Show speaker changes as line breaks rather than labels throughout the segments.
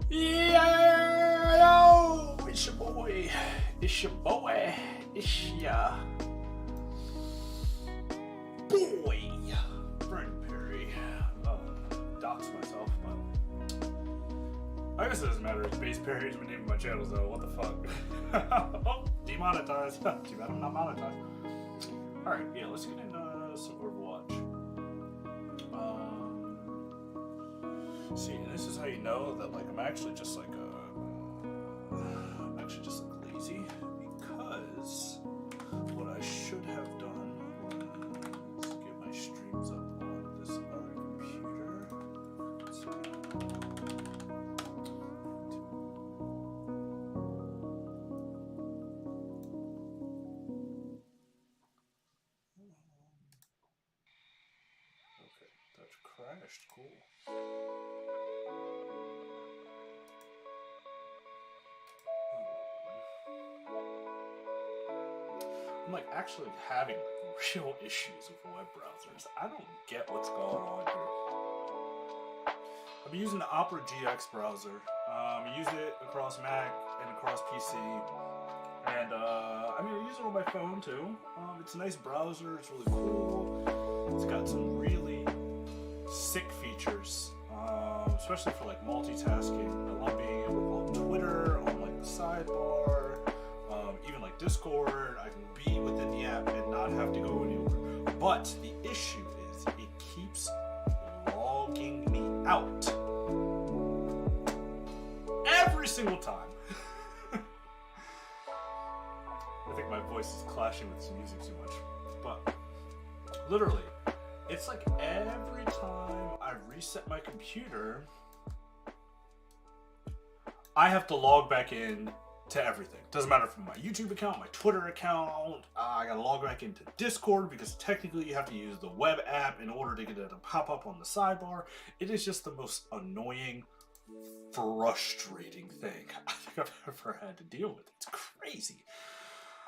Yeah, it's your boy. It's your boy. It's your boy, Brent Perry. Dox myself, but I guess it doesn't matter. Base Perry is my name of my channel, so what the fuck? Oh, demonetized. Too bad I'm not monetized. Alright, yeah, let's get into some Overwatch. See, and this is how you know that like I'm actually just like lazy, because what I should have done was get my streams up on this other computer. Let's see. Okay, that crashed. Cool. I'm like actually having like real issues with web browsers. I don't get what's going on here. I've been using the Opera GX browser. I use it across Mac and across PC. And I mean, I use it on my phone too. It's a nice browser. It's really cool. It's got some really sick features, especially for like multitasking. I love being able to pull Twitter on like the sidebar. Even like Discord, I can be within the app and not have to go anywhere. But the issue is it keeps logging me out every single time. I think my voice is clashing with some music too much. But literally, it's like every time I reset my computer, I have to log back in to everything. Doesn't matter from my YouTube account, my Twitter account. I gotta log back into Discord because technically you have to use the web app in order to get it to pop up on the sidebar. It is just the most annoying, frustrating thing I think I've ever had to deal with. It's crazy.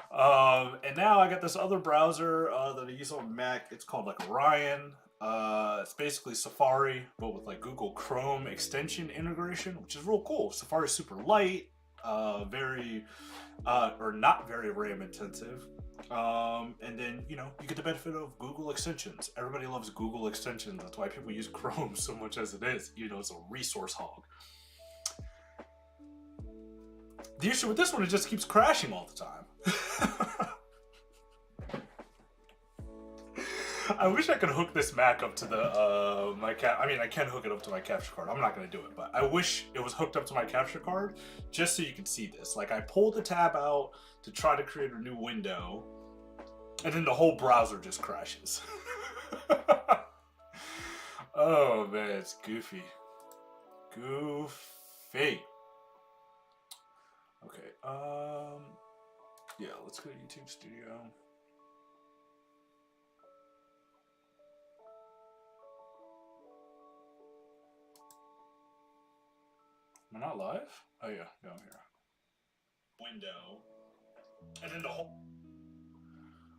And now I got this other browser that I use on Mac. It's called like Orion. It's basically Safari, but with like Google Chrome extension integration, which is real cool. Safari's super light. Very or not very RAM intensive, and then you get the benefit of Google extensions. Everybody loves Google extensions. That's why people use Chrome so much as it is. It's a resource hog. The issue with this one, it just keeps crashing all the time. I wish I could hook this Mac up to the I can hook it up to my capture card. I'm not gonna do it, but I wish it was hooked up to my capture card just so you can see this. Like I pulled the tab out to try to create a new window, and then the whole browser just crashes. Oh man, it's goofy. Goofy. Okay. Yeah, let's go to YouTube Studio. Am I not live? Oh yeah, I'm here. Window, and then the whole.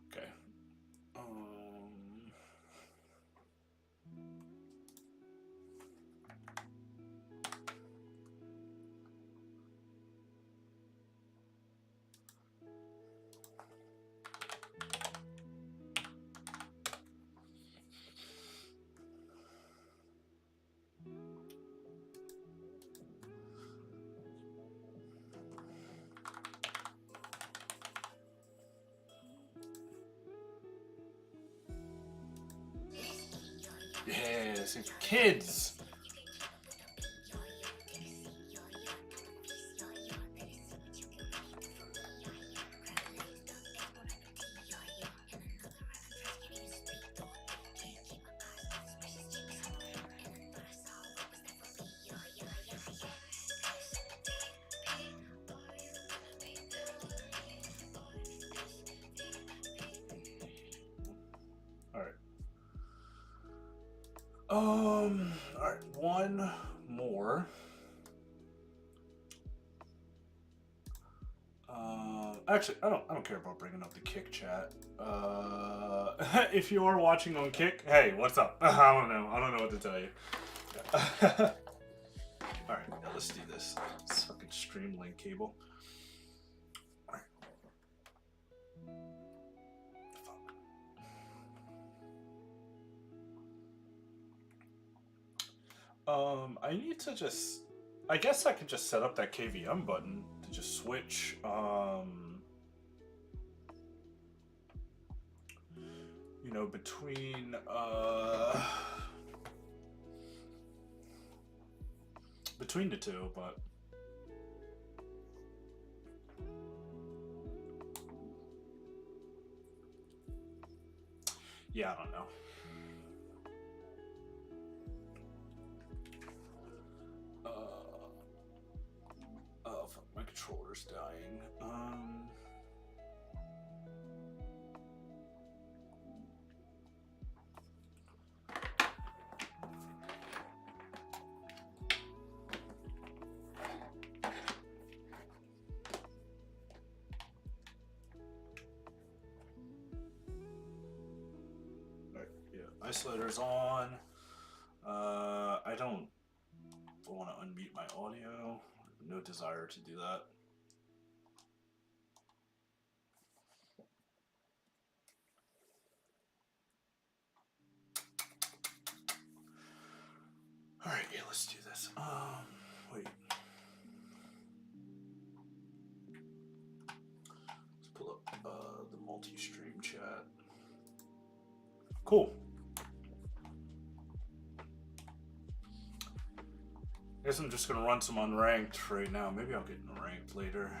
Okay. Yeah, this is for kids. Alright, one more. Actually, I don't care about bringing up the Kick chat. If you are watching on Kick, hey, what's up? I don't know what to tell you. Alright, let's do this. This fucking Streamlink cable. Alright. Fuck. I need to just... I guess I could just set up that KVM button to just switch, you know, between, between the two, but yeah, I don't know. Oh fuck, my controller's dying. Isolator's on. I don't want to unmute my audio. No desire to do that. All right, yeah, let's do this. Wait. Let's pull up the multi-stream chat. Cool. I guess I'm just gonna run some unranked right now. Maybe I'll get in ranked later.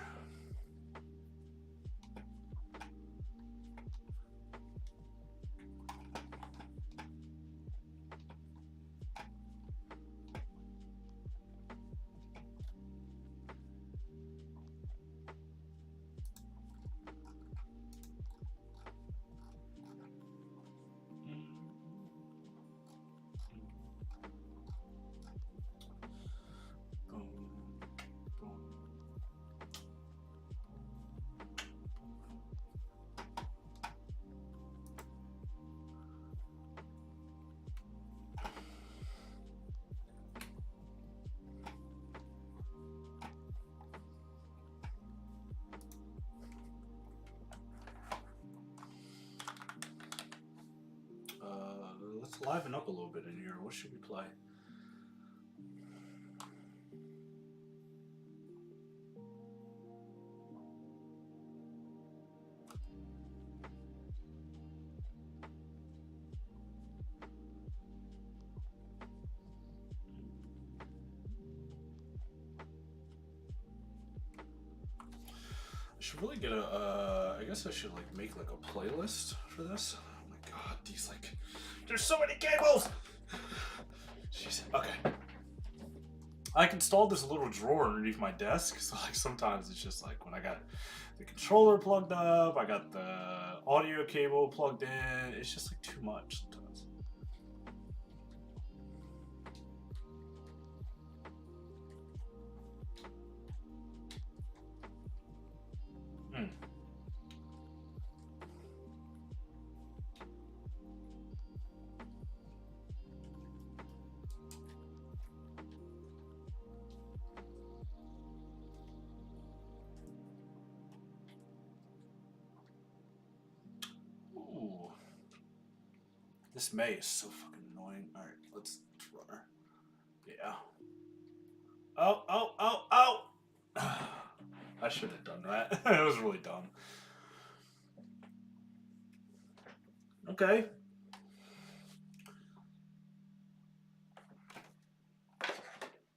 Let's liven up a little bit in here. What should we play? I should really get a, I guess I should like make like a playlist for this. Oh my god, these like, there's so many cables! Jeez, okay. I installed this little drawer underneath my desk, so like sometimes it's just like when I got the controller plugged up, I got the audio cable plugged in, it's just like too much sometimes. This May is so fucking annoying. Alright, let's run her. Yeah. Oh! I should have done that. It was really dumb. Okay.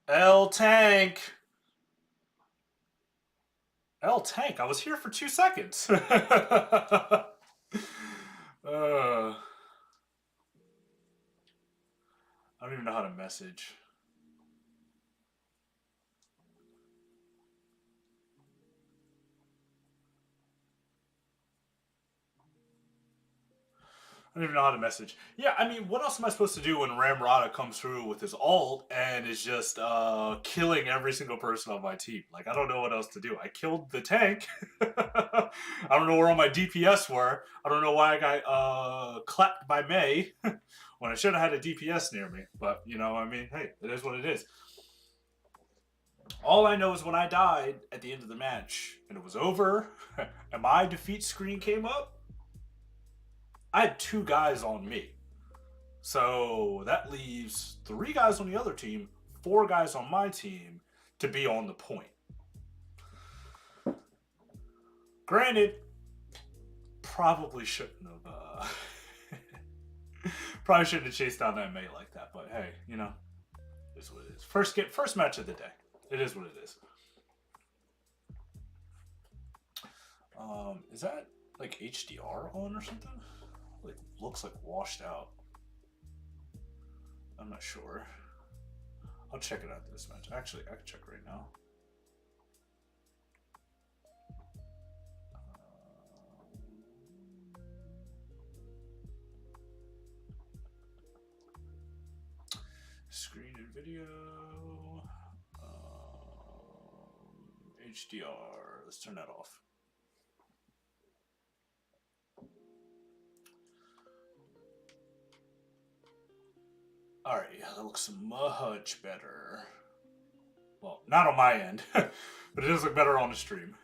L-Tank! L-Tank, I was here for 2 seconds. I don't even know how to message. I don't even know how to message. Yeah, I mean, what else am I supposed to do when Ramrata comes through with his ult and is just killing every single person on my team? Like, I don't know what else to do. I killed the tank. I don't know where all my DPS were. I don't know why I got clapped by May when I should have had a DPS near me. But, you know, I mean, hey, it is what it is. All I know is when I died at the end of the match and it was over and my defeat screen came up, I had 2 guys on me. So that leaves 3 guys on the other team, 4 guys on my team to be on the point. Granted, probably shouldn't have. Probably shouldn't have chased down that mate like that. But hey, you know, it's what it is. First match of the day. It is what it is. Is that like HDR on or something? Like looks like washed out. I'm not sure. I'll check it after this match. Actually, I can check right now. Screen and video. HDR. Let's turn that off. Alright, that looks much better. Well, not on my end, but it does look better on the stream.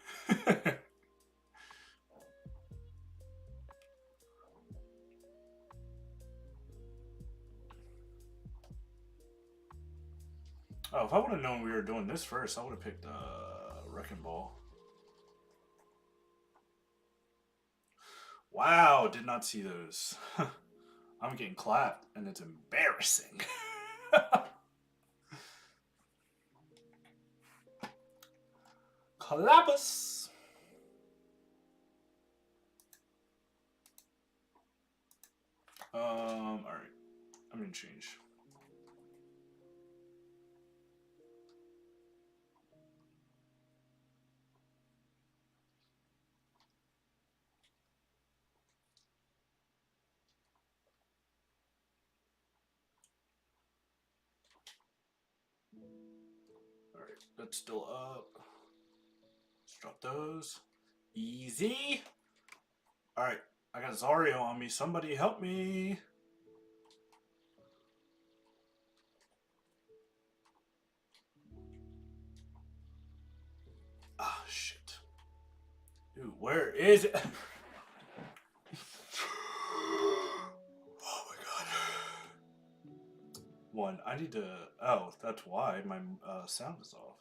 Oh, if I would have known we were doing this first, I would have picked Wrecking Ball. Wow, did not see those. I'm getting clapped, and it's embarrassing. Clap us. All right, I'm gonna change. All right, that's still up. Let's drop those. Easy. All right, I got Zario on me. Somebody help me. Ah, shit. Dude, where is it? Oh my god. One, I need to. Oh, that's why my sound is off.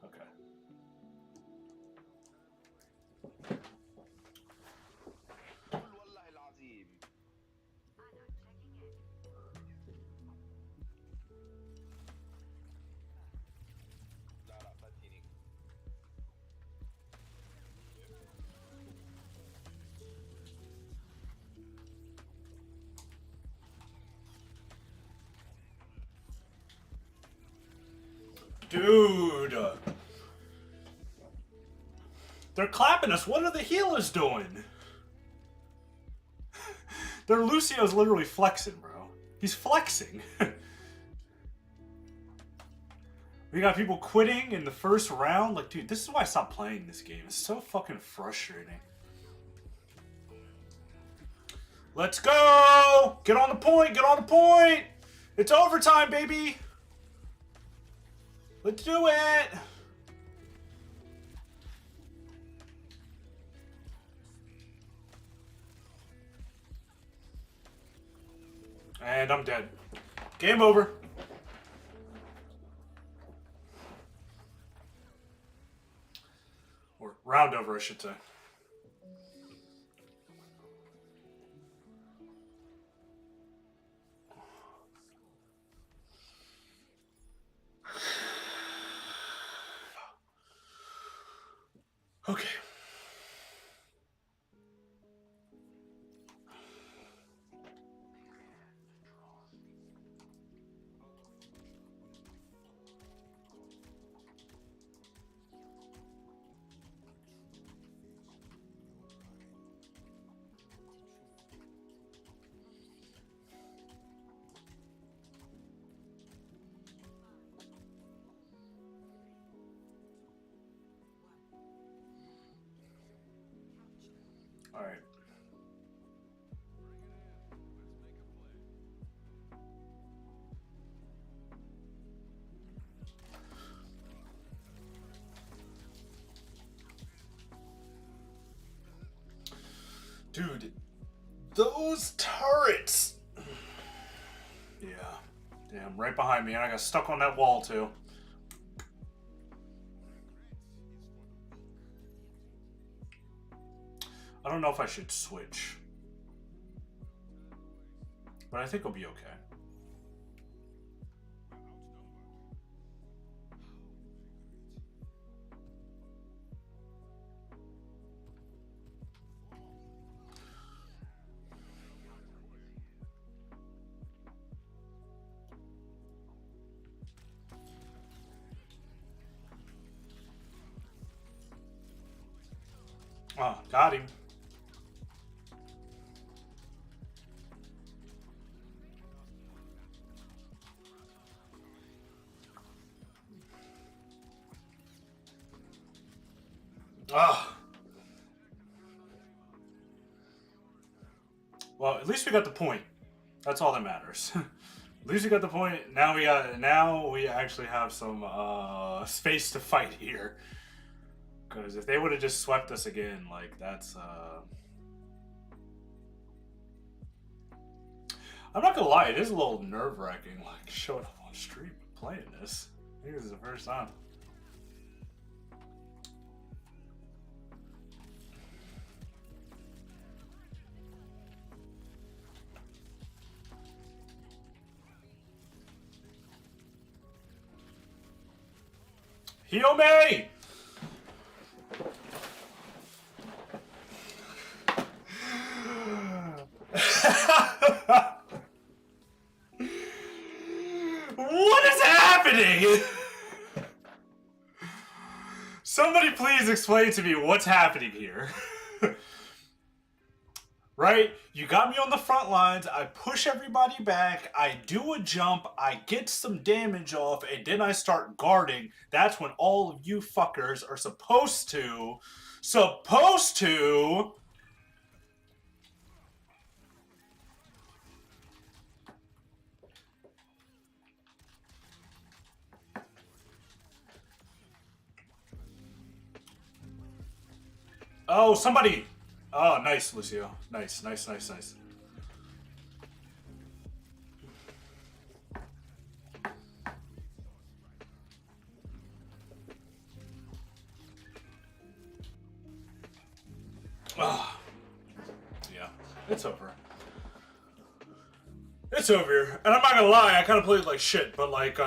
Okay. Dude. They're clapping us. What are the healers doing? Their Lucio's literally flexing, bro. He's flexing. We got people quitting in the first round. Like, dude, this is why I stopped playing this game. It's so fucking frustrating. Let's go! Get on the point! Get on the point! It's overtime, baby! Let's do it! And I'm dead. Game over. Or round over, I should say. Okay. All right. Dude, those turrets. Yeah. Damn, right behind me. And I got stuck on that wall, too. I don't know if I should switch. But I think it'll be okay. Oh, got him. Ah. Well, at least we got the point. That's all that matters. At least we got the point. Now we actually have some space to fight here. Because if they would have just swept us again, like that's I'm not gonna lie, it is a little nerve-wracking, like showing up on stream and playing this. I think this is the first time. Heal me! What is happening? Somebody please explain to me what's happening here. Right? You got me on the front lines, I push everybody back, I do a jump, I get some damage off, and then I start guarding. That's when all of you fuckers are supposed to... Oh, somebody! Oh, nice, Lucio. Nice, nice, nice, nice. Oh. Yeah, it's over. It's over here. And I'm not gonna lie, I kind of played like shit, but like,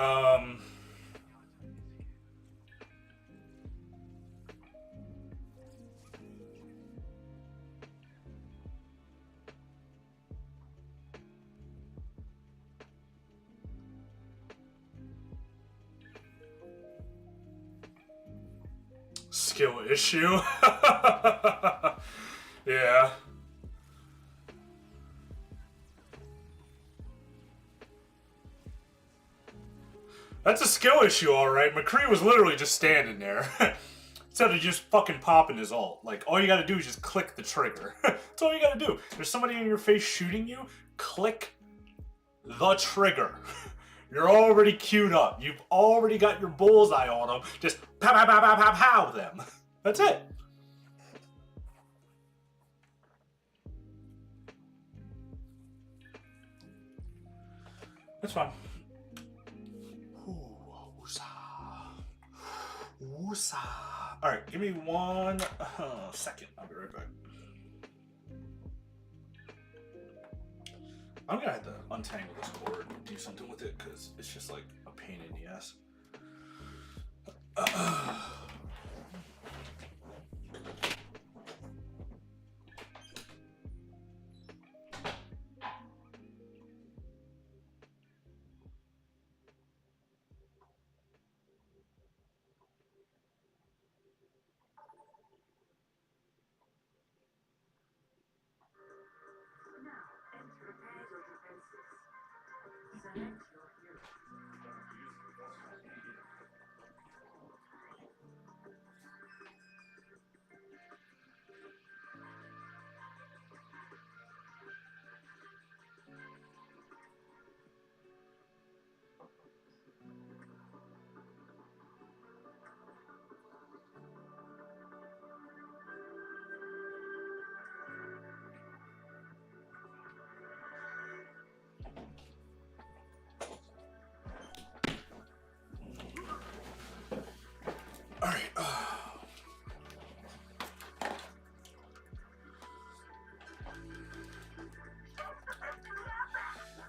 skill issue. Yeah. That's a skill issue, alright. McCree was literally just standing there. Instead of just fucking popping his ult. Like, all you gotta do is just click the trigger. That's all you gotta do. There's somebody in your face shooting you, click the trigger. You're already queued up. You've already got your bullseye on them. Just pow, pow, pow, pow, pow, pow them. That's it. That's fine. Woosa. Alright, give me 1 second. I'll be right back. I'm gonna have to untangle this cord and do something with it because it's just like a pain in the ass.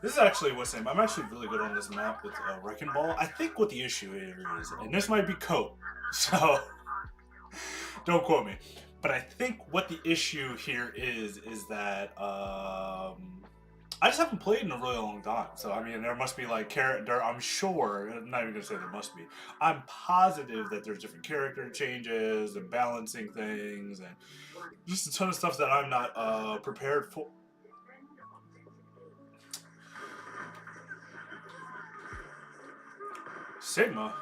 This is actually what's name. I'm actually really good on this map with Wrecking Ball. I think what the issue here is, and this might be code, so don't quote me, but I think what the issue here is that I just haven't played in a really long time. So I mean, there must be like character. I'm sure. I'm not even gonna say there must be. I'm positive that there's different character changes and balancing things and just a ton of stuff that I'm not prepared for. Sigma.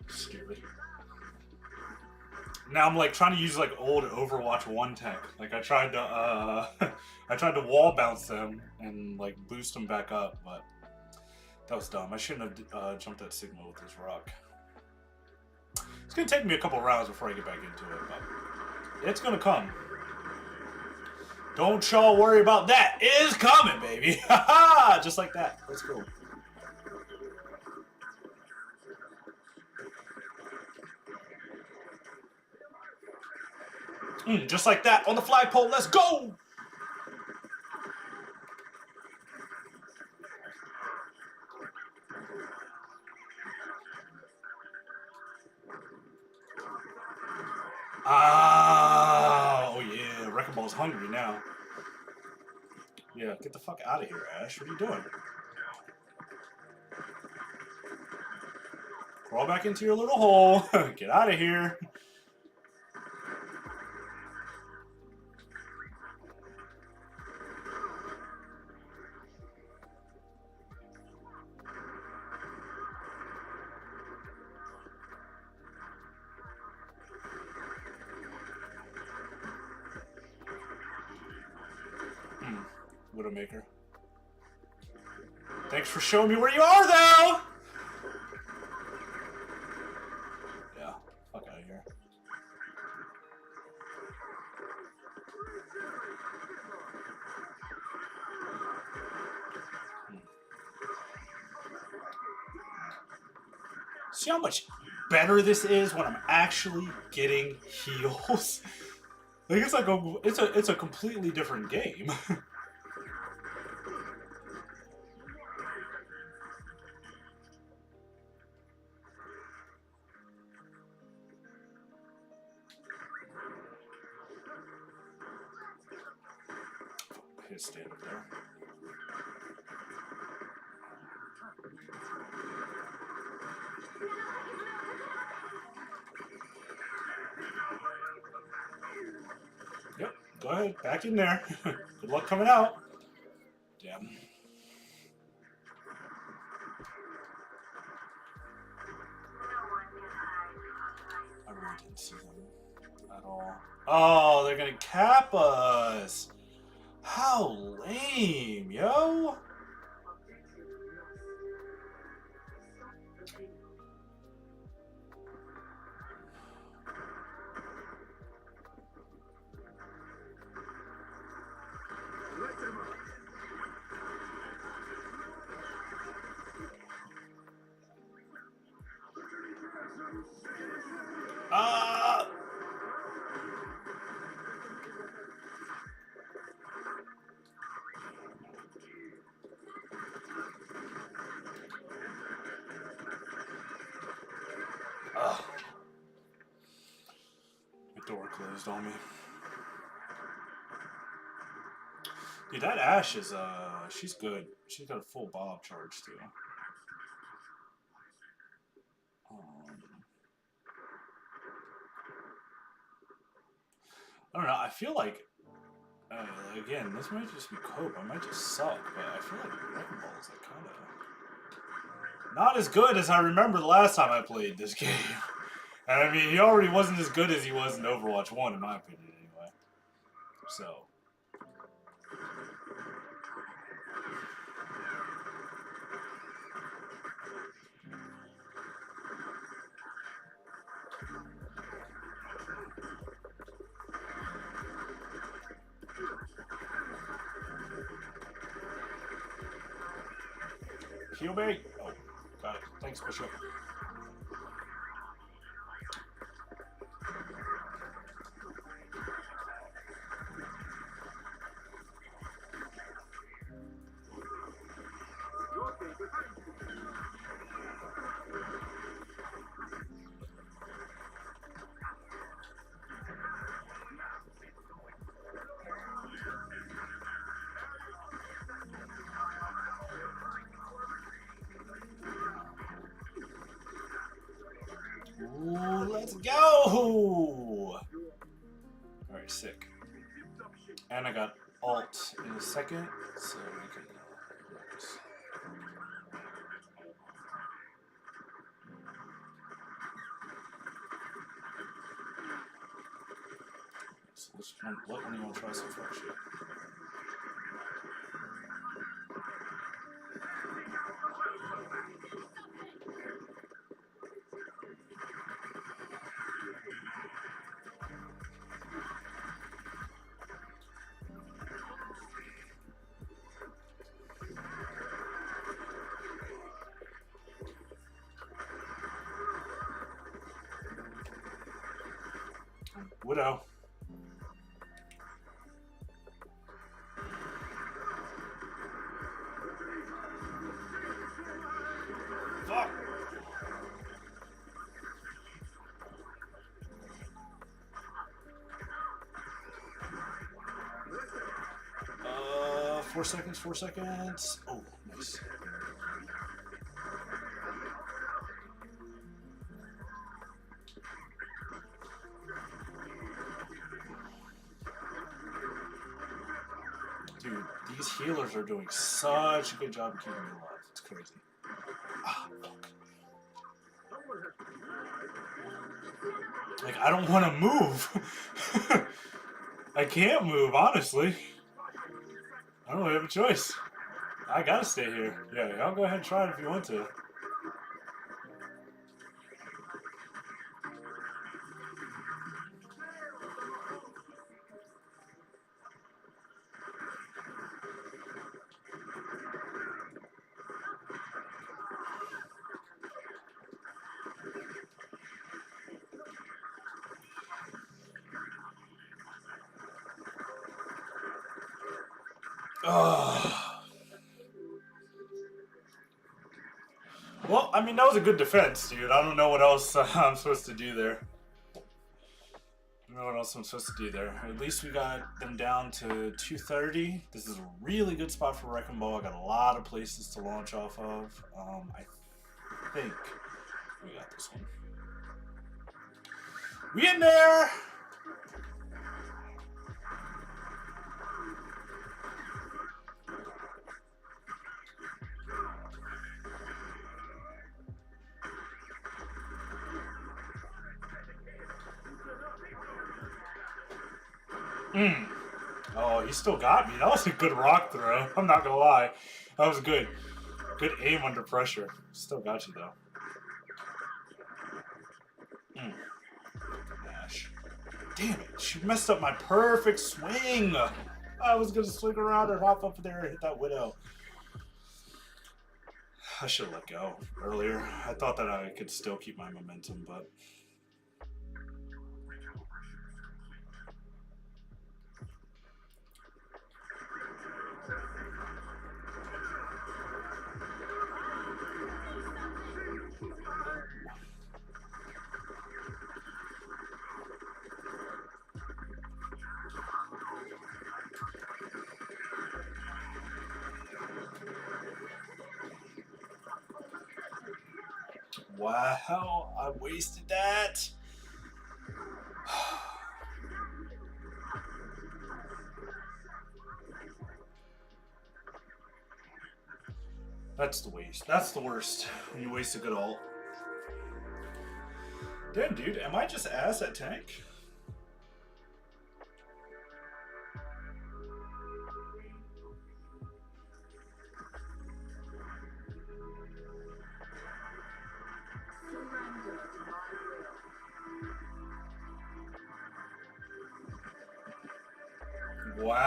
Stupid. Now I'm like trying to use like old Overwatch 1 tech. Like I tried to I tried to wall bounce them and like boost them back up, but that was dumb. I shouldn't have jumped at Sigma with this rock. It's gonna take me a couple rounds before I get back into it, but it's gonna come. Don't y'all worry about that. It is coming, baby. Haha! Just like that. Let's go. Just like that on the flagpole. Let's go. Ah, oh yeah, Wrecking Ball's hungry now. Yeah, get the fuck out of here, Ash. What are you doing? Crawl back into your little hole. Get out of here. Widowmaker. Thanks for showing me where you are, though! Yeah, fuck out of here. See how much better this is when I'm actually getting heals? Like it's a completely different game. His stand up there. Yep, go ahead, back in there. Good luck coming out. Damn. I really didn't see them at all. Oh, they're gonna cap us. How lame, yo! My door closed on me. Dude, that Ashe is, she's good. She's got a full Bob charge, too. I don't know, I feel like, again, this might just be cope, I might just suck, but I feel like Wrecking Ball is like kind of not as good as I remember the last time I played this game. And I mean, he already wasn't as good as he was in Overwatch 1, in my opinion, anyway. So. Heal me. Oh, got it. Thanks, Bishop. Ooh, let's go! Alright, sick. And I got alt in a second, so we can just... So let's let anyone try some fresh shit. Widow. Fuck. 4 seconds, 4 seconds. Oh, nice. Dude, these healers are doing such a good job of keeping me alive. It's crazy. Ah, fuck. Like, I don't want to move. I can't move, honestly. I don't really have a choice. I gotta stay here. Yeah, y'all go ahead and try it if you want to. Well, I mean, that was a good defense, dude. I don't know what else I'm supposed to do there. I don't know what else I'm supposed to do there. At least we got them down to 230. This is a really good spot for Wrecking Ball. I got a lot of places to launch off of. I think we got this one. We in there! Oh, he still got me. That was a good rock throw. I'm not gonna lie. That was good. Good aim under pressure. Still got you, though. Ash. Damn it. She messed up my perfect swing. I was gonna swing around and hop up there and hit that Widow. I should have let go earlier. I thought that I could still keep my momentum, but... Wow, I wasted that. That's the waste. That's the worst. When you waste a good ult. Damn, dude, am I just ass at tank? Wow.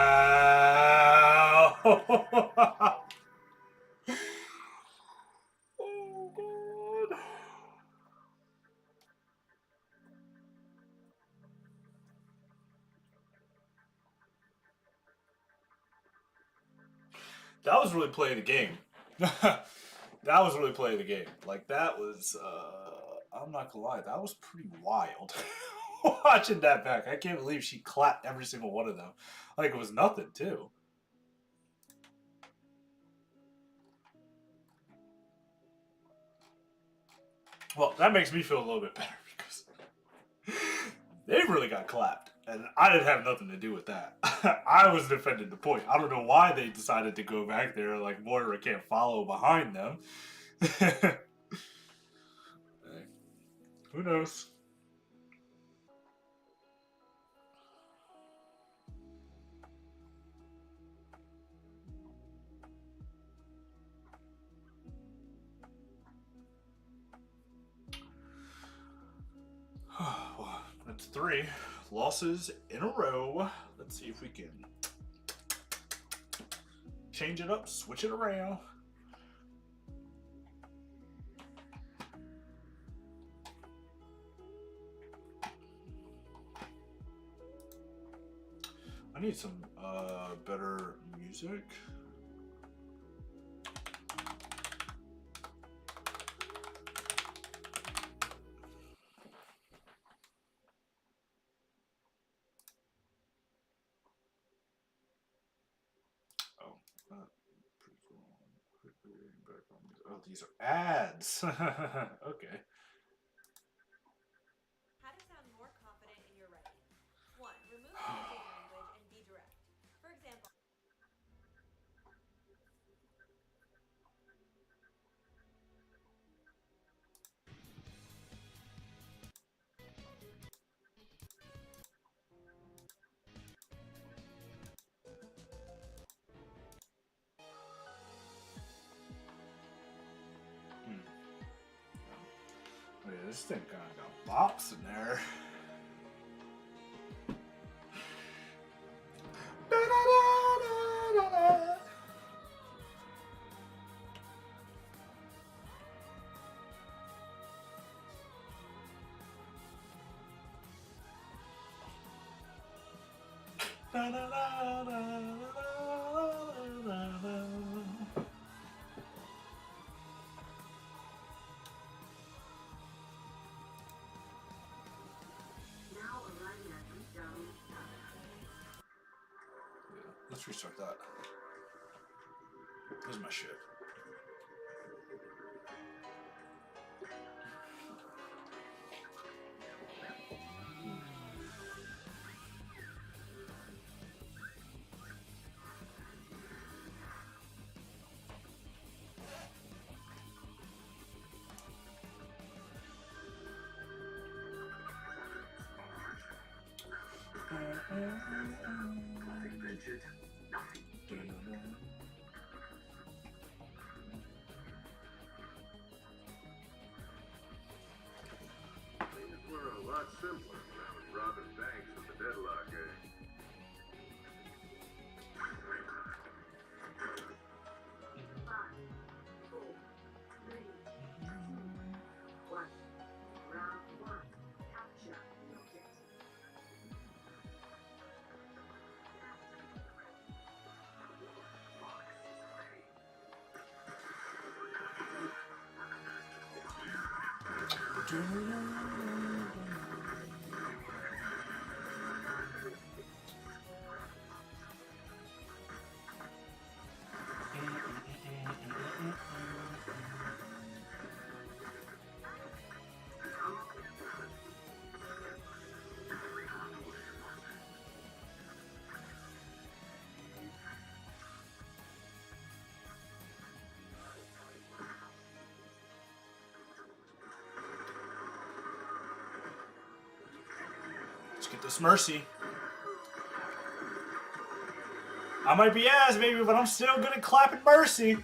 That was really playing the game. That was really playing the game. Like that was I'm not gonna lie, that was pretty wild. Watching that back. I can't believe she clapped every single one of them. Like it was nothing too. Well, that makes me feel a little bit better because they really got clapped. And I didn't have nothing to do with that. I was defending the point. I don't know why they decided to go back there. Like Moira can't follow behind them. Who knows? Well, that's 3 losses in a row. Let's see if we can change it up, switch it around. I need some better music. Oh, pretty cool. Oh, these are ads. Okay.
How to sound more confident in your writing. 1. Remove confusing language and be direct. For example,
Oh yeah, this thing kind of got bops in there. Let's restart that. Where's my shit?
Things were a lot simpler when I was robbing banks with the deadlock gang.
Let's get this Mercy. I might be ass, baby, but I'm still good at clapping Mercy.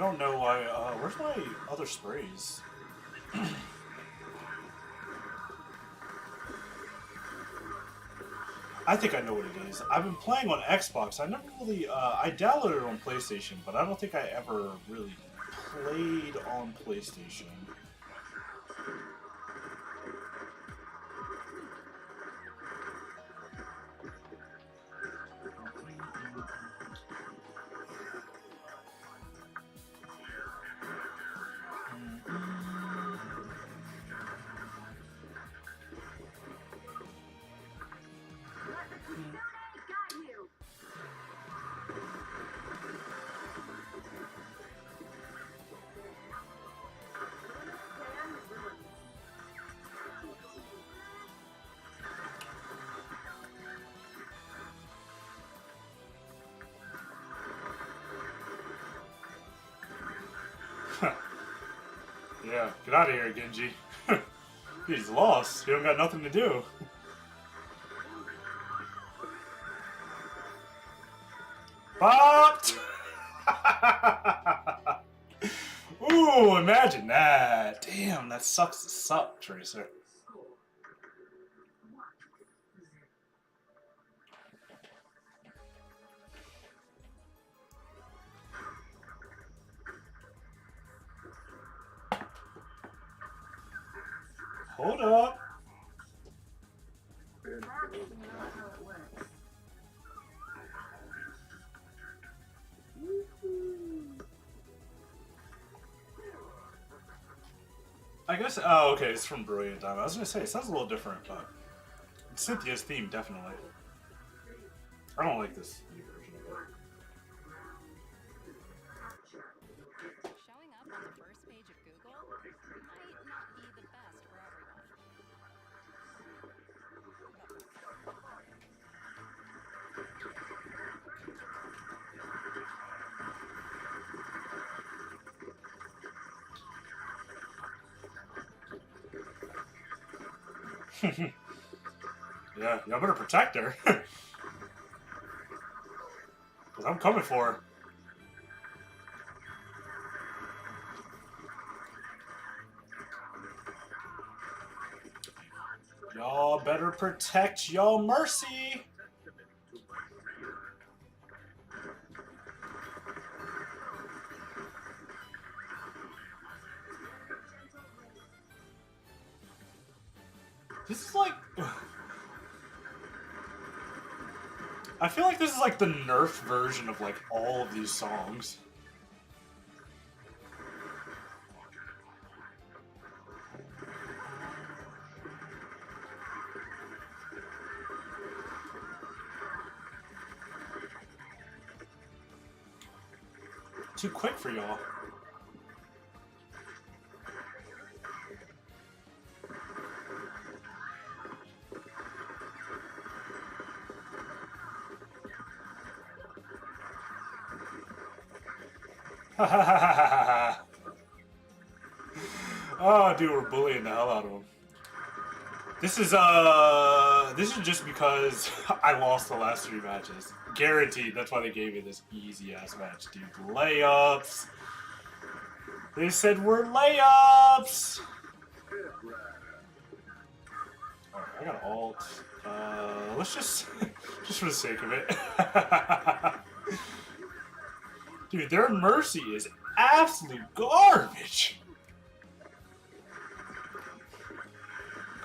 don't know why. Where's my other sprays? I think I know what it is. I've been playing on Xbox. I never really. I downloaded it on PlayStation, but I don't think I ever really played on PlayStation. Yeah, get out of here, Genji. He's lost. He don't got nothing to do. Popped! Ooh, imagine that. Damn, that sucks to suck, Tracer. Hold up. I guess, oh, okay, it's from Brilliant Diamond. I was gonna say, it sounds a little different, but Cynthia's theme, definitely. I don't like this new version of it.
Showing up on the first page of Google might not be the best for everyone.
Yeah, y'all better protect her. Because I'm coming for her. Y'all better protect y'all Mercy. This is like... I feel like this is like the nerfed version of like all of these songs. Too quick for y'all. Oh, dude, we're bullying the hell out of him. This is just because I lost the last 3 matches. Guaranteed, that's why they gave me this easy-ass match, dude. Layups! They said we're layups! Alright, I got ult. Let's just for the sake of it. Dude, their Mercy is absolute garbage!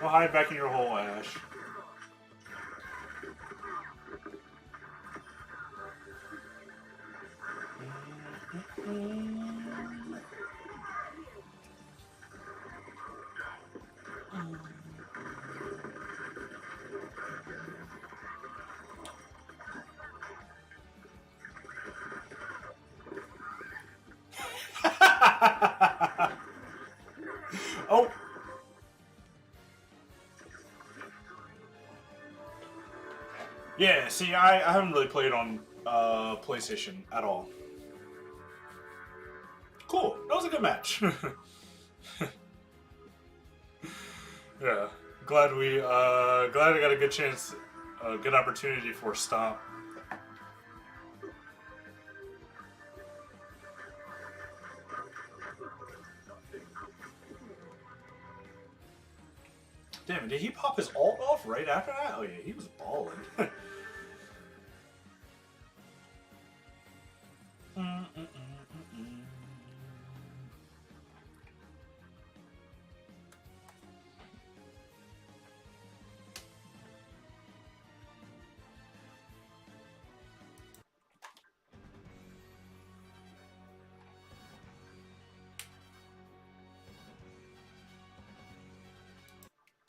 Go hide back in your hole, Ash. Oh! Yeah, see, I haven't really played on PlayStation at all. Cool, that was a good match. Yeah, glad I got a good chance, a good opportunity for Stomp. Damn, did he pop his ult off right after that? Oh yeah, he was balling.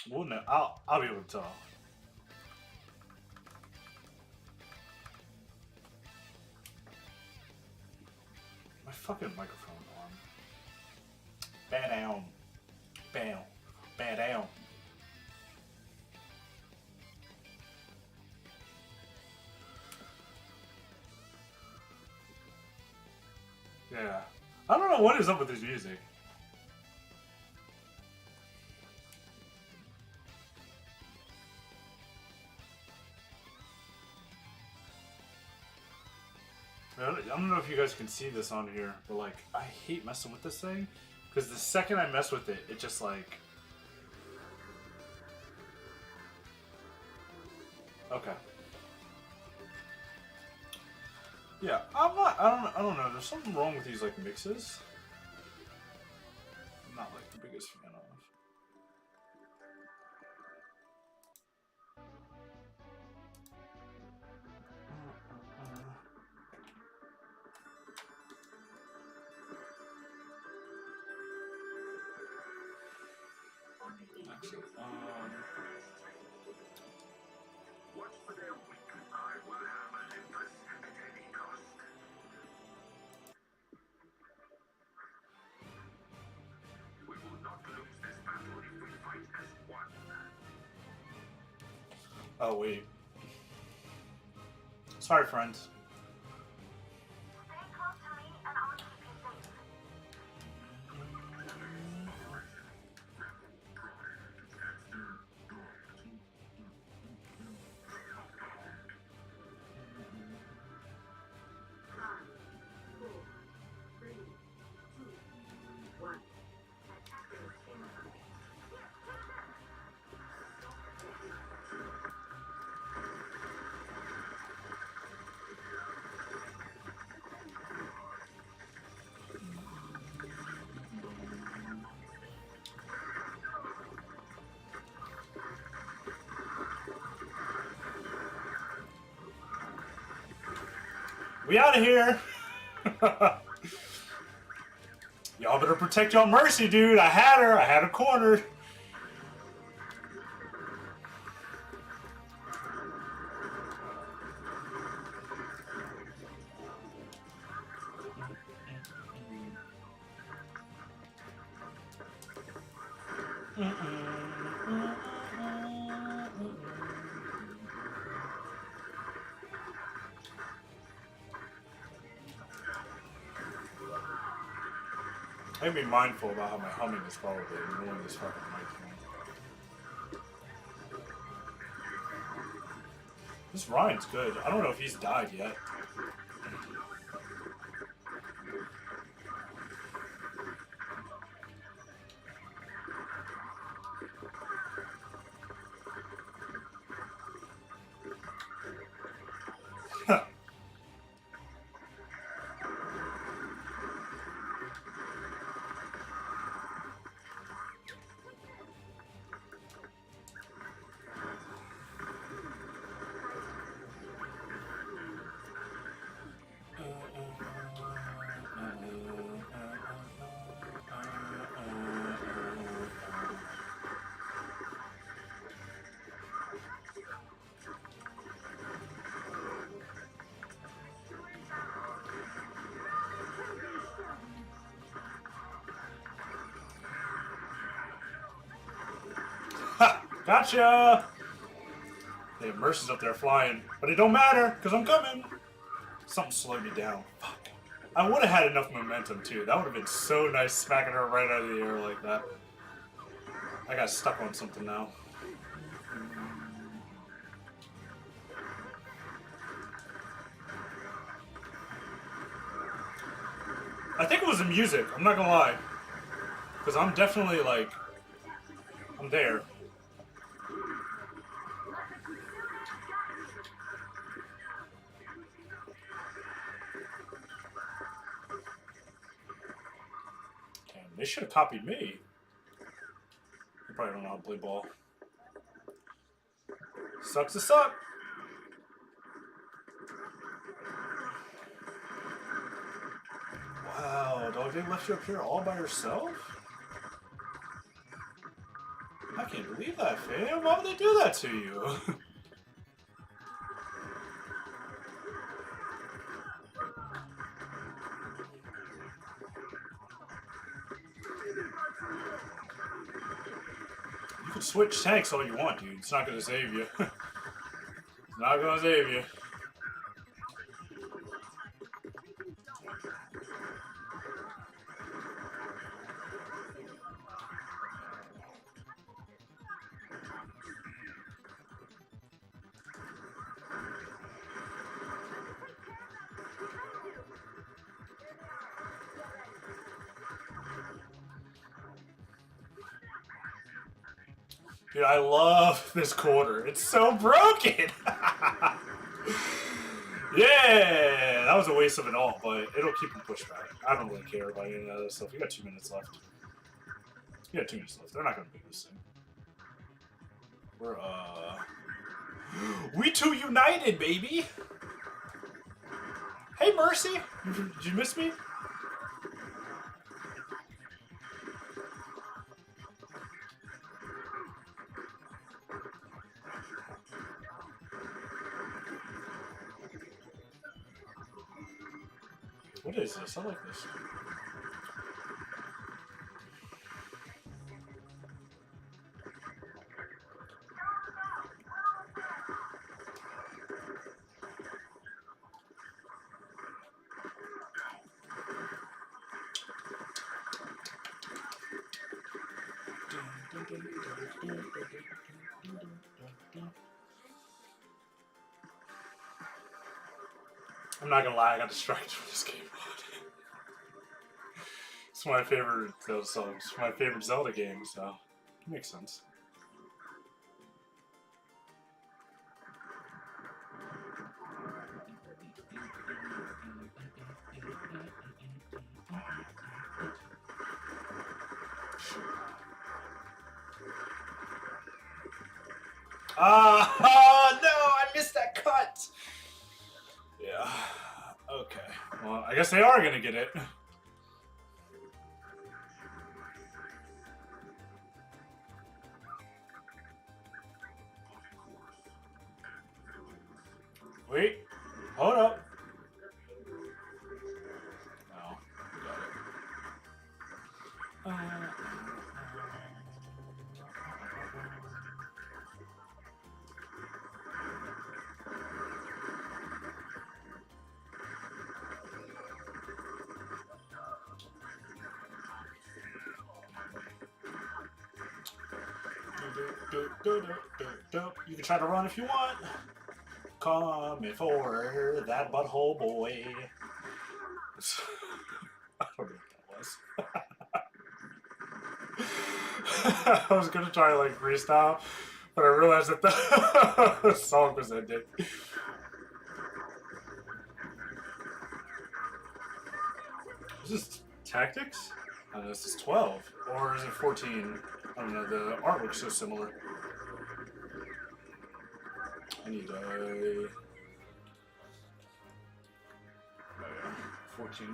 Well, no, I'll be able to tell. My fucking microphone on. Bad down. Bam. Bad down. Yeah. I don't know what is up with this music. I don't know if you guys can see this on here, but like, I hate messing with this thing because the second I mess with it, it just like. Okay. Yeah, I don't know. There's something wrong with these like mixes. I'm not like the biggest fan of. Actually,
Watch for their weak. I will have Olympus at any cost. We will not lose this battle if we fight as one.
oh wait. Sorry, friends.
Stay close to me and I'll keep you safe.
We out of here. Y'all better protect your Mercy, dude. I had her. I had her cornered. I gotta be mindful about how my humming is probably ignoring this fucking microphone. This Ryan's good. I don't know if he's died yet. Ha! Gotcha! The Mercy's up there flying, but it don't matter, because I'm coming! Something slowed me down. Fuck. I would have had enough momentum, too. That would have been so nice smacking her right out of the air like that. I got stuck on something now. I think it was the music, I'm not gonna lie. Because I'm definitely, like... I'm there. They should have copied me. They probably don't know how to play ball. Sucks to suck. Wow, dog, they left you up here all by yourself? I can't believe that, fam. Why would they do that to you? You can switch tanks all you want, dude. It's not gonna save you. It's not gonna save you. Dude, I love this quarter. It's so broken. Yeah, that was a waste of it all, but it'll keep them pushed back. I don't really care about any of that stuff. We got 2 minutes left. We got 2 minutes left. They're not gonna beat this thing. We're we two united, baby. Hey, Mercy. Did you miss me? What is this? I like this. I'm not gonna lie, I got distracted from this game. It's my favorite songs, my favorite Zelda game, so it makes sense. Oh no, I missed that cut. Yeah. Okay. Well, I guess they are gonna get it. Wait. Hold up. No. Got it. You can try to run if you want. Coming for that butthole boy. I don't know what that was. I was gonna try to like freestyle, but I realized that the song was ended. Is this tactics? This is 12, or is it 14? I don't know. The art looks so similar. I need a... Oh yeah, 14.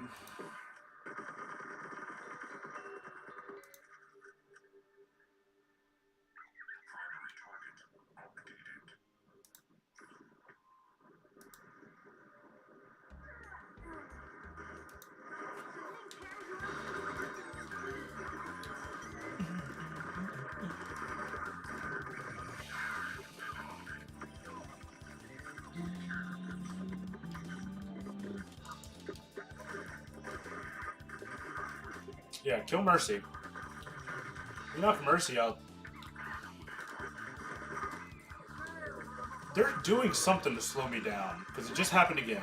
Yeah, kill Mercy. You knock Mercy out. They're doing something to slow me down, because it just happened again.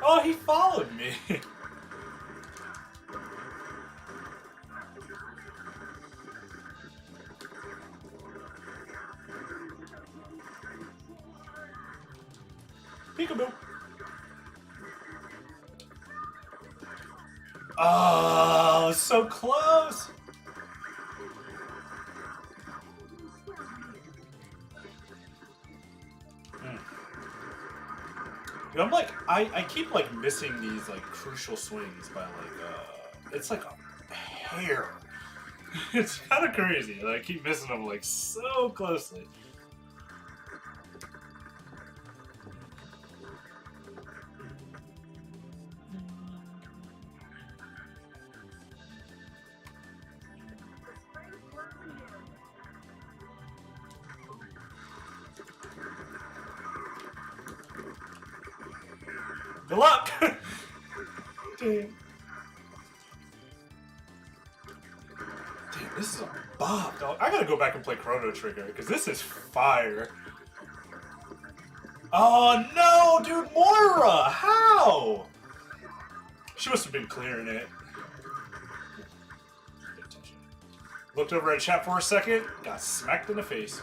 Oh, he followed me. Peekaboo. Oh, so close. I'm like, I keep like missing these like crucial swings by like it's like a hair. It's kind of crazy. Like, I keep missing them like so closely. Good luck. Damn. Damn, this is a bop, dog. I gotta go back and play Chrono Trigger because this is fire. Oh no, dude, Moira! How? She must have been clearing it. Pay attention. Looked over at chat for a second, got smacked in the face.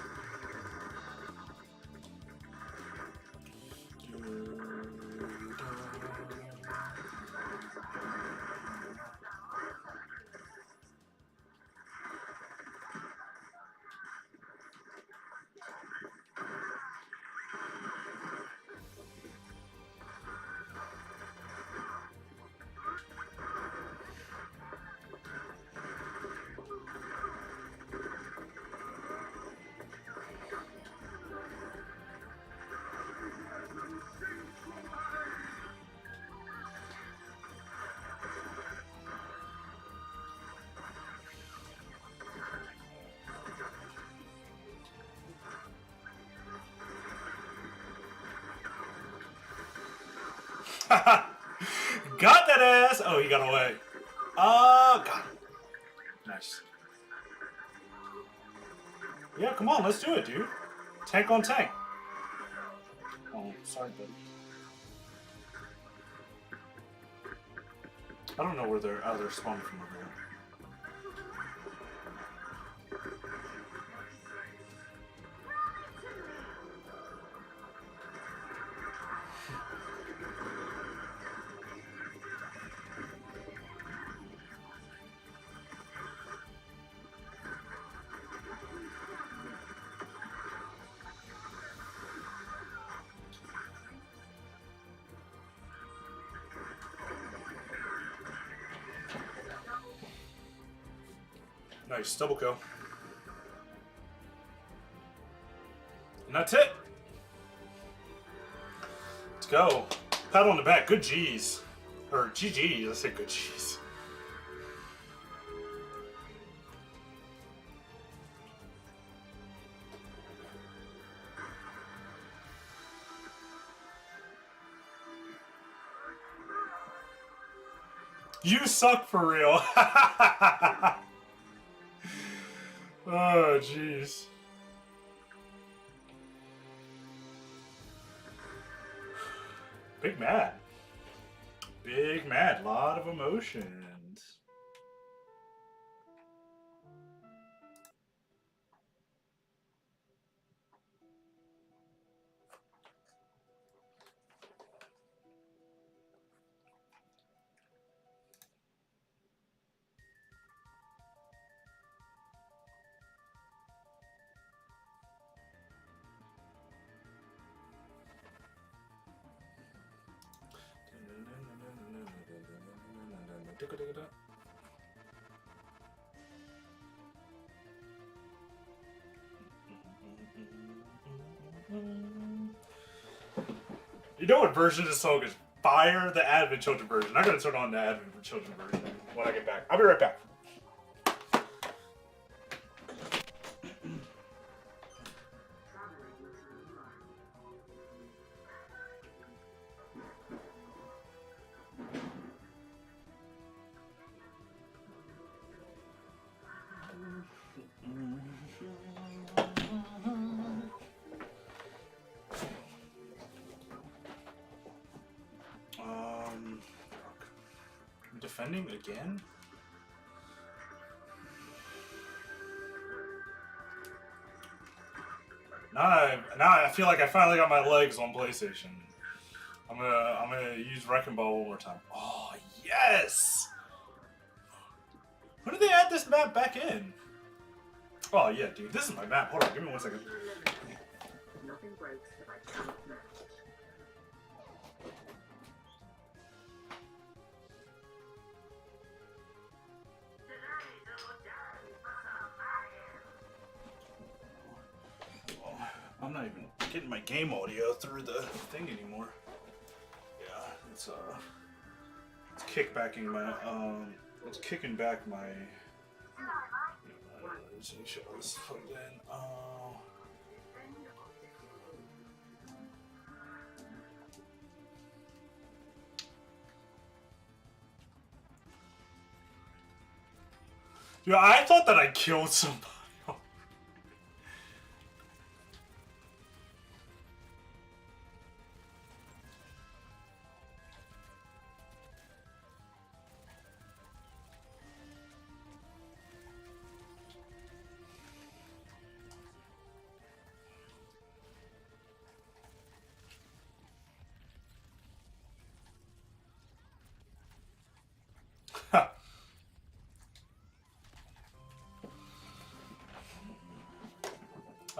Got that ass! Oh, he got away. Got him. Nice. Yeah, come on, let's do it, dude. Tank on tank. Oh, sorry, buddy. I don't know where they're spawning from over there. Nice, double kill. And that's it. Let's go. Pat on the back. Good G's. Or GG. Let's say good G's. You suck for real. Oh, jeez. Big mad. Big mad. Lot of emotions. You know what version of this song is fire? The Advent Children version. I'm gonna turn on the Advent Children version when I get back. I'll be right back. defending again? Now I feel like I finally got my legs on PlayStation. I'm gonna use Wrecking Ball one more time. Oh yes! When did they add this map back in? Oh yeah, dude, this is my map. Hold on, give me 1 second.
Nothing breaks that I cannot mend.
I'm not even getting my game audio through the thing anymore. Yeah, it's kickbacking my it's kicking back my. Let's make sure this is plugged in. Yeah, I thought that I killed somebody.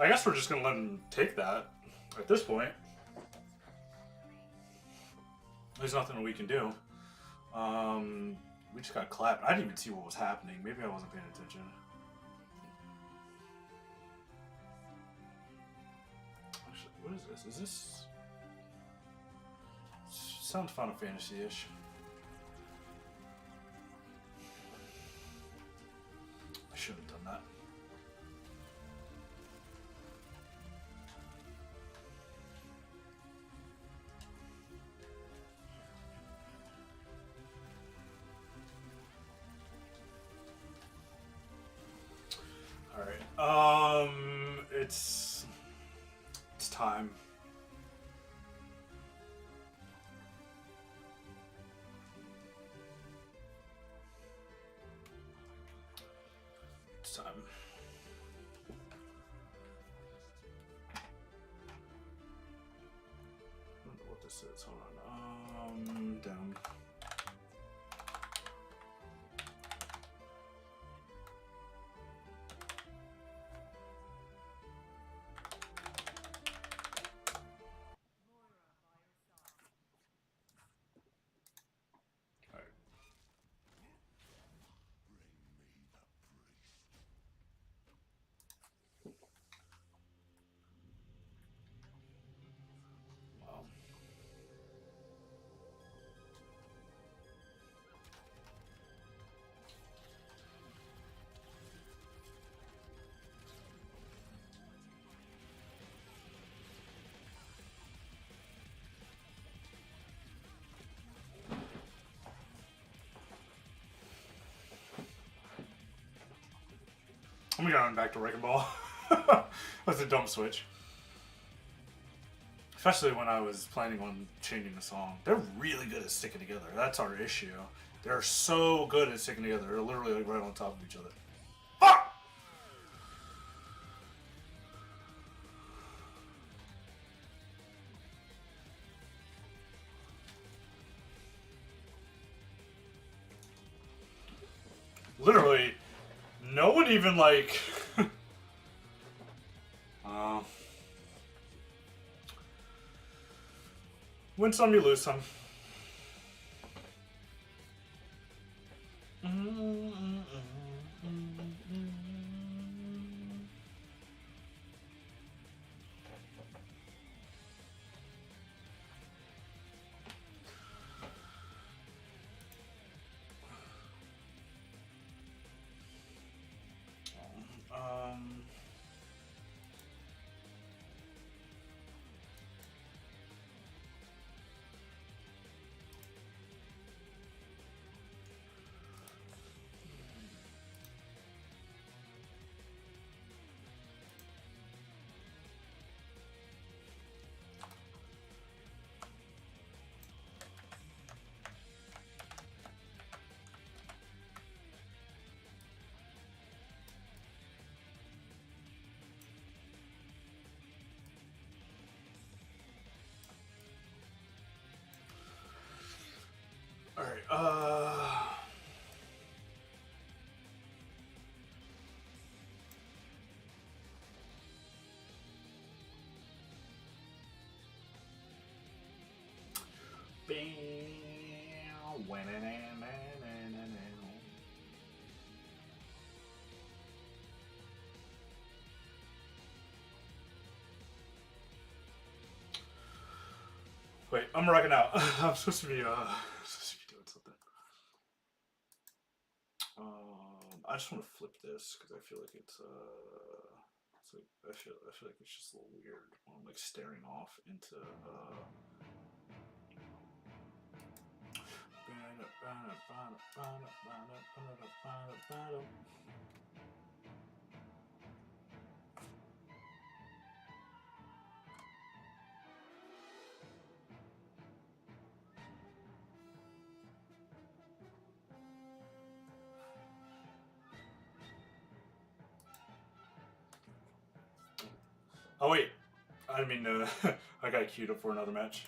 I guess we're just gonna let him take that at this point. There's nothing we can do. We just got clapped. I didn't even see what was happening. Maybe I wasn't paying attention. Actually, what is this? Is this... Sounds Final Fantasy-ish. I should have done that. Alright, it's time. It's time. I don't know what this is, hold on, down. I'm going back to Wrecking Ball. That's a dumb switch. Especially when I was planning on changing the song. They're really good at sticking together. That's our issue. They're so good at sticking together. They're literally like right on top of each other. Fuck! Literally, no one even like... Win some, you lose some. Wait, I'm rocking out. I'm supposed to be doing something. I just want to flip this because I feel like it's like I feel like it's just a little weird when I'm like staring off into Oh wait, I mean I got queued up for another match.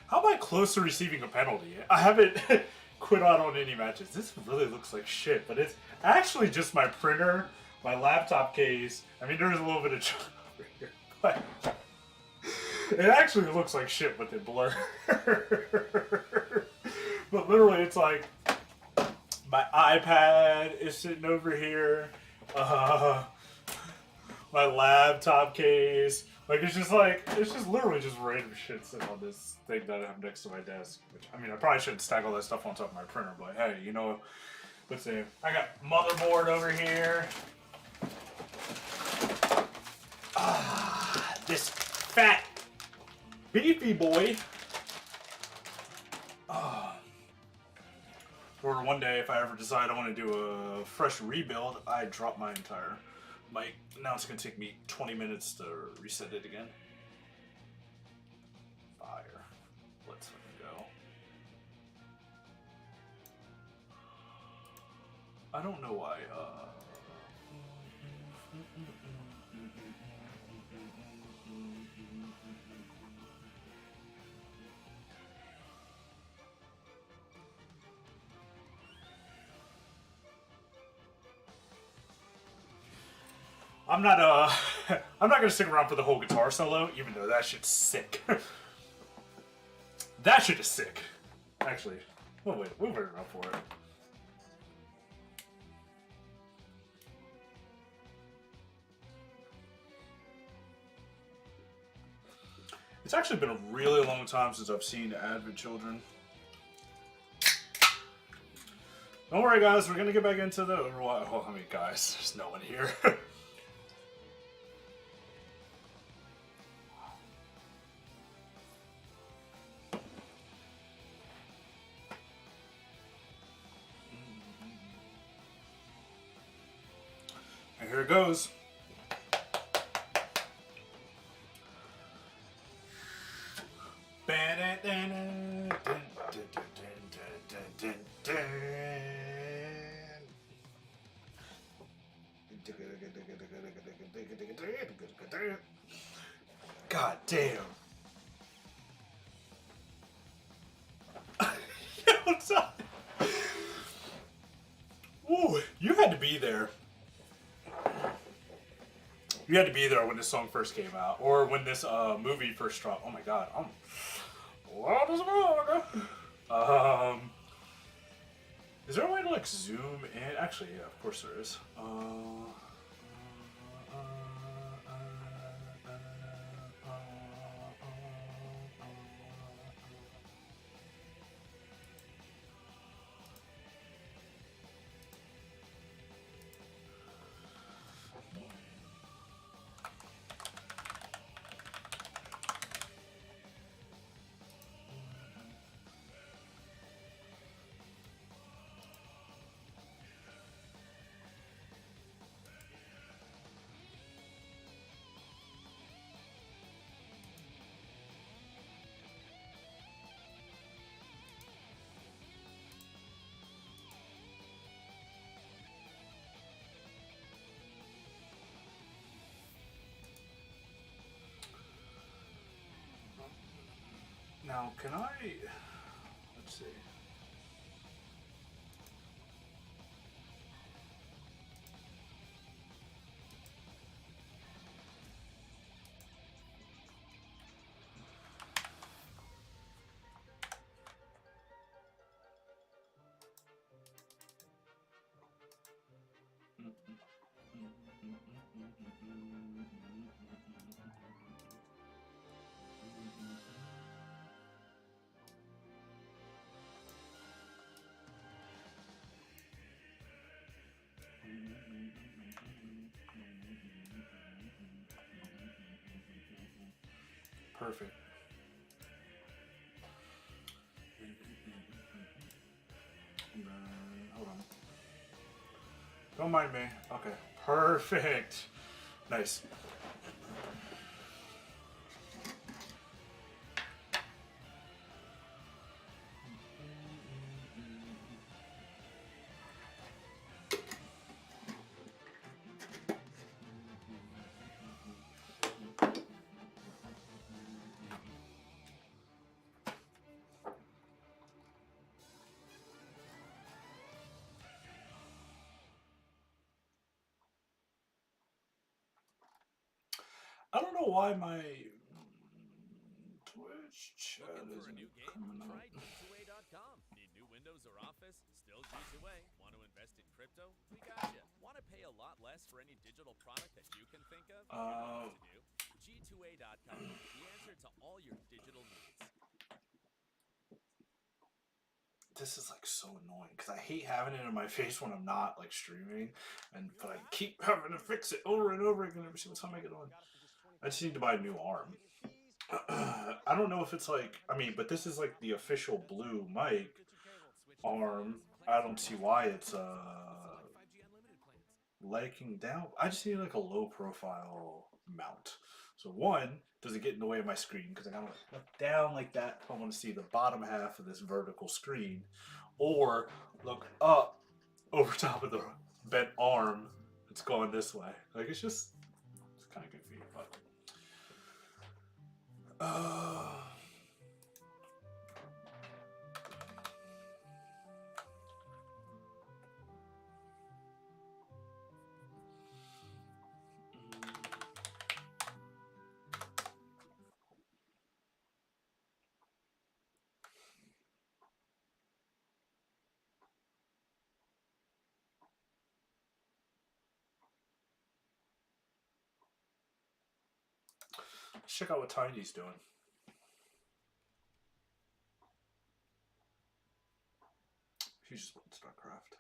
How am I close to receiving a penalty? I haven't quit out on any matches. This really looks like shit, but it's actually just my printer, my laptop case. I mean, there's a little bit of junk over here, but it actually looks like shit with it blur. But literally, it's like my iPad is sitting over here. My laptop case. Like, it's just literally just random shit sitting on this thing that I have next to my desk. Which, I mean, I probably shouldn't stack all that stuff on top of my printer, but hey, you know, let's see. I got motherboard over here. This fat, beefy boy. Or one day, if I ever decide I want to do a fresh rebuild, I drop my entire mic. Now it's going to take me 20 minutes to reset it again. Fire. Let's go. I don't know why, I'm not I'm not gonna stick around for the whole guitar solo, even though that shit's sick. That shit is sick. Actually, we'll wait around for it. It's actually been a really long time since I've seen Advent Children. Don't worry, guys. We're gonna get back into the Overwatch. Oh, I mean, guys, there's no one here. And here it goes. God damn. Ooh, you had to be there. You had to be there when this song first came out, or when this movie first dropped. Oh my god, I'm loud as fuck. Is there a way to like zoom in? Actually, yeah, of course there is. Now, can I? Let's see. Perfect. Hold on. Don't mind me. Okay. Perfect. Nice. I don't know why my Twitch chat
Looking for a
isn't
new game?
coming up.
Try G2A.com. Need new Windows or Office? Still G2A. Want to invest in crypto? We got you. Want to pay a lot less for any digital product that you can think of? You know what to do. G2A.com. The answer to all your digital needs.
This is like so annoying because I hate having it in my face when I'm not like streaming, but I keep having to fix it over and over again every single time I get on. I just need to buy a new arm. I don't know if it's like, I mean, but this is like the official blue mic arm. I don't see why it's liking down. I just need like a low profile mount. So one, does it get in the way of my screen? Because I gotta look down like that if I want to see the bottom half of this vertical screen, or look up over top of the bent arm that's going this way. Like it's kind of goofy, but. Let's check out what Tiny's doing. She's just playing StarCraft.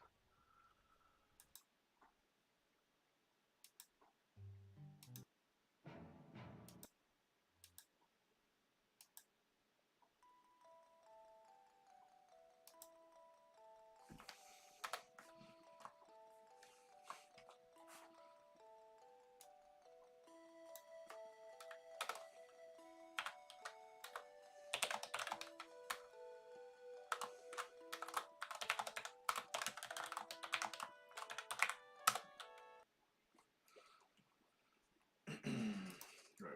Right.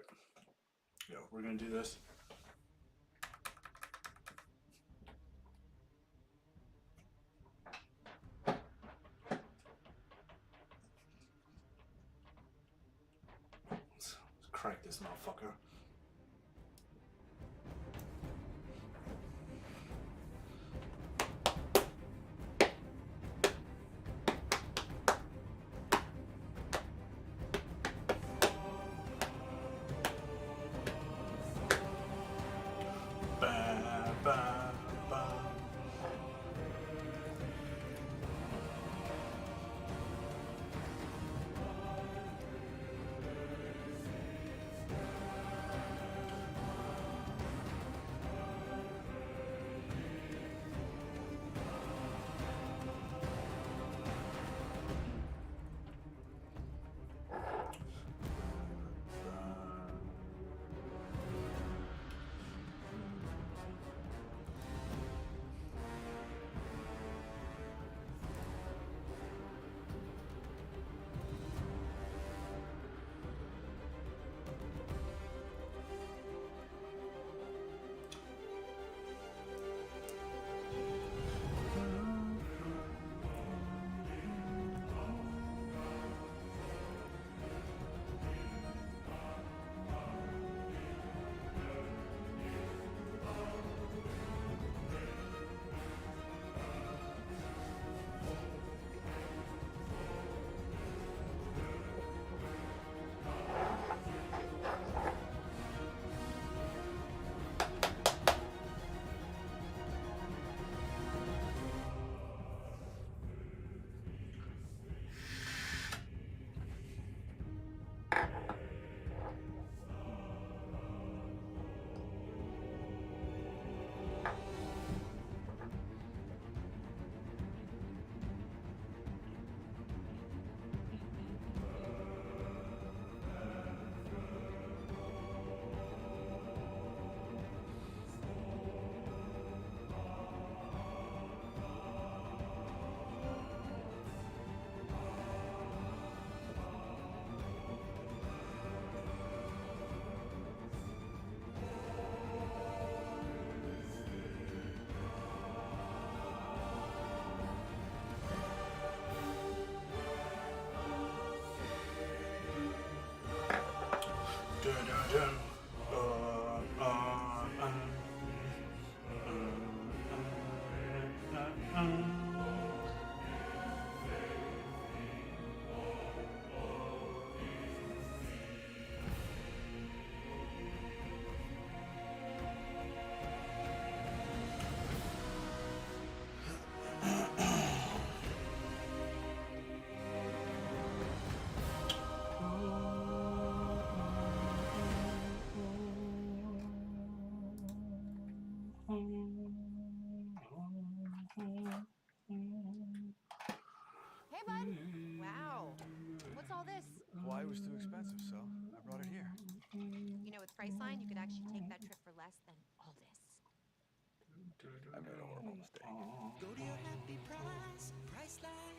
Yo, we're gonna do this. Let's crank this motherfucker. Ba, ba, ba.
Hawaii was too expensive, so I brought it here.
You know, with Priceline, you could actually take that trip for less than all this.
I made a horrible mistake.
Go to your happy price, Priceline.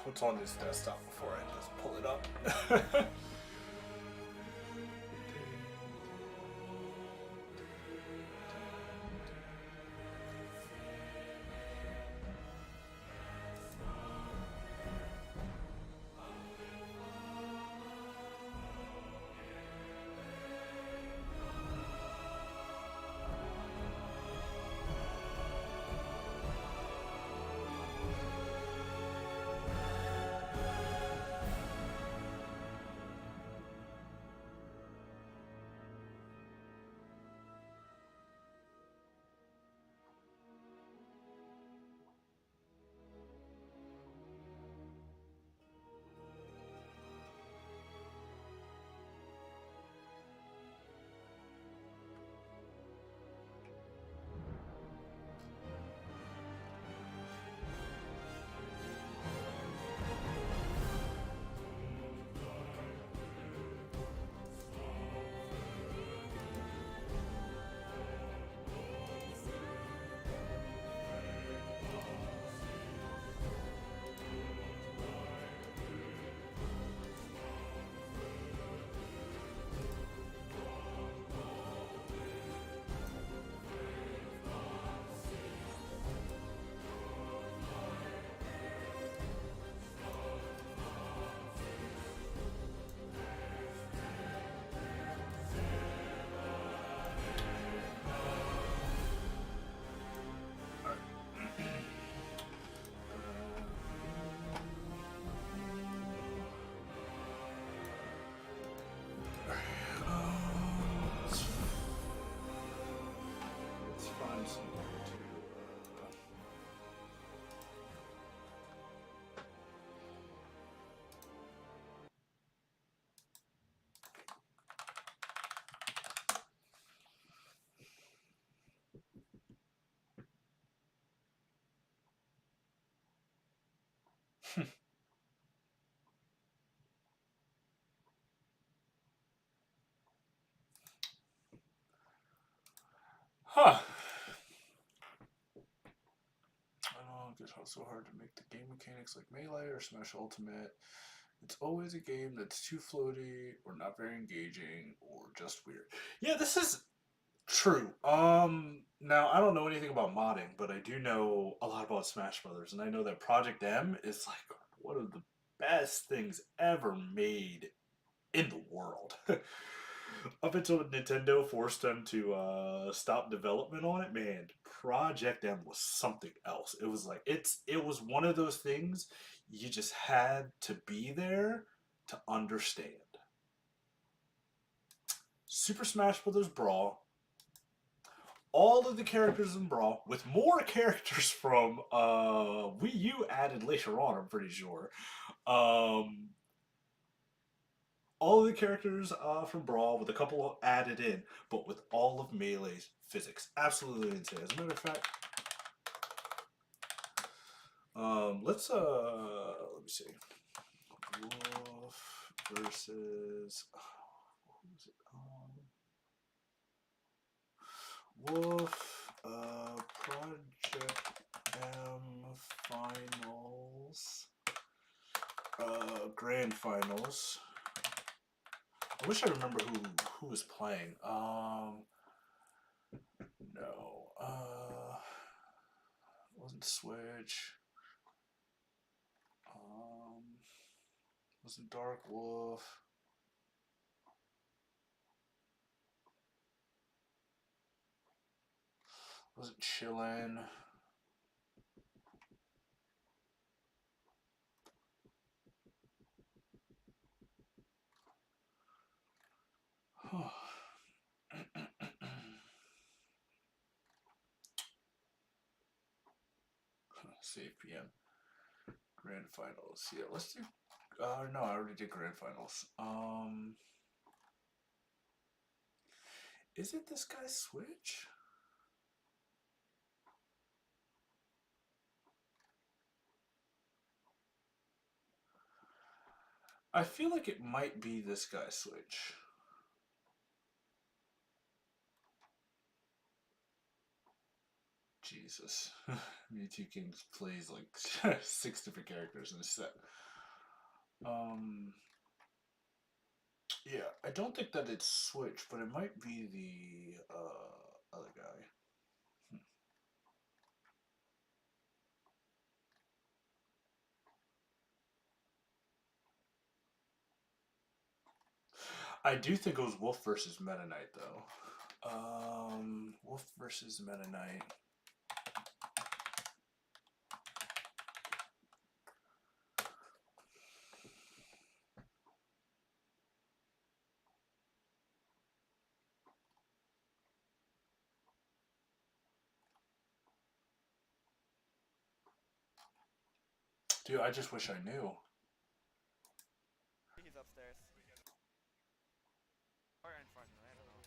What's on this desktop before I just pull it up? Let's find somewhere to. Huh. I don't get how it's so hard to make the game mechanics like Melee or Smash Ultimate. It's always a game that's too floaty or not very engaging or just weird. Yeah, this is true. Now I don't know anything about modding, but I do know a lot about Smash Brothers, and I know that Project M is like one of the best things ever made in the world. Up until Nintendo forced them to stop development on it, man, Project M was something else. It was like it was one of those things you just had to be there to understand. Super Smash Bros. Brawl all of the characters in Brawl, with more characters from Wii U added later on, I'm pretty sure. All of the characters from Brawl with a couple added in, but with all of Melee's physics. Absolutely insane. As a matter of fact, let me see. Wolf versus who was it? Wolf Project M Finals Grand Finals. I wish I remember who was playing. No. Wasn't Switch. Wasn't Dark Wolf. Wasn't Chillin'. Save PM. Grand Finals. Yeah, let's do. No, I already did Grand Finals. Is it this guy's Switch? I feel like it might be this guy's Switch. Jesus. Mewtwo King plays like 6 different characters in a set. Yeah, I don't think that it's Switch, but it might be the other guy. I do think it was Wolf versus Meta Knight though. Wolf versus Meta Knight. Dude, I just wish I knew.
He's upstairs. Or in front of me, I don't know.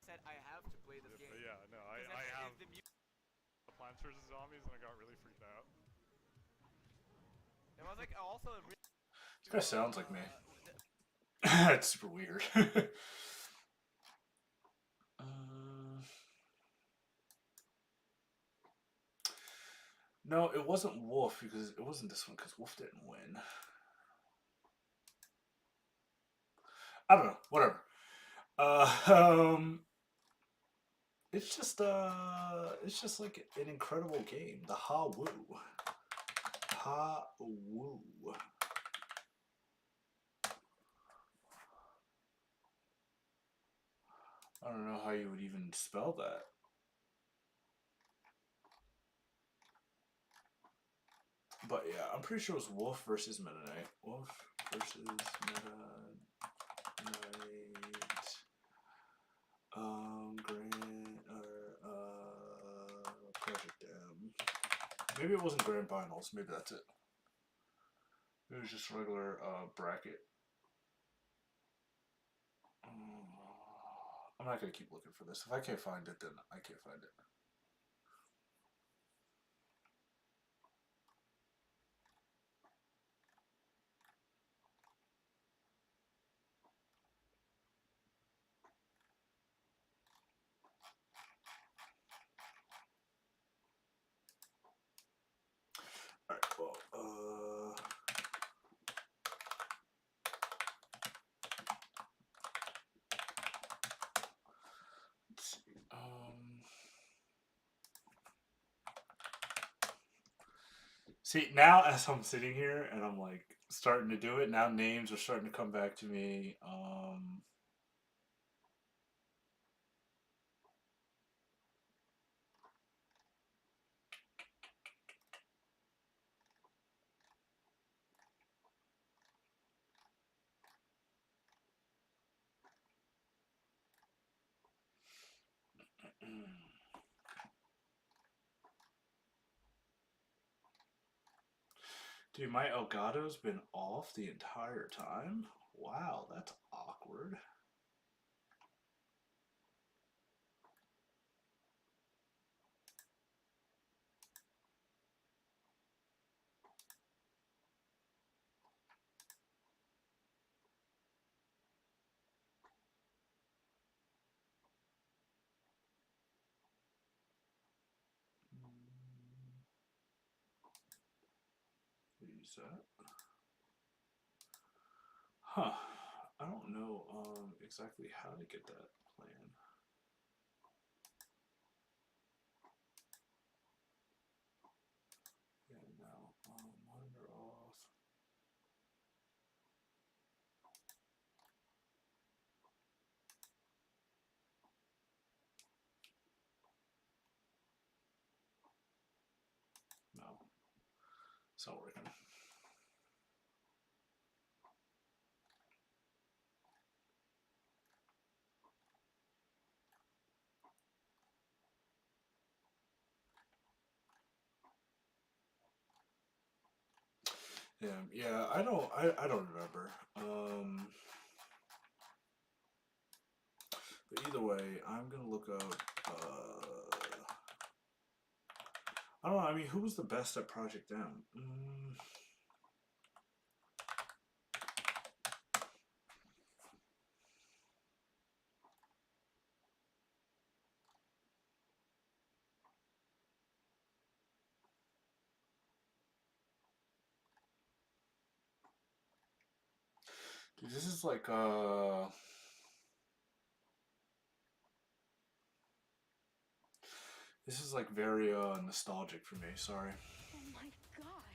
Said I have to play this game.
Yeah, no, I have the Plants vs Zombies and I got really freaked out.
It was like also a really
This guy sounds like me. It's super weird. No, it wasn't Wolf because it wasn't this one because Wolf didn't win. I don't know. Whatever. It's just like an incredible game. The Ha Woo. Ha Woo. I don't know how you would even spell that. But yeah, I'm pretty sure it was Wolf versus Meta Knight. Wolf versus Meta Knight. Project M. Maybe it wasn't Grand Finals. Maybe that's it. It was just regular bracket. I'm not gonna keep looking for this. If I can't find it, then I can't find it. Alright, well, let's see. See, now as I'm sitting here and I'm like starting to do it, now names are starting to come back to me. Dude, my Elgato's been off the entire time? Wow, that's awkward. Use that. Huh. I don't know exactly how to get that plan. Yeah, now monitor off. No, it's not working. Yeah, I don't remember. But either way, I'm gonna look up. I don't know. I mean, who was the best at Project M? Dude, this is like this is like very nostalgic for me. Sorry.
Oh my god.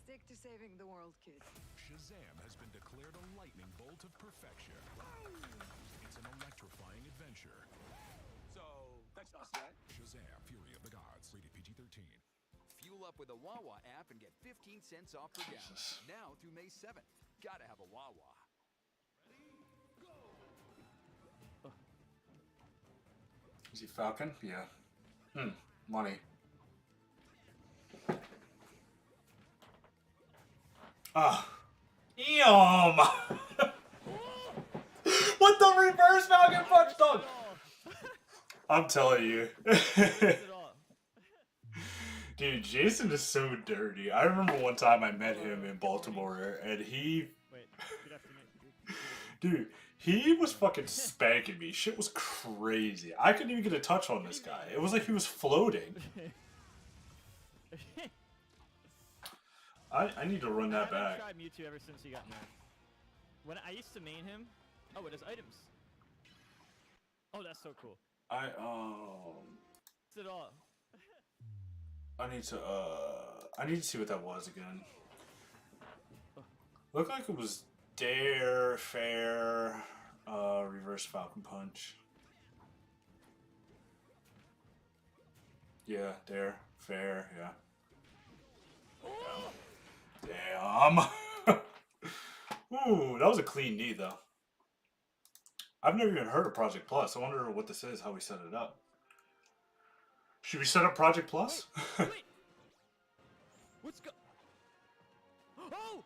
Stick to saving the world, kids.
Shazam has been declared a lightning bolt of perfection. It's an electrifying adventure.
So, that's us, right?
Shazam, Fury of the Gods, rated PG-13.
Fuel up with a Wawa app and get 15 cents off per gallon. Now through May 7th. Gotta have a Wawa.
Is he Falcon? Yeah. Money. Ah. Eom! What the reverse Falcon punch dog? I'm telling you. Dude, Jason is so dirty. I remember one time I met him in Baltimore and he...
Wait, good afternoon.
Dude, he was fucking spanking me. Shit was crazy. I couldn't even get a touch on this guy. It was like he was floating. I need to run that back.
I've tried Mewtwo ever since he got nerfed. When I used to main him... Oh, it has items. Oh, that's so cool.
I
It's it all.
I need to see what that was again. Looked like it was Dare, Fair, Reverse Falcon Punch. Yeah, Dare, Fair, yeah. Damn. Ooh, that was a clean knee though. I've never even heard of Project Plus. I wonder what this is, how we set it up. Should we set up Project Plus?
Wait. What's go... Oh!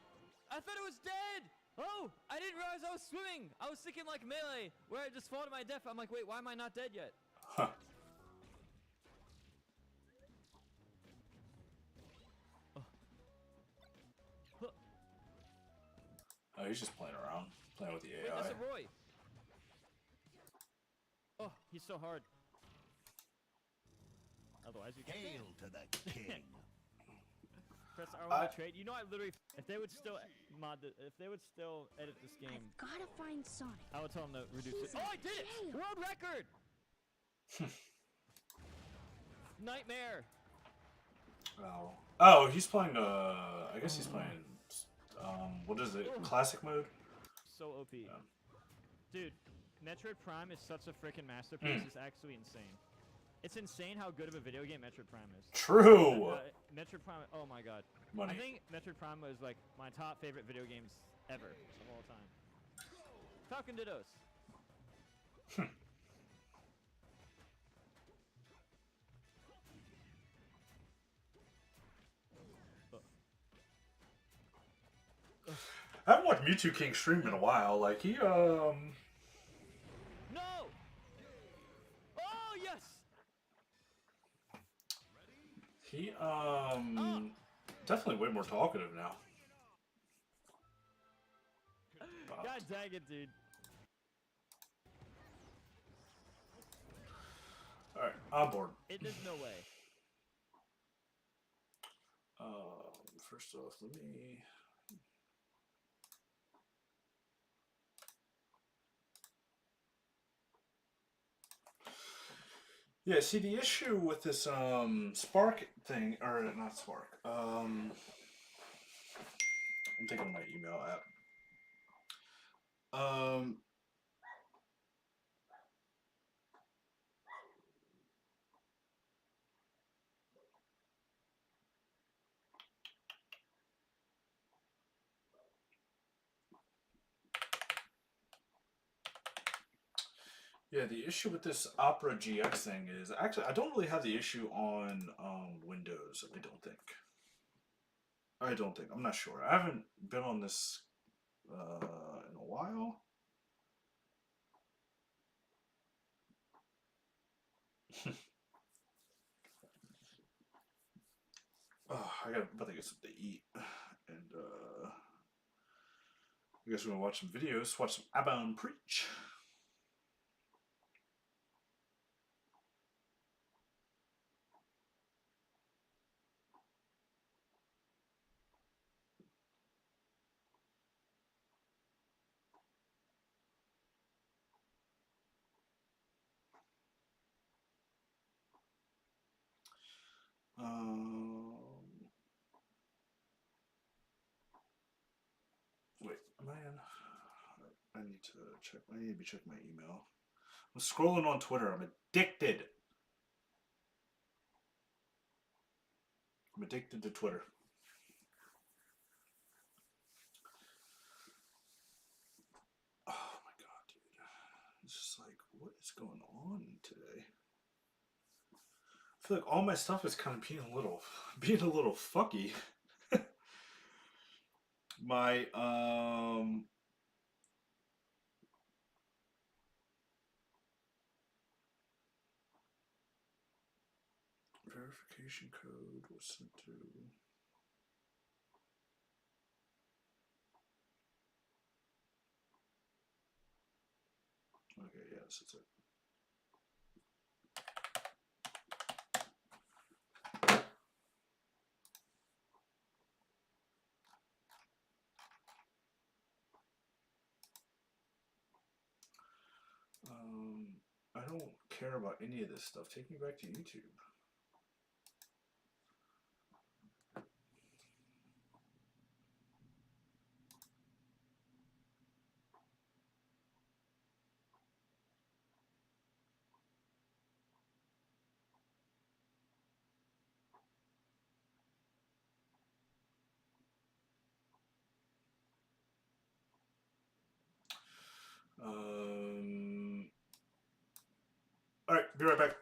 I thought it was dead! Oh! I didn't realize I was swimming! I was thinking like Melee, where I just fall to my death. I'm like, wait, why am I not dead yet?
Huh. Oh, he's just playing around. Playing with the AI.
Wait, that's a Roy! Oh, he's so hard. Otherwise, you can't.
Hail to the king.
Press R1 to trade. You know, I literally, if they would still if they would still edit this game,
Gotta find Sonic.
I would tell them to reduce it. Oh, I did it! World record! Nightmare.
Oh, he's playing. I guess he's playing. What is it? Classic mode.
So OP. Yeah. Dude, Metroid Prime is such a freaking masterpiece. It's actually insane. It's insane how good of a video game Metroid Prime is.
True.
Metroid Prime. Oh my god.
Money.
I think Metroid Prime was like my top favorite video games ever of all time. Falcon Dittos.
I haven't watched Mewtwo King stream in a while. Like he
No! Oh yes!
he definitely way more talkative now.
God dang it, dude.
All right, I'm bored.
There's no way.
First off, let me. Yeah, see the issue with this Spark thing, or not Spark. I'm thinking of my email app. Yeah, the issue with this Opera GX thing is actually I don't really have the issue on Windows. I don't think. I'm not sure. I haven't been on this in a while. I got about to get something to eat, and I guess we're gonna watch some videos. Watch some Abba preach. Wait, am I in? I need to check. I need to check my email. I'm scrolling on Twitter. I'm addicted. I'm addicted to Twitter. Oh my god, dude! It's just like, what is going on today? I feel like all my stuff is kind of being a little fucky. My verification code was sent to. Okay, yes, that's it. I don't care about any of this stuff. Take me back to YouTube. All right, be right back.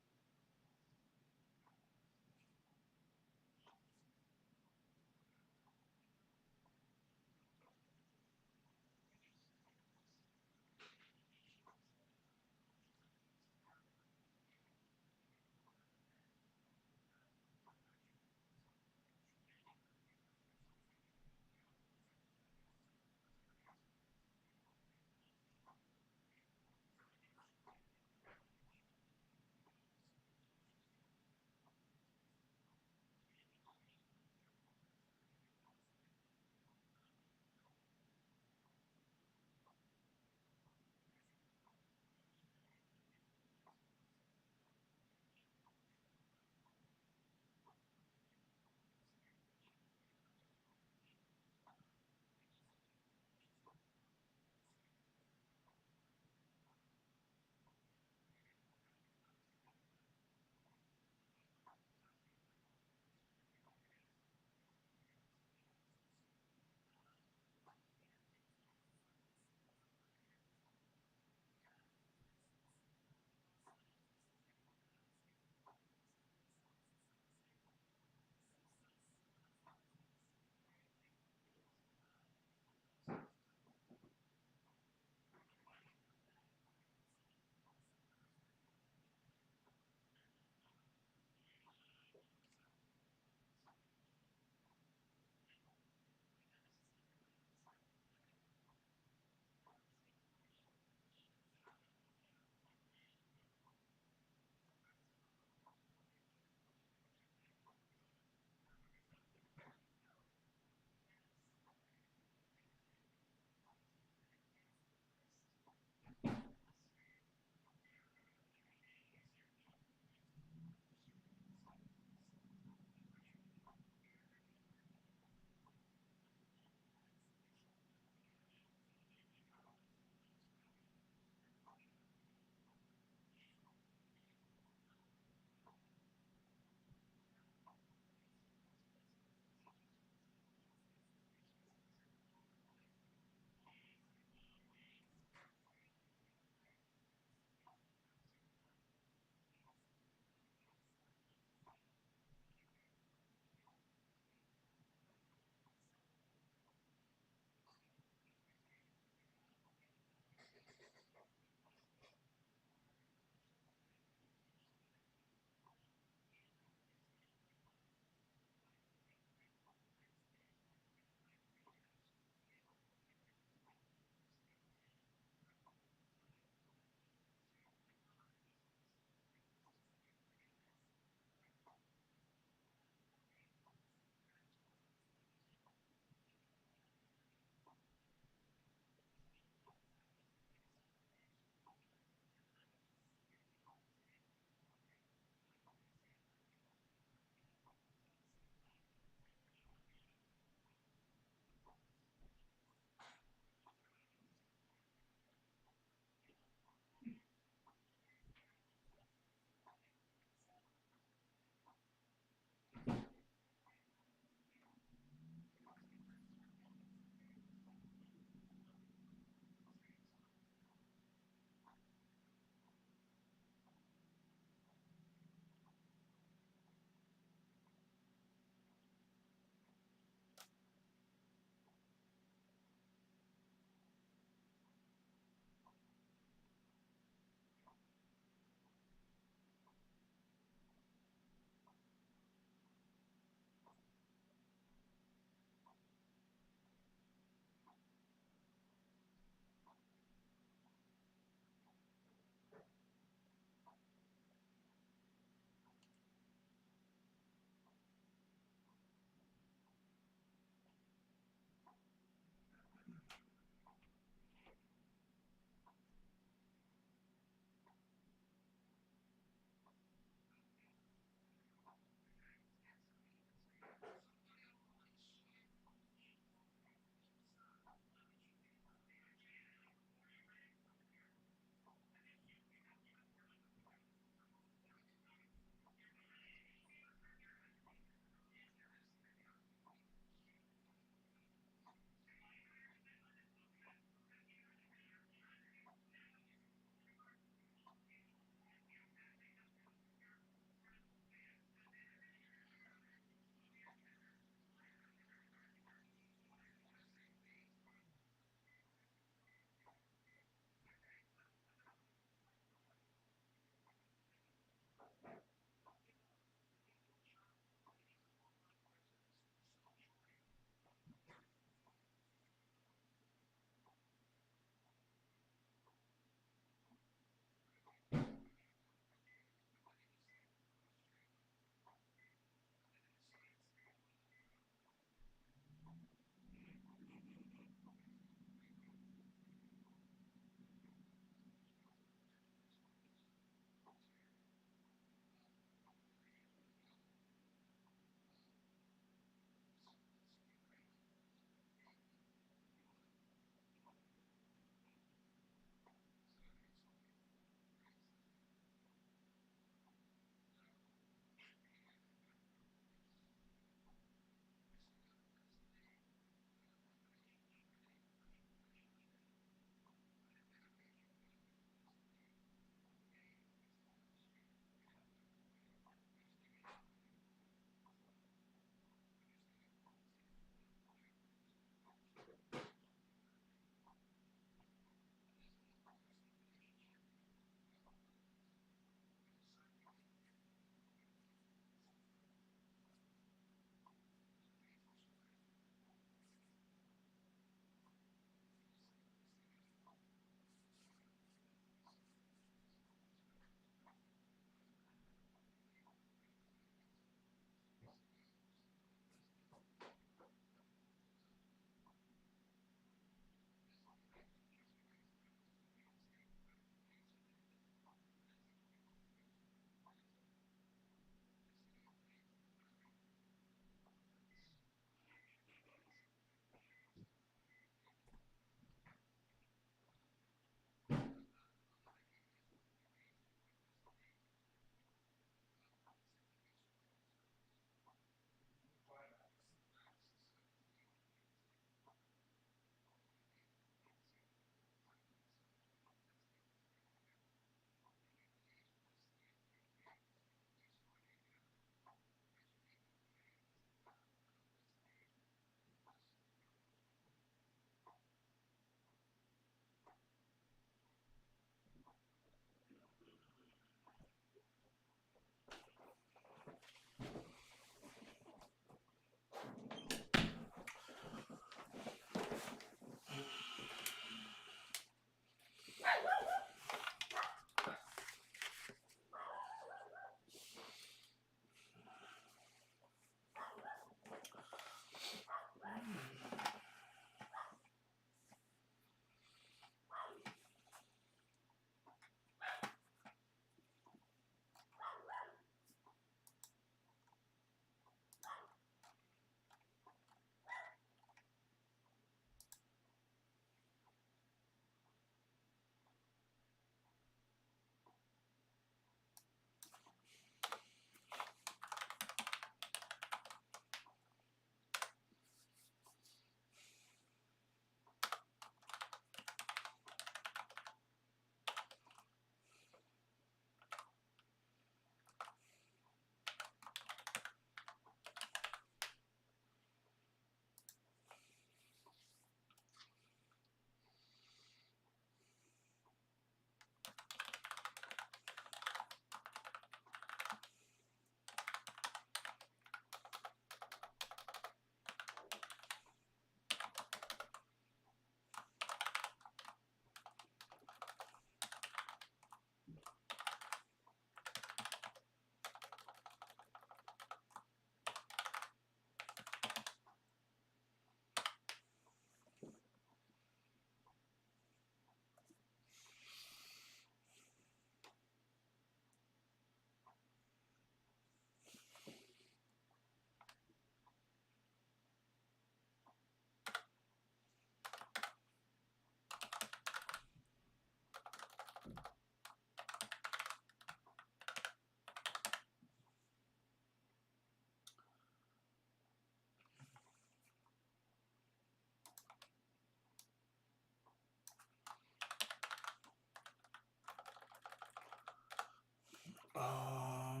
All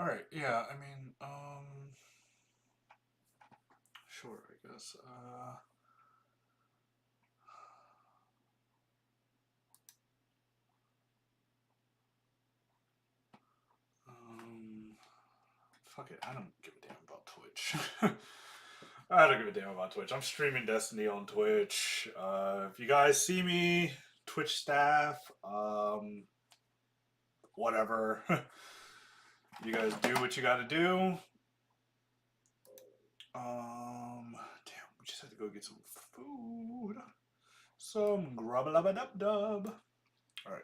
right. Yeah. I mean, sure. I guess. Fuck it. I don't give a damn about Twitch. I don't give a damn about Twitch. I'm streaming Destiny on Twitch. If you guys see me, Twitch staff, whatever. You guys do what you gotta do. Damn, we just had to go get some food. Some grub-a-lub-a-dub-dub. Alright,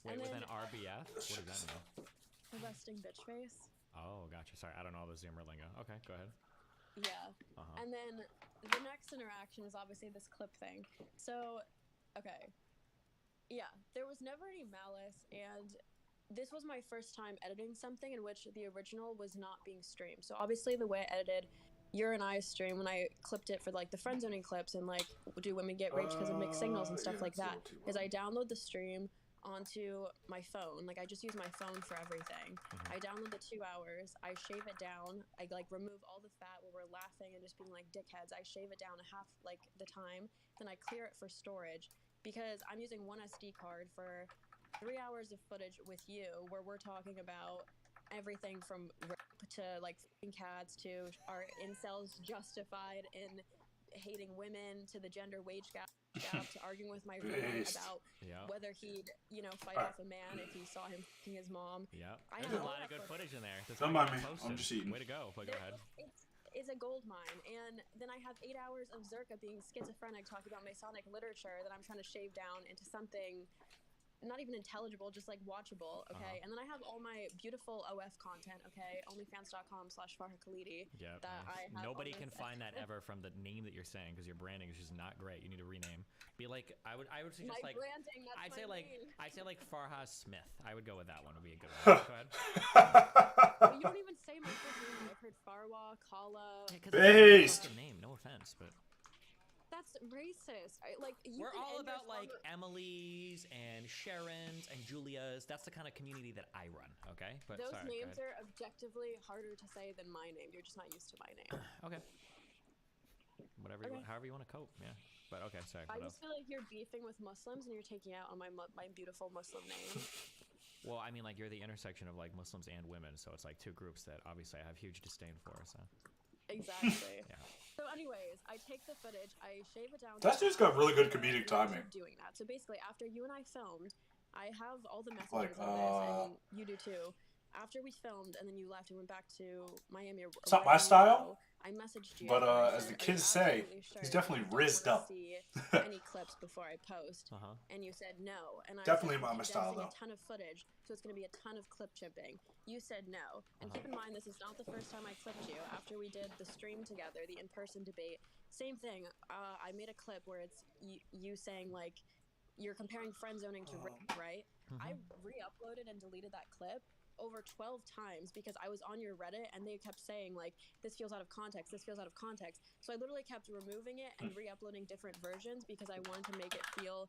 Wait, with an
then-
RBF? What does that mean?
Resting bitch face.
Oh, gotcha. Sorry, I don't know the Zoomer lingo. Okay, go ahead.
Yeah.
Uh-huh.
And then the next interaction is obviously this clip thing. So, okay. Yeah, there was never any malice, and this was my first time editing something in which the original was not being streamed. So obviously the way I edited your and I's stream when I clipped it for like the friend zoning clips and like do women get raped because of mixed signals and stuff
yeah,
like
it's a
that
little too
is I download the stream onto my phone. Like I just use my phone for everything. I download the 2 hours, I shave it down, I like remove all the fat where we're laughing and just being like dickheads. I shave it down a half like the time, then I clear it for storage because I'm using one SD card for 3 hours of footage with you where we're talking about everything from rape to like f***ing cats to are incels justified in hating women to the gender wage gap to arguing with my roommate
Based.
about
Yep.
whether he'd, you know, fight
Alright.
off a man if he saw him f***ing his mom.
Yep.
I
There's
have
a
all
lot of
that
good
footage.
footage in there. That's
Don't
why
mind
you
me.
posted.
I'm just eating.
Way to go. But go ahead.
It's a gold mine. And then I have 8 hours of Zerka being schizophrenic talking about Masonic literature that I'm trying to shave down into something not even intelligible, just like watchable, okay? And then I have all my beautiful OF content, okay? Onlyfans.com/FarhaKhalidi.
Yeah.
That I have
Nobody
all
can
this
find that
extra-
ever from the name that you're saying because your branding is just not great. You need to rename. Be like I would suggest
My
like
branding, that's
I'd
my
say
name.
I'd say like Farha Smith. I would go with that one. Would be a good one. Go ahead.
But you don't even say my first name. I've heard Farwa, Kala.
Yeah, 'cause it's not a
Based.
fucking name. No offense, but
That's racist. You
we're
can
all
end your
about like
farmer-
Emily's and Sharon's and Julia's. That's the kind of community that I run. Okay, but
Those
sorry, go
names
ahead.
are objectively harder to say than my name. You're just not used to my name.
Okay. Whatever.
Okay.
However you want to cope. Yeah. But okay. Sorry.
I
What
just
else?
feel like you're beefing with Muslims and you're taking out on my beautiful Muslim name.
Well, I mean, like you're the intersection of like Muslims and women, so it's like two groups that obviously I have huge disdain for. So.
Exactly.
Yeah.
So, anyways, I take the footage, I shave it down.
That dude's got really good
and
comedic
I
timing.
keep doing that. So basically, after you and I filmed, I have all the messages
Like,
of this, and you do too. After we filmed, and then you left and went back to Miami.
It's not my style,
I messaged you.
but
and I
as the
said, "Are
kids
you
say,
absolutely sure
he's
that
definitely
you don't
rizzed
wanna
up."
see any clips before I post?" And you said no. And I
Definitely
said,
my
"I'm
style,
condensing
though.
a ton of footage, so it's going to be a ton of clip chipping." You said no. And keep in mind, this is not the first time I clipped you. After we did the stream together, the in-person debate, same thing. I made a clip where it's you saying like you're comparing friend zoning to rape, right? I re-uploaded and deleted that clip over 12 times because I was on your Reddit and they kept saying like this feels out of context, this feels out of context. So I literally kept removing it and re-uploading different versions because I wanted to make it feel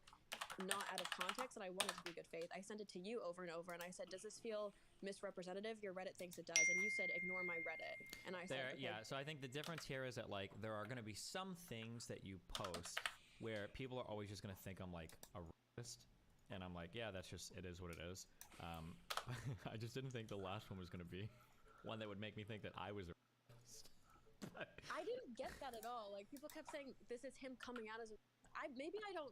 not out of context and I wanted to be good faith. I sent it to you over and over and I said, "Does this feel misrepresentative?" Your Reddit thinks it does, and you said, "Ignore my Reddit." And I said, okay.
Yeah, so I think the difference here is that like there are going to be some things that you post where people are always just going to think I'm like a racist, and I'm like, yeah, that's just, it is what it is. I just didn't think the last one was going to be one that would make me think that I was a racist.
I didn't get that at all. Like people kept saying this is him coming out as a maybe I don't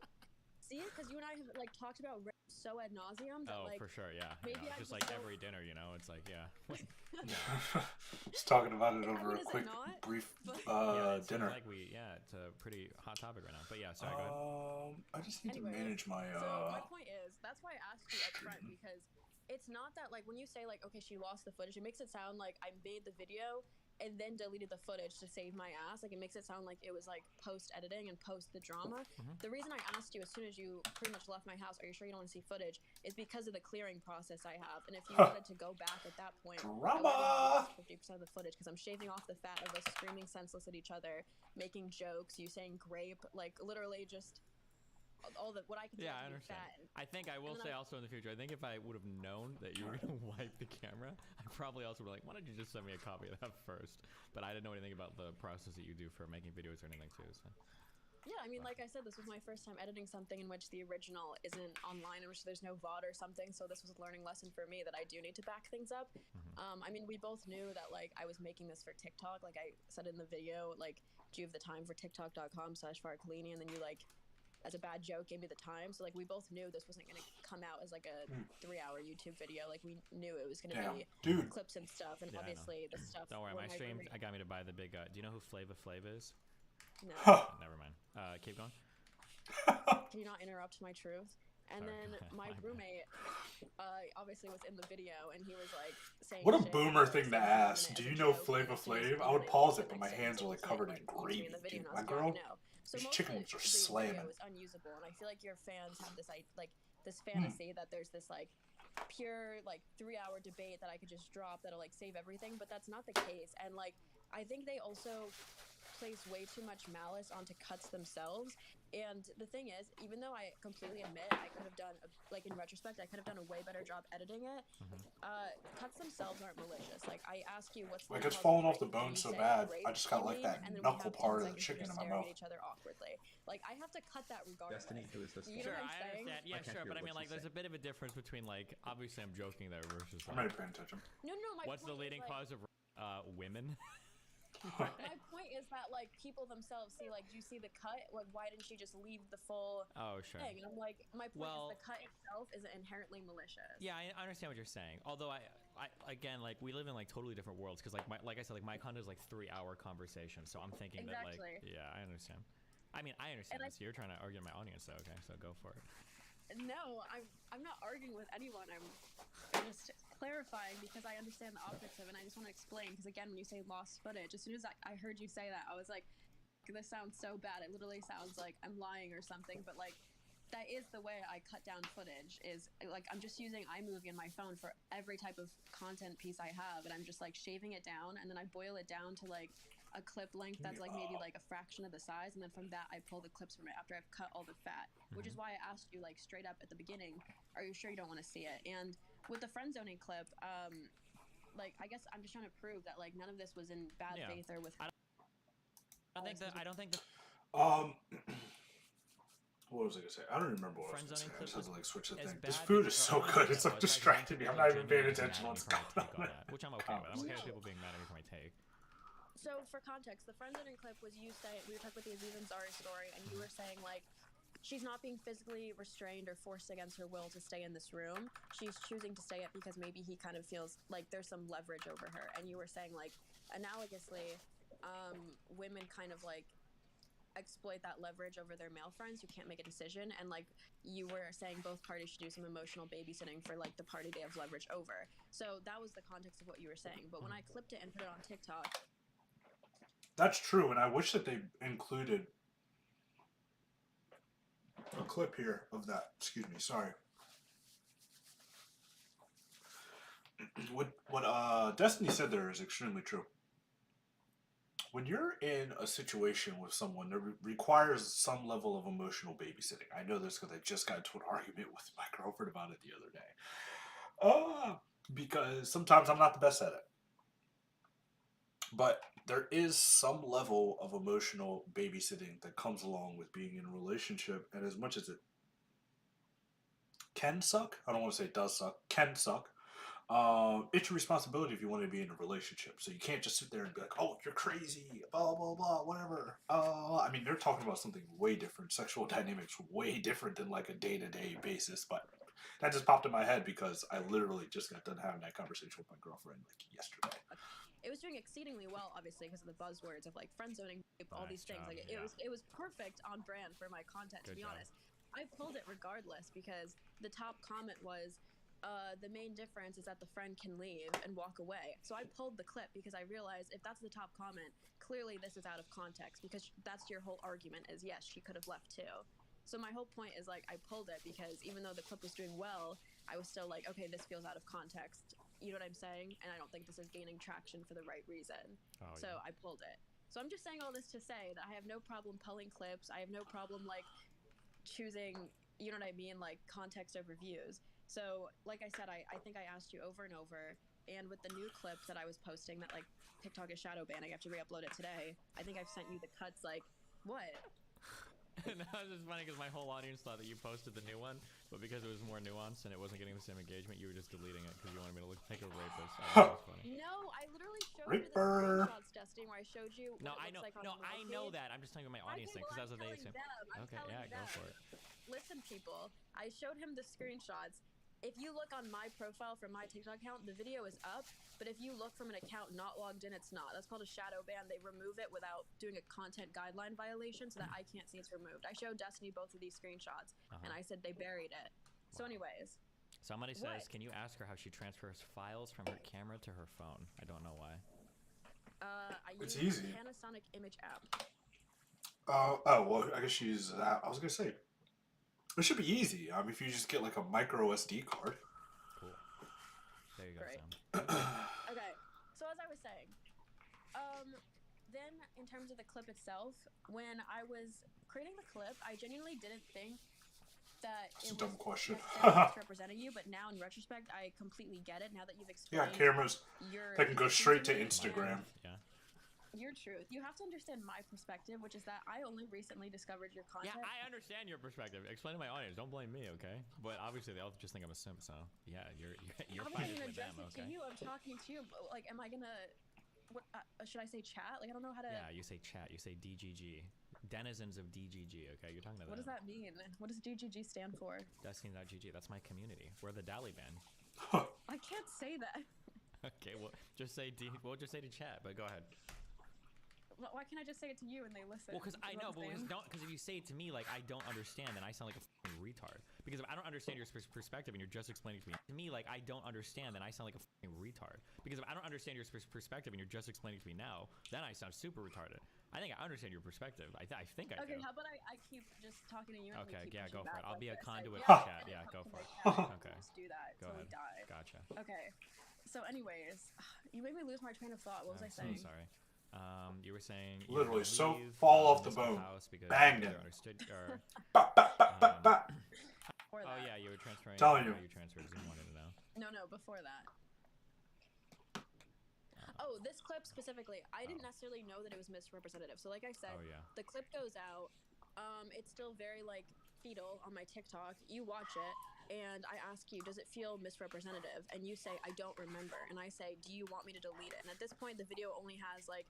see it because you and I have like talked about rape so ad nauseum that like
for sure, yeah.
maybe I
just
just
like
don't-
every dinner, you know, it's like, yeah.
Just talking about it over
is
a
it
quick,
not?
brief
Yeah, it seems
dinner.
like it's a pretty hot topic right now. But yeah, sorry, go ahead.
I just need
Anyway,
to manage my.
So my point is, that's why I asked you up front because it's not that like when you say like, okay, she lost the footage, it makes it sound like I made the video and then deleted the footage to save my ass. Like it makes it sound like it was like post editing and post the drama. The reason I asked you as soon as you pretty much left my house, "Are you sure you don't want to see footage?" is because of the clearing process I have. And if you wanted to go back at that point,
Drama!
50% of the footage because I'm shaving off the fat of us screaming senseless at each other, making jokes, you saying grape, like literally just all the what I consider
Yeah, I
to be
understand.
fat.
I think I will
then
say also in the future, I think if I would have known that you were going to wipe the camera, I probably also would be like, why don't you just send me a copy of that first? But I didn't know anything about the process that you do for making videos or anything too. So.
Yeah, I mean, like I said, this was my first time editing something in which the original isn't online, in which there's no VOD or something. So this was a learning lesson for me that I do need to back things up. I mean, we both knew that like I was making this for TikTok. Like I said in the video, like, do you have the time for TikTok.com/Farkalini? And then you like, as a bad joke, gave me the time. So like we both knew this wasn't going to come out as like a 3-hour YouTube video. Like we knew it was going to be clips and stuff. And
Yeah,
obviously the stuff.
Don't worry, my stream I got me to buy the big. Do you know who Flava Flav is?
No.
Never mind. Keep going.
Can you not interrupt my truth? And then my roommate obviously was in the video, and he was like saying,
"What a boomer thing to ask! Do you know Flava Flav?" I would pause it, but my hands were like covered in gravy. Dude, my girl, these chicken wings are slamming.
The video is unusable, and I feel like your fans have this this fantasy that there's this like pure like 3-hour debate that I could just drop that'll like save everything, but that's not the case. And like I think they also place way too much malice onto cuts themselves. And the thing is, even though I completely admit I could have done, like in retrospect, I could have done a way better job editing it, cuts themselves aren't malicious. Like, I ask you what's
like it's falling off the bone so bad, I just got like that knuckle part of the chicken in my mouth.
At each other awkwardly. Like, I have to cut that regardless.
Destiny, who is this?
You know
Sure,
what I'm
I
saying?
understand. Yeah, sure, but I mean, like, there's a bit of a difference between, like, obviously I'm joking there versus, like,
I'm not paying attention.
No,
what's the leading cause of women?
My point is that like people themselves see like, do you see the cut? Like, why didn't she just leave the full thing? And I'm like, my point is the cut itself isn't inherently malicious.
Yeah, I understand what you're saying. Although I again, like we live in like totally different worlds because like I said, like my content is like 3-hour conversation. So I'm thinking that like, yeah, I understand. I mean, I understand this. You're trying to argue my audience, though. Okay, so go for it.
No, I'm not arguing with anyone. I'm just clarifying because I understand the optics of it, and I just want to explain because again, when you say lost footage, as soon as I heard you say that, I was like, this sounds so bad. It literally sounds like I'm lying or something, but like that is the way I cut down footage, is like I'm just using iMovie on my phone for every type of content piece I have, and I'm just like shaving it down, and then I boil it down to like a clip length that's like maybe like a fraction of the size, and then from that I pull the clips from it after I've cut all the fat, which is why I asked you like straight up at the beginning, are you sure you don't want to see it? And with the friend zoning clip, like I guess I'm just trying to prove that like none of this was in bad faith or with
I don't think that
what was I gonna say? I don't remember what I was gonna say. I just had to like switch the thing. This
bad
food is
because
so good. It's like distracting me. I'm not even paying attention to what's going on.
Which I'm okay with. I'm okay with people being mad at me for my take.
So for context, the friend zoning clip was you saying, we were talking about the Aziz Ansari story, and you were saying like, she's not being physically restrained or forced against her will to stay in this room. She's choosing to stay it because maybe he kind of feels like there's some leverage over her. And you were saying like, analogously, women kind of like exploit that leverage over their male friends who can't make a decision. And like you were saying, both parties should do some emotional babysitting for like the party they have leverage over. So that was the context of what you were saying. But when I clipped it and put it on TikTok,
that's true, and I wish that they included a clip here of that. Excuse me, sorry. What Destiny said there is extremely true. When you're in a situation with someone that requires some level of emotional babysitting, I know this because I just got into an argument with my girlfriend about it the other day. Because sometimes I'm not the best at it. But there is some level of emotional babysitting that comes along with being in a relationship, and as much as it can suck, I don't want to say it does suck, can suck, it's your responsibility if you want to be in a relationship. So you can't just sit there and be like, oh, you're crazy, blah, blah, blah, whatever. I mean, they're talking about something way different, sexual dynamics way different than like a day-to-day basis, but that just popped in my head because I literally just got done having that conversation with my girlfriend like yesterday.
It was doing exceedingly well, obviously, because of the buzzwords of like friend zoning, all these things. Like it was perfect on brand for my content. To be honest, I pulled it regardless because the top comment was, the main difference is that the friend can leave and walk away. So I pulled the clip because I realized if that's the top comment, clearly this is out of context because that's your whole argument is yes, she could have left too. So my whole point is like I pulled it because even though the clip was doing well, I was still like, okay, this feels out of context. You know what I'm saying? And I don't think this is gaining traction for the right reason. So I pulled it. So I'm just saying all this to say that I have no problem pulling clips. I have no problem like choosing, you know what I mean, like context over views. So, like I said, I think I asked you over and over, and with the new clip that I was posting that like TikTok is shadow banning, I have to re-upload it today. I think I've sent you the cuts. Like, what?
And that was just funny because my whole audience thought that you posted the new one, but because it was more nuanced and it wasn't getting the same engagement, you were just deleting it because you wanted me to look like a rapist. I thought that was funny.
No, I literally showed you the
Ripper.
screenshots, Destiny, where I showed you.
No,
What
I
it
know.
looks like on
No,
my
I know
page.
that. I'm just talking about my audience
Okay,
thing because
well,
that's what they
I'm
say.
telling them. I'm
Okay,
telling
yeah,
them.
go for it.
Listen, people, I showed him the screenshots. If you look on my profile from my TikTok account, the video is up. But if you look from an account not logged in, it's not. That's called a shadow ban. They remove it without doing a content guideline violation so that I can't see it's removed. I showed Destiny both of these screenshots, and I said they buried it. So anyways.
Somebody says,
What?
can you ask her how she transfers files from her camera to her phone? I don't know why.
I
It's
use
easy.
Panasonic Image app.
Oh, well, I guess she uses that. I was gonna say, it should be easy. If you just get like a micro SD card.
Cool. There you go,
Great.
Sam.
Okay, so as I was saying, then in terms of the clip itself, when I was creating the clip, I genuinely didn't think that
It's
it
a dumb
was
question.
necessarily misrepresenting you, but now in retrospect, I completely get it. Now that you've
Yeah,
explained
cameras
your
that can go
position
straight to
me,
Instagram.
Yeah.
Your truth. You have to understand my perspective, which is that I only recently discovered your content.
Yeah, I understand your perspective. Explain to my audience. Don't blame me, okay? But obviously they all just think I'm a simp, so yeah, you're
I'm
fighting
gonna
with them,
address it
okay?
to you. I'm talking to you. But, like, am I gonna? What should I say? Chat? Like, I don't know how to.
Yeah, you say chat. You say DGG. Denizens of DGG, okay? You're talking to
What
them.
does that mean? What does DGG stand for?
Destiny.gg. That's my community. We're the Dali band.
I can't say that.
Okay, well, just say We'll just say to chat, but go ahead.
Why can't I just say it to you and they listen?
Well, because I know, but because if you say it to me like I don't understand, then I sound like a fucking retard. Because if I don't understand your perspective and you're just explaining to me like I don't understand, then I sound like a fucking retard. Because if I don't understand your perspective and you're just explaining to me now, then I sound super retarded. I think I understand your perspective. I think I do.
Okay, how about I keep just talking to you? And
Okay,
keep
yeah, go for it. I'll
like
be a
this.
conduit
Like,
for chat. Yeah, go for it. Okay.
Just do that.
Go
till
ahead.
we die.
Gotcha.
Okay. So, anyways, you made me lose my train of thought. What was I
So
saying?
sorry. You were saying you
Literally,
were
so
leave,
fall off the
this
bone.
house because
Banged
you
it.
either understood or
Before
oh
that.
yeah, you were transferring.
Telling you.
You transferred. Just wanted to know.
No, before that. Oh, this clip specifically, I didn't necessarily know that it was misrepresentative. So like I said, the clip goes out. It's still very like fetal on my TikTok. You watch it and I ask you, does it feel misrepresentative? And you say, I don't remember. And I say, do you want me to delete it? And at this point, the video only has like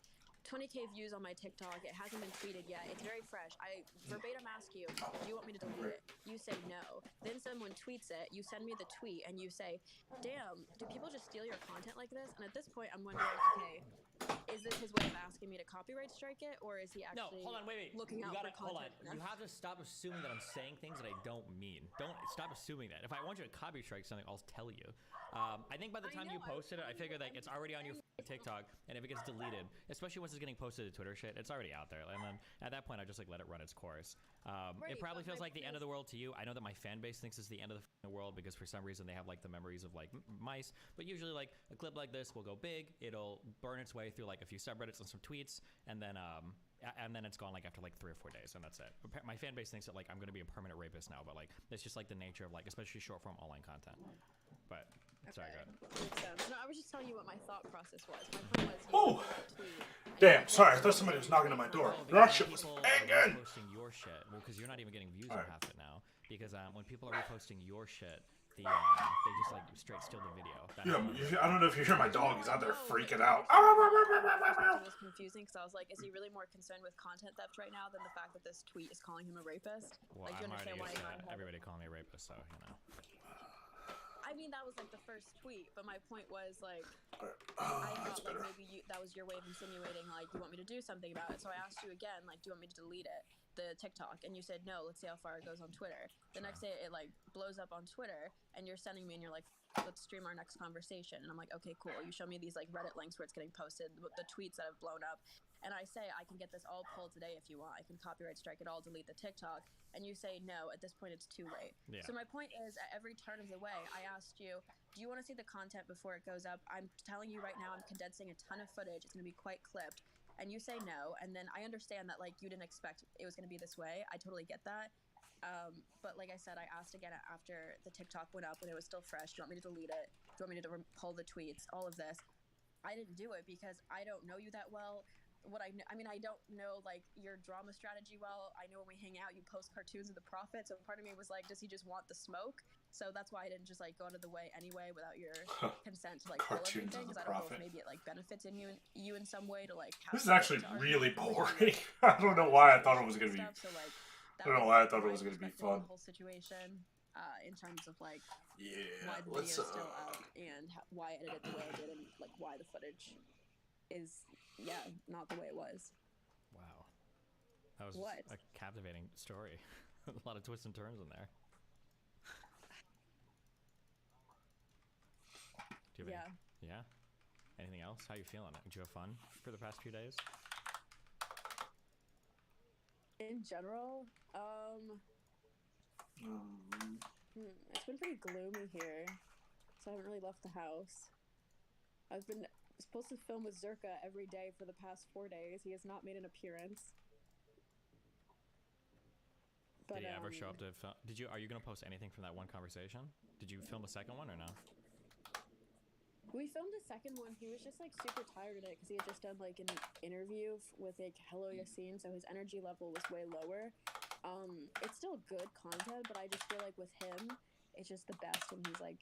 20K views on my TikTok. It hasn't been tweeted yet. It's very fresh. I verbatim ask you, do you want me to delete it? You say no. Then someone tweets it. You send me the tweet and you say, damn, do people just steal your content like this? And at this point, I'm wondering, okay, is this his way of asking me to copyright strike it? Or is he actually
hold on, wait.
looking out for content?
Hold on. You have to stop assuming that I'm saying things that I don't mean. Don't stop assuming that. If I want you to copyright strike something, I'll tell you. I think by the time you posted it, I figured like it's already on your TikTok, and if it gets deleted, especially once it's getting posted to Twitter shit, it's already out there. And then at that point, I just like let it run its course. It probably feels like the end of the world to you. I know that my fan base thinks it's the end of the world because for some reason they have like the memories of like mice. But usually like a clip like this will go big. It'll burn its way through like a few subreddits and some tweets, and then it's gone like after like 3 or 4 days, and that's it. My fan base thinks that like I'm gonna be a permanent rapist now, but like it's just like the nature of like especially short form online content. But sorry, go ahead.
Makes sense. No, I was just telling you what my thought process was. My point was,
Oh, damn! Sorry, I thought somebody was knocking on my door. That shit was banging.
Posting your shit, well, because you're not even getting views on half it now. Because when people are reposting your shit, they just like straight steal the video.
Yeah, I don't know if you hear my dog. He's out there freaking out.
It was confusing because I was like, is he really more concerned with content theft right now than the fact that this tweet is calling him a rapist?
Well,
like, do you
I'm
understand why
already
I'm
used to everybody calling me a rapist, so you know.
I mean, that was like the first tweet, but my point was like, I thought like maybe that was your way of insinuating like you want me to do something about it. So I asked you again, like, do you want me to delete it, the TikTok? And you said no. Let's see how far it goes on Twitter. The next day it like blows up on Twitter, and you're sending me, and you're like, let's stream our next conversation. And I'm like, okay, cool. You show me these like Reddit links where it's getting posted, the tweets that have blown up. And I say, I can get this all pulled today if you want. I can copyright strike it all, delete the TikTok. And you say, no, at this point, it's too late.
Yeah.
So my point is, at every turn of the way, I asked you, do you want to see the content before it goes up? I'm telling you right now, I'm condensing a ton of footage. It's going to be quite clipped. And you say no. And then I understand that, like, you didn't expect it was going to be this way. I totally get that. But like I said, I asked again after the TikTok went up when it was still fresh. Do you want me to delete it? Do you want me to pull the tweets? All of this. I didn't do it because I don't know you that well. I mean, I don't know like your drama strategy well. I know when we hang out, you post cartoons of the Prophet. So part of me was like, does he just want the smoke? So that's why I didn't just like go out of the way anyway without your consent to like pull
Cartoons
everything,
of
because
the
I don't know if
Prophet.
maybe it like benefits you in some way to like have.
This is actually
to
really
argue
boring.
like,
I don't know why I thought it was gonna be.
stuff. So like
I don't know why I thought it was gonna be fun.
The whole situation in terms of like
Yeah,
why the
let's.
video is still out and why I edited the way I did and like why the footage is not the way it was.
Wow, that was
What?
a captivating story. A lot of twists and turns in there. Do you have yeah. Anything else? How you feeling? Did you have fun for the past few days?
In general, it's been pretty gloomy here, so I haven't really left the house. I've been supposed to film with Zerka every day for the past 4 days. He has not made an appearance. But,
did he ever show up to film? Are you gonna post anything from that one conversation? Did you film a second one or no?
We filmed a second one. He was just like super tired of it because he had just done like an interview with like Hello Yassine, so his energy level was way lower. It's still good content, but I just feel like with him, it's just the best when he's like,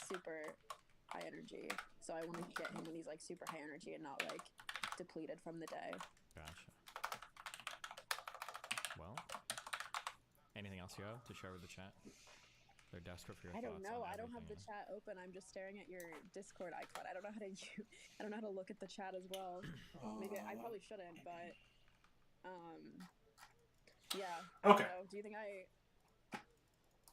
super high energy. So I want to get him when he's like super high energy and not like depleted from the day.
Gotcha. Well, anything else you have to share with the chat? They're desperate for your
I don't
thoughts
know.
on
I don't have the
everything.
chat open. I'm just staring at your Discord icon. I don't know how to I don't know how to look at the chat as well. Maybe I probably shouldn't, but yeah.
Okay.
I don't know. Do you think I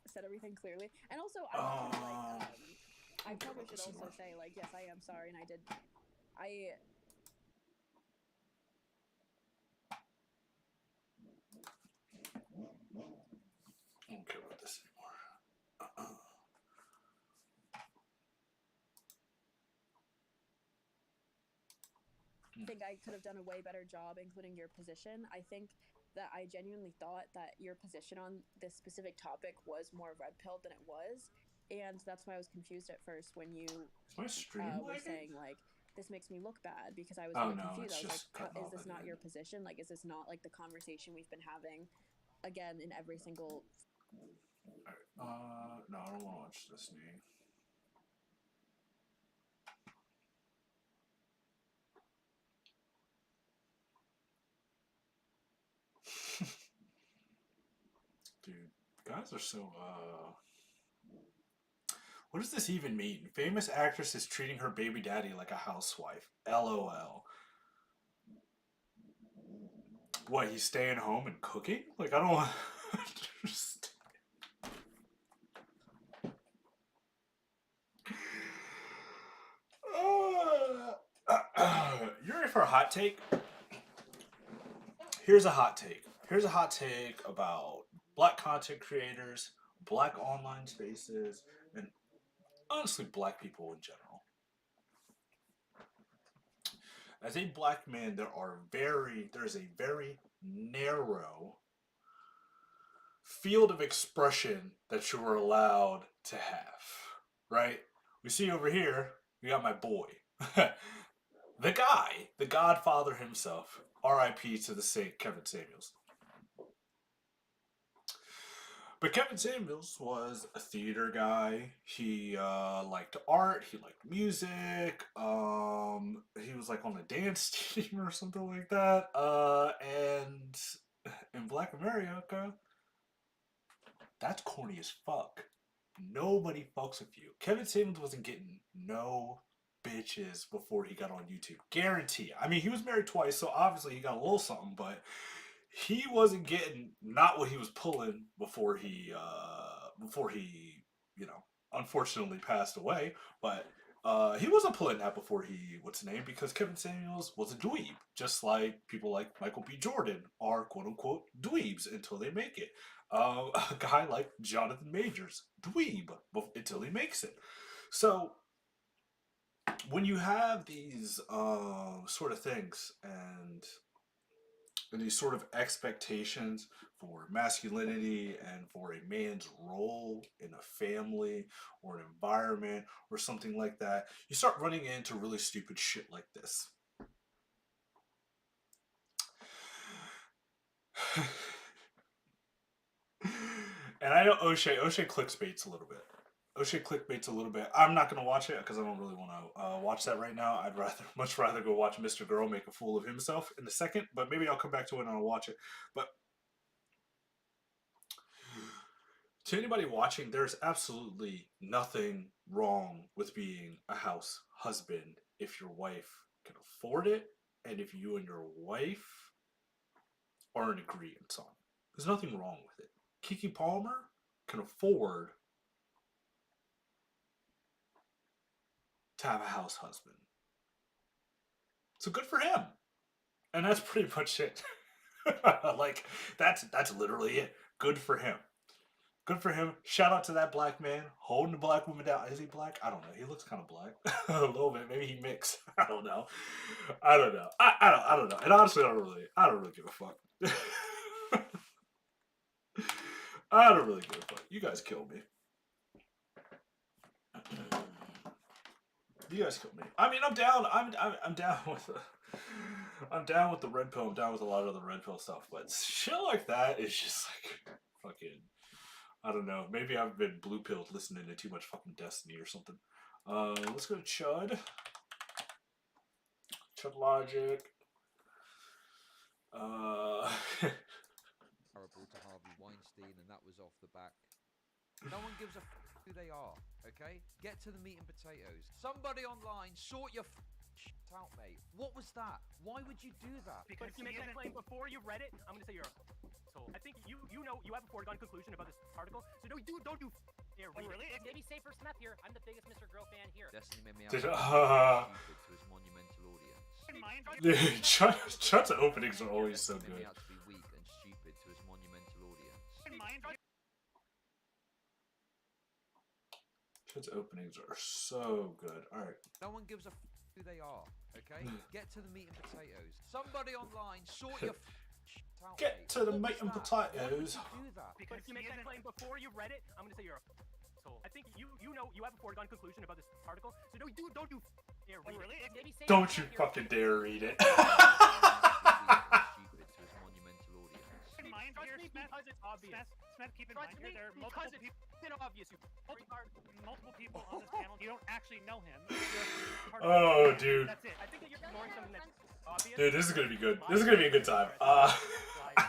said everything clearly? And also, I probably should also say like, yes, I am sorry, and I did. I
don't care about this anymore.
think I could have done a way better job including your position. I think that I genuinely thought that your position on this specific topic was more red pilled than it was, and that's why I was confused at first when you
were
saying like, this makes me look bad, because I was
Oh,
really
no,
confused. I
it's
was
just
like,
cutting
is
off
this
at
not
the
your
end.
position? Like, is this not like the conversation we've been having again in every single
Alright, no, I don't want to watch this name. Dude, guys are so, what does this even mean? Famous actress is treating her baby daddy like a housewife. LOL. What, he's staying home and cooking? Like, I don't understand. You ready for a hot take? Here's a hot take. Here's a hot take about black content creators, black online spaces, and honestly, black people in general. As a black man, there's a very narrow field of expression that you are allowed to have. Right? We see over here, we got my boy. The guy, the Godfather himself. R.I.P. to the Saint Kevin Samuels. But Kevin Samuels was a theater guy. He liked art. He liked music. He was like on a dance team or something like that. And in Black America, that's corny as fuck. Nobody fucks with you. Kevin Samuels wasn't getting no bitches before he got on YouTube. Guarantee. I mean, he was married twice, so obviously he got a little something, but he wasn't getting not what he was pulling before he unfortunately passed away. But he wasn't pulling that before he because Kevin Samuels was a dweeb, just like people like Michael B. Jordan are quote unquote dweebs until they make it. A guy like Jonathan Majors, dweeb until he makes it. So when you have these sort of things and these sort of expectations for masculinity and for a man's role in a family or an environment or something like that, you start running into really stupid shit like this. And I know O'Shea clickbaits a little bit. O'Shea clickbaits a little bit. I'm not gonna watch it because I don't really want to watch that right now. I'd much rather go watch Mr. Girl make a fool of himself in a second. But maybe I'll come back to it and I'll watch it. But to anybody watching, there's absolutely nothing wrong with being a house husband if your wife can afford it and if you and your wife are in agreement on it. There's nothing wrong with it. Kiki Palmer can afford to have a house husband. So good for him. And that's pretty much it. Like, that's literally it. Good for him. Good for him. Shout out to that black man holding the black woman down. Is he black? I don't know. He looks kind of black. A little bit. Maybe he mixed. I don't know. I don't know. I don't know. And honestly, I don't really give a fuck. I don't really give a fuck. You guys kill me. You guys kill me. I mean, I'm down. I'm down with I'm down with the red pill. I'm down with a lot of the red pill stuff. But shit like that is just like fucking. I don't know. Maybe I've been blue pilled listening to too much fucking Destiny or something. Let's go to Chud. Chud Logic.
Terrible to Harvey Weinstein, and that was off the back. No one gives a who they are, okay? Get to the meat and potatoes. Somebody online, sort your shit out, mate. What was that? Why would you do that?
Because you make that claim before you read it, I'm gonna say you're a asshole. I think you know you have a foregone conclusion about this article, so don't do here.
Oh, really? Maybe safer Smith here. I'm the biggest Mr. Girl fan here.
Destiny made me out stupid to his monumental audience.
Chud's openings are always so
Made me
good.
out to be weak and stupid to his monumental audience.
Chud's openings are so good. Alright.
No one gives a who they are, okay? Get to the meat and potatoes. Somebody online, sort your shit out,
Get
mate.
to the
What
meat
was
and
that? Why would
potatoes.
you do that?
Because you make that claim before you read it, I'm gonna say you're a asshole. I think you know you have a foregone conclusion about this article, so don't do here.
Oh, really? Maybe safer
Don't
Smith
you
here.
fucking dare read it.
Stupid to his monumental audience.
Trust me because it's obvious.
Smith, keep in
Trust
mind
me
here, there are
because
multiple
it's
people.
obvious. You
Multiple people on this panel. You don't actually know him.
Oh, dude.
That's it. I think that you're ignoring something that's obvious.
Dude, this is gonna be good. This is gonna be a good time. I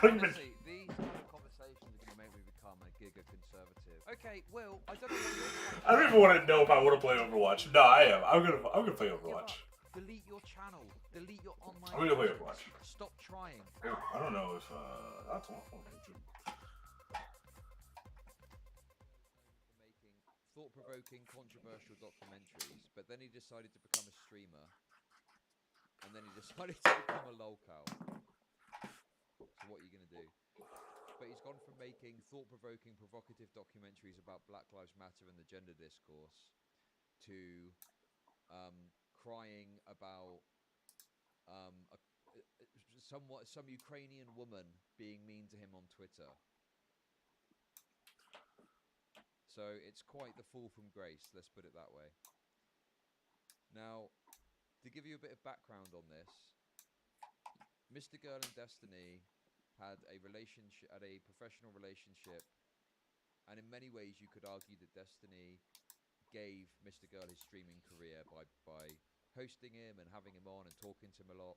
don't even.
Honestly, these kind of conversations are going to make me become a giga conservative. Okay, Will, I don't know what you're
I don't even want to know if I want to play Overwatch. No, I am. I'm gonna play Overwatch.
Delete your channel. Delete your online.
I'm gonna play Overwatch.
Stop trying.
I don't know if that's one.
Making thought-provoking, controversial documentaries, but then he decided to become a streamer, and then he decided to become a lolcow. So what are you gonna do? But he's gone from making thought-provoking, provocative documentaries about Black Lives Matter and the gender discourse to crying about some Ukrainian woman being mean to him on Twitter. So it's quite the fall from grace, let's put it that way. Now, to give you a bit of background on this, Mr. Girl and Destiny had a professional relationship, and in many ways you could argue that Destiny gave Mr. Girl his streaming career by hosting him and having him on and talking to him a lot.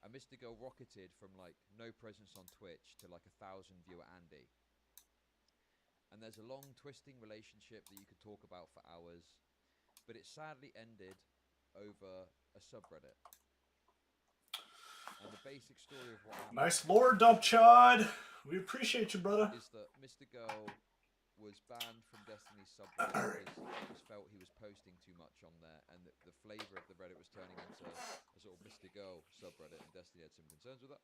And Mr. Girl rocketed from like no presence on Twitch to like 1,000 viewer Andy. And there's a long twisting relationship that you could talk about for hours, but it sadly ended over a subreddit. And the basic story of what
Nice lore dump, Chud. We appreciate you, brother.
is that Mr. Girl was banned from Destiny's subreddit because it was felt he was posting too much on there, and the flavor of the Reddit was turning into a sort of Mr. Girl subreddit, and Destiny had some concerns with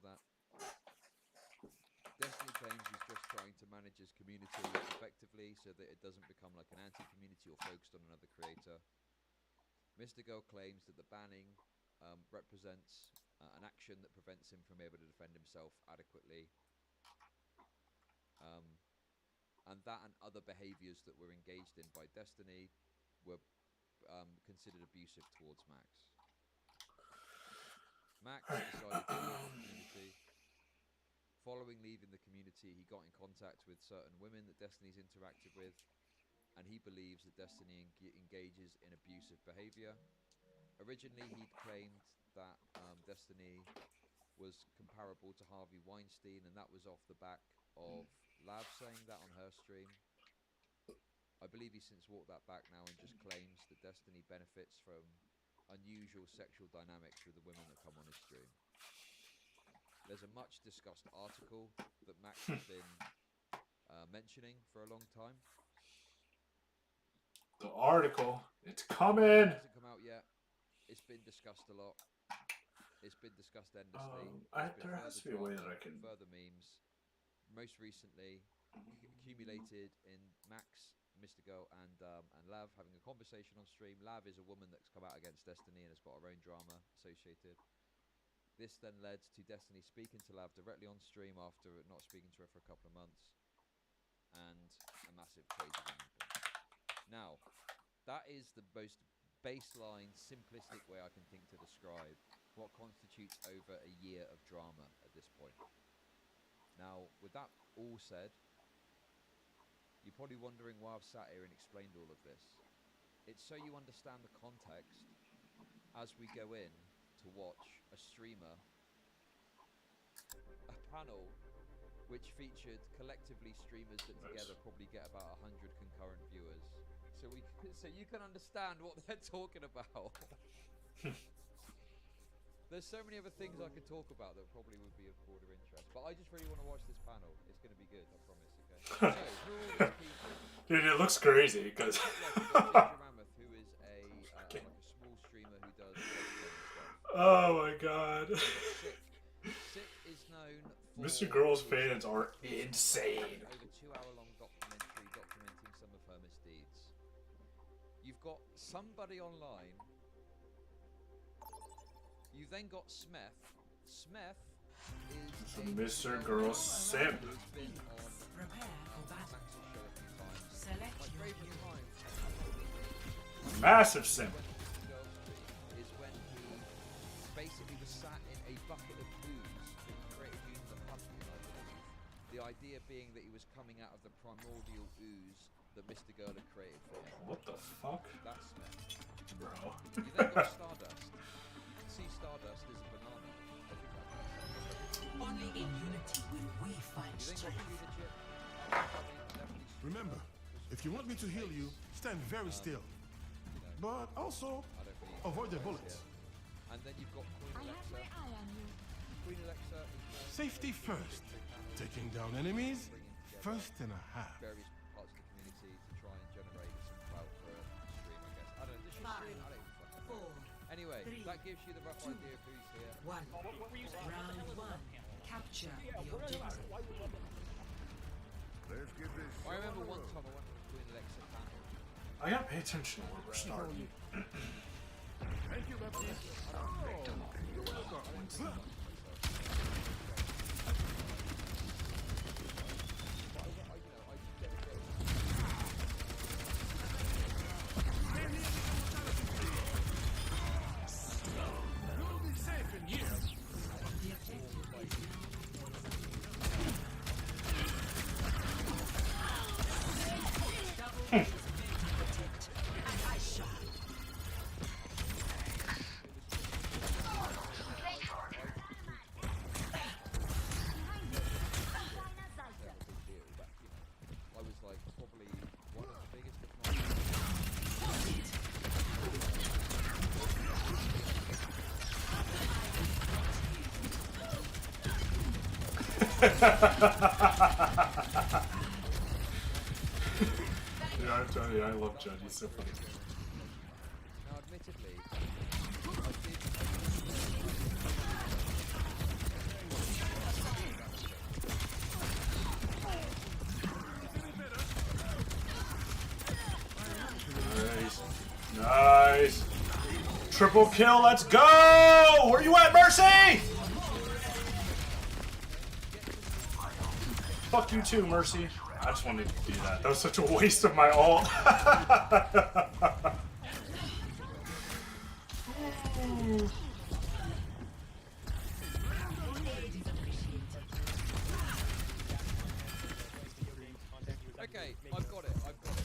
that. Destiny claims he's just trying to manage his community effectively so that it doesn't become like an anti-community or focused on another creator. Mr. Girl claims that the banning represents an action that prevents him from able to defend himself adequately. And that and other behaviors that were engaged in by Destiny were considered abusive towards Max. Max decided to leave the community. Following leaving the community, he got in contact with certain women that Destiny's interacted with, and he believes that Destiny engages in abusive behavior. Originally, he'd claimed that Destiny was comparable to Harvey Weinstein, and that was off the back of Lav saying that on her stream. I believe he's since walked that back now and just claims that Destiny benefits from unusual sexual dynamics with the women that come on his stream. There's a much discussed article that Max has been mentioning for a long time.
The article, it's coming.
It hasn't come out yet. It's been discussed a lot. It's been discussed endlessly.
There has to be a way that I can
further memes. Most recently, accumulated in Max, Mr. Girl, and Lav having a conversation on stream. Lav is a woman that's come out against Destiny and has got her own drama associated. This then led to Destiny speaking to Lav directly on stream after not speaking to her for a couple of months, and a massive crazy thing happened. Now, that is the most baseline, simplistic way I can think to describe what constitutes over a year of drama at this point. Now, with that all said, you're probably wondering why I've sat here and explained all of this. It's so you understand the context as we go in to watch a streamer, a panel which featured collectively streamers that together probably get about 100 concurrent viewers. So you can understand what they're talking about. There's so many other things I could talk about that probably would be of broader interest, but I just really want to watch this panel. It's going to be good, I promise. Okay. So, who are all these people?
Dude, it looks crazy because.
Mammoth, who is like a small streamer who does stuff.
Oh my god.
Sick is known for
Mr. Girl's fans are insane.
Over 2-hour-long documentary documenting some of her misdeeds. You've got somebody online. You've then got Smeth. Smeth is
Mr. Girl simp. Massive simp.
Is when he basically was sat in a bucket of ooze that he created using the pumpkin, I believe. The idea being that he was coming out of the primordial ooze that Mr. Girl had created for him.
What the fuck?
That's Smith.
Bro.
You then got Stardust. You can see Stardust as a banana.
Only in unity will we find strength.
Remember, if you want me to heal you, stand very still. But also, avoid the bullets.
And then you've got Queen Alexa. Queen Alexa is
Safety first. Taking down enemies, first and a half.
Various parts of the community to try and generate some clout for a stream, I guess. I don't know, this stream? I don't even fucking know. Anyway, that gives you the rough idea of who's here.
Round one. Capture the objective.
Let's get this.
I remember one time I went to the Queen Alexa panel.
I gotta pay attention to where we're starting.
Thank you, Baptiste.
You're welcome.
You'll be safe in here.
I was like probably one of the biggest, if not
Yeah, I'm telling you, I love Judd. He's so funny.
Now, admittedly,
Nice. Nice. Triple kill, let's go! Where you at, Mercy? Fuck you too, Mercy. I just wanted to do that. That was such a waste of my ult.
Okay, I've got it. I've got it.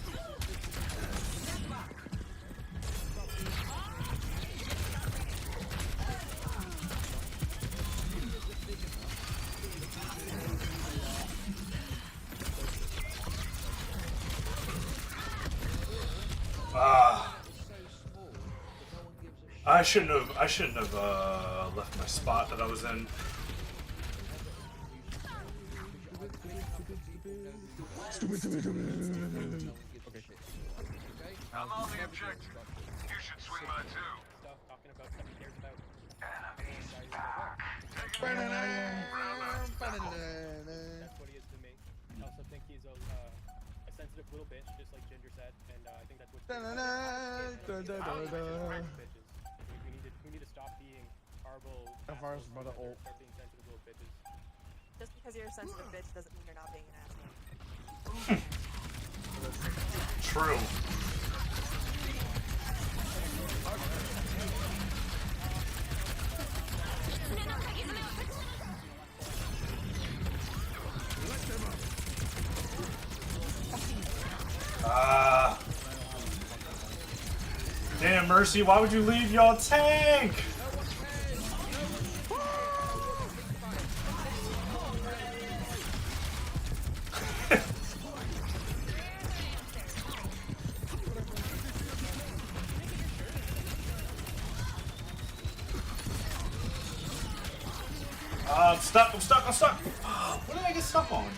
I shouldn't have left my spot that I was in.
I'm on the objective. You should swing by too.
Talking about stuff he cares about.
Enemies back.
That's what he is to me. I also think he's a sensitive little bitch, just like Ginger said, and I think that's what. We need to stop being horrible. Start being sensitive little bitches.
Just because you're a sensitive bitch doesn't mean you're not being an asshole.
True. Damn, Mercy, why would you leave your tank? I'm stuck. What did I get stuck on?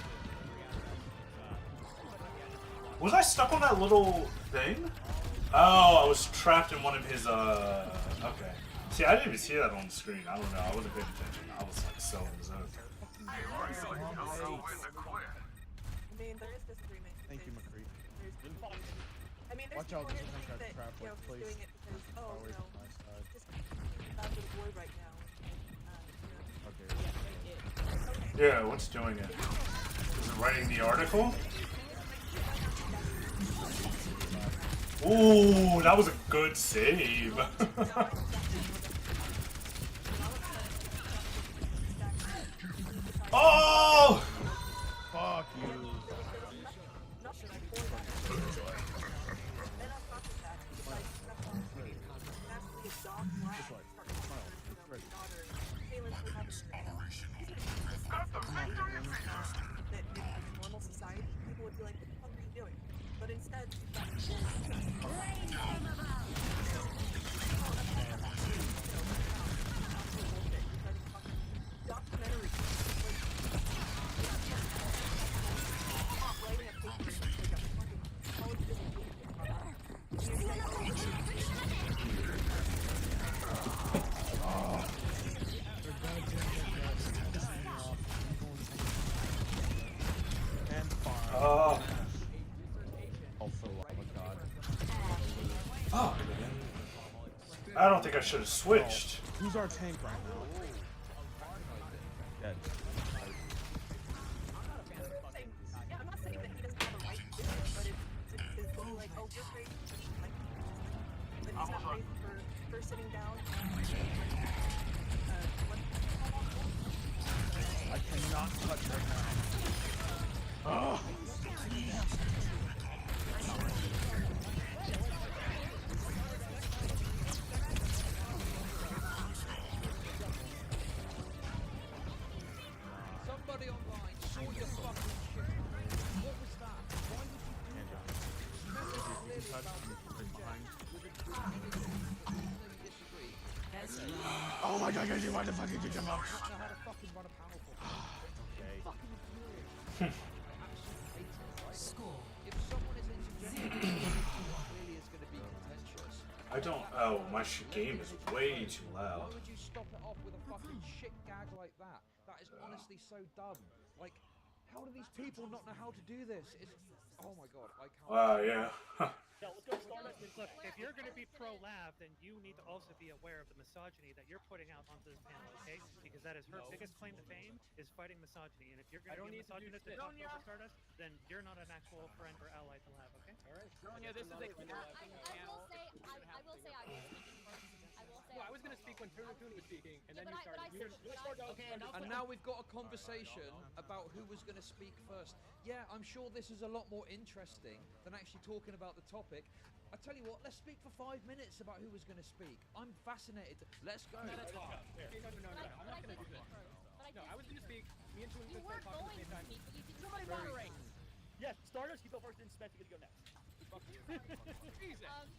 Was I stuck on that little thing? Oh, I was trapped in one of his, okay. See, I didn't even see that on the screen. I don't know. I wasn't paying attention. I was, like, so in the zone.
I mean, there is disagreement.
Thank you, McCree.
I mean, there's people who think that, you know, he's doing it because, oh, you know, just about the boy right now.
Yeah, what's doing it? Is it writing the article? Ooh, that was a good save. Oh!
Fuck you.
That in normal society, people would be like, what the fuck are you doing? But instead,
Oh. I don't think I should have switched.
Who's our tank right now? Dead.
I'm not saying that he doesn't have a right to do it, but it's like, oh, you're crazy. Like, he's not crazy for sitting down.
I cannot touch right now. Oh.
Somebody online saw your fucking shit. What was that? Why would you do that?
Oh my god, guys, why the fuck did you jump up?
I don't. Oh, my game is way too loud.
Why would you stop it off with a fucking shit gag like that? That is honestly so dumb. Like, how do these people not know how to do this? It's, oh my god, I can't.
Yeah.
No, let's go Stardust.
Look, if you're going to be pro-Lav, then you need to also be aware of the misogyny that you're putting out onto this panel, okay? Because that is her biggest claim to fame, is fighting misogyny. And if you're going to be a misogynist and talk over Stardust, then you're not an actual friend or ally to Lav, okay?
All right.
Sonya, this is a
I will say I was speaking first. I will say.
Well, I was gonna speak when Tuna was speaking, and then you started.
Okay, and now we've got a conversation about who was going to speak first. Yeah, I'm sure this is a lot more interesting than actually talking about the topic. I tell you what, let's speak for 5 minutes about who was going to speak. I'm fascinated. Let's go.
No, I'm not gonna do that. No, I was gonna speak. Me and Tuna
You
were
weren't
talking
going
at the
to
same time.
speak, but you did
Somebody
not
moderate. Yes, Stardust, you go first, then Smith, you get to go next. Fuck you. Jesus.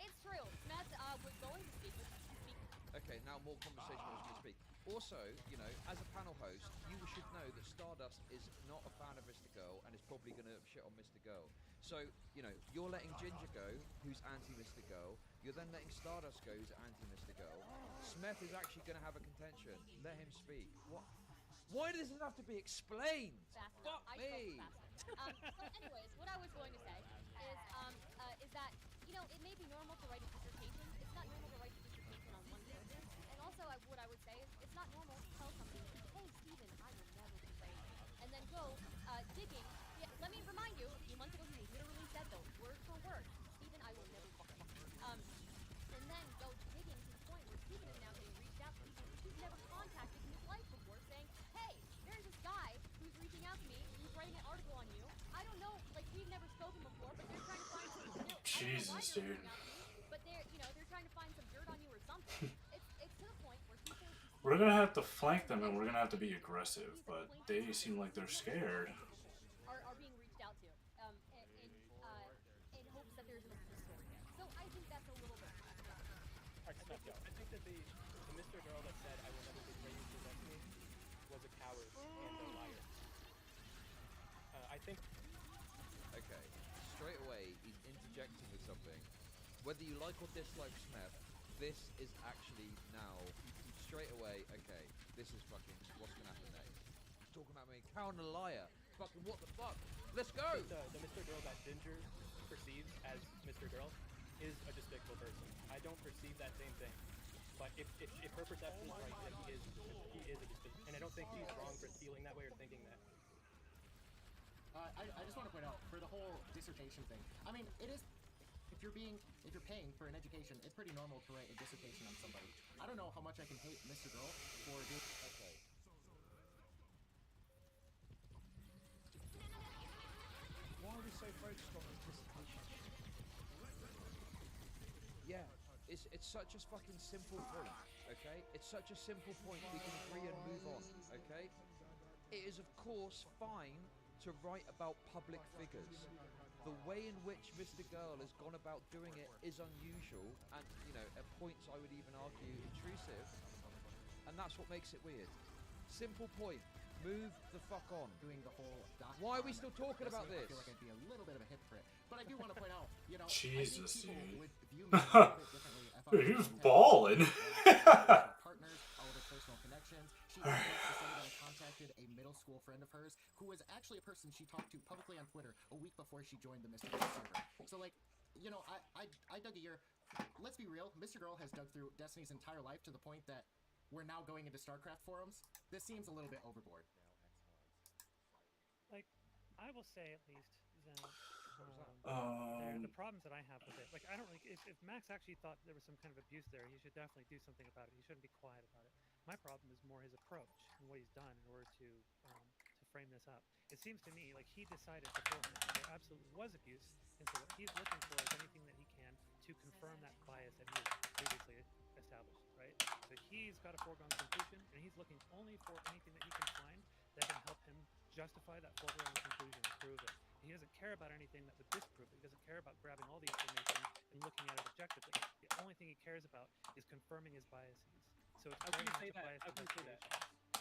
It's true. Smith was going to speak, but he speak.
Okay, now more conversation was going to speak. Also, you know, as a panel host, you should know that Stardust is not a fan of Mr. Girl and is probably going to shit on Mr. Girl. So, you know, you're letting Ginger go, who's anti-Mr. Girl. You're then letting Stardust go, who's anti-Mr. Girl. Smith is actually going to have a contention. Let him speak. What? Why does it have to be explained? Fuck me!
So anyways, what I was going to say is that, you know, it may be normal to write a dissertation. It's not normal to write a dissertation on one person. And also, what I would say is, it's not normal to tell somebody, hey, Steven, I will never betray you. And then go digging. Yeah, let me remind you, a few months ago, he literally said those word for word. Steven, I will never fuck you. And then go digging to the point where Steven is now getting reached out to people who's never contacted in his life before, saying, hey, there's this guy who's reaching out to me, who's writing an article on you. I don't know, like, we've never spoken before, but they're trying to find some dirt.
Jesus, dude.
But they're trying to find some dirt on you or something. It's to the point where he thinks
We're gonna have to flank them and we're gonna have to be aggressive, but they seem like they're scared.
are being reached out to, in hopes that there's an story. So I think that's a little bit.
I think that the Mr. Girl that said I will never betray you to Destiny was a coward and a liar. I think.
Okay, straight away he's interjecting with something. Whether you like or dislike Smith, this is actually now straight away. Okay, this is fucking what's gonna happen next. Talking about me, coward and a liar. Fucking what the fuck? Let's go.
The Mr. Girl that Ginger perceives as Mr. Girl is a despicable person. I don't perceive that same thing. But if her perception is right, then he is a despicable, and I don't think she's wrong for feeling that way or thinking that.
I just want to point out, for the whole dissertation thing, I mean, it is, if you're paying for an education, it's pretty normal to write a dissertation on somebody. I don't know how much I can hate Mr. Girl for doing.
Okay. Why are we so focused on anticipation? Yeah, it's such a fucking simple point, okay? It's such a simple point, we can agree and move on, okay? It is of course fine to write about public figures. The way in which Mr. Girl has gone about doing it is unusual and, you know, at points I would even argue intrusive, and that's what makes it weird. Simple point. Move the fuck on.
Doing the whole
Why are we still talking about
I
this?
feel like I'd be a little bit of a hypocrite. But I do want to point out, you know,
Jesus,
I think
dude.
people would view me a little bit differently if I was
He was
in contact
balling.
with partners, all of her personal connections. She likes to say that I contacted a middle school friend of hers who was actually a person she talked to publicly on Twitter a week before she joined the Mr. Girl server. So, like, you know, I dug a year. Let's be real, Mr. Girl has dug through Destiny's entire life to the point that we're now going into StarCraft forums. This seems a little bit overboard.
Like, I will say at least that the problems that I have with it, like, I don't really, if Max actually thought there was some kind of abuse there, he should definitely do something about it. He shouldn't be quiet about it. My problem is more his approach and what he's done in order to frame this up. It seems to me like he decided beforehand that there absolutely was abuse, and so what he's looking for is anything that he can to confirm that bias that he has previously established, right? So he's got a foregone conclusion, and he's looking only for anything that he can find that can help him justify that foregone conclusion and prove it. He doesn't care about anything that would disprove it. He doesn't care about grabbing all the information and looking at it objectively. The only thing he cares about is confirming his biases. So it's
How can you say that?
biased
How can you say that?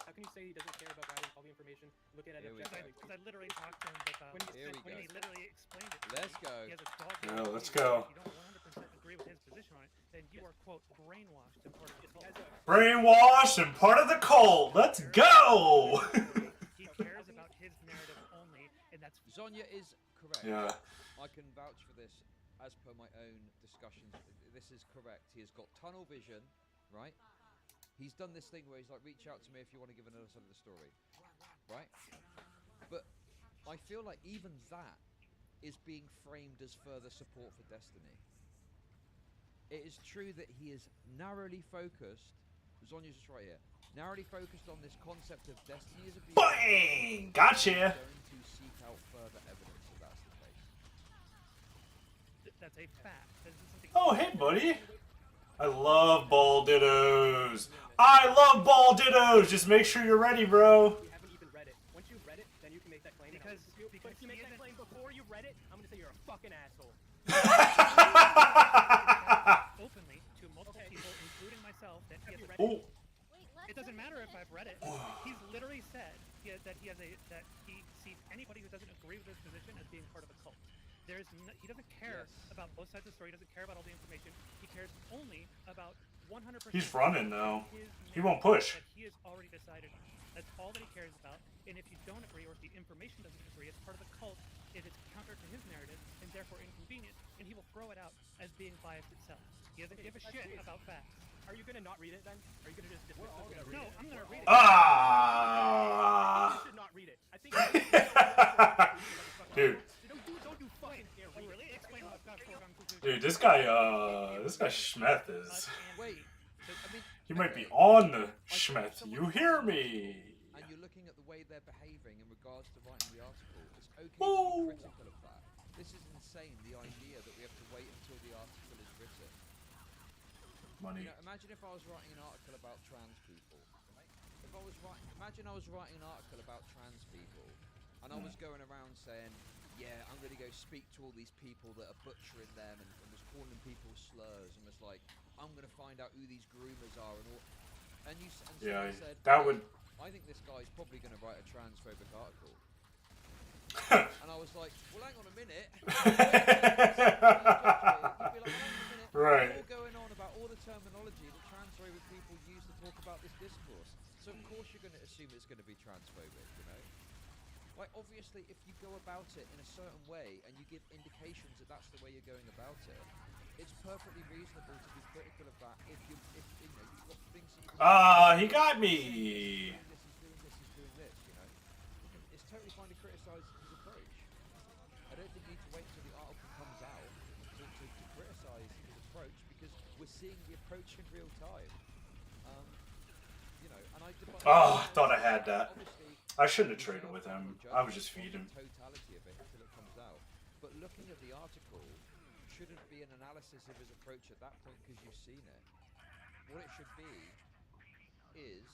How can you say he doesn't care about grabbing all the information, look at it objectively?
Because I literally talked to him about when he literally explained it.
Let's go.
He has a dog.
Yeah, let's go.
If you don't 100% agree with his position on it, then you are, quote, brainwashed and part of the cult.
Brainwashed and part of the cult. Let's go.
He cares about his narrative only, and that's
Zonya is correct.
Yeah.
I can vouch for this. as per my own discussions, this is correct. He has got tunnel vision, right? He's done this thing where he's like, reach out to me if you want to give another side of the story, right? But I feel like even that is being framed as further support for Destiny. It is true that he is narrowly focused. Zonya's just right here. Narrowly focused on this concept of Destiny as a being.
Bang! Gotcha!
Going to seek out further evidence that that's the case.
That's a fact. This is something.
Oh, hey, buddy. I love ball dittos. I love ball dittos. Just make sure you're ready, bro.
You haven't even read it. Once you've read it, then you can make that claim.
Because
if you make that claim before you read it, I'm gonna say you're a fucking asshole.
Openly to multiple people, including myself, that he has read
it.
It doesn't matter if I've read it. He's literally said that he sees anybody who doesn't agree with his position as being part of a cult. He doesn't care about both sides of the story. He doesn't care about all the information. He cares only about 100%.
He's running though. He won't push.
That he has already decided on. That's all that he cares about. And if you don't agree, or if the information doesn't agree, it's part of the cult. It is counter to his narrative and therefore inconvenient, and he will throw it out as being biased itself. He doesn't give a shit about facts.
Are you gonna not read it then? Are you gonna just dismiss it?
No, I'm gonna read it.
Ah!
You should not read it. I think.
Dude.
Don't do fucking dare read
really? Explain what I've got for
Dude, this guy Schmeth is.
Wait.
He might be on the Schmeth. You hear me?
And you're looking at the way they're behaving in regards to writing the article. It's okay to be critical of that. This is insane, the idea that we have to wait until the article is written.
Money.
You know, imagine if I was writing an article about trans people. Imagine I was writing an article about trans people, and I was going around saying, yeah, I'm going to go speak to all these people that are butchering them and was calling people slurs, and was like, I'm going to find out who these groomers are and all. And you said,
that would.
I think this guy's probably going to write a transphobic article. And I was like, well, hang on a minute.
Right.
You're going on about all the terminology that transphobic people use to talk about this discourse. So of course you're going to assume it's going to be transphobic, you know? Like, obviously, if you go about it in a certain way and you give indications that that's the way you're going about it, it's perfectly reasonable to be critical of that if you know, you've got things that you can
He got me.
He's doing this, you know? It's totally fine to criticize his approach. I don't think you need to wait until the article comes out to criticize his approach, because we're seeing the approach in real time. You know, and I
thought I had that. I shouldn't have traded with him. I would just feed him.
Totality of it until it comes out. But looking at the article shouldn't be an analysis of his approach at that point because you've seen it. What it should be is,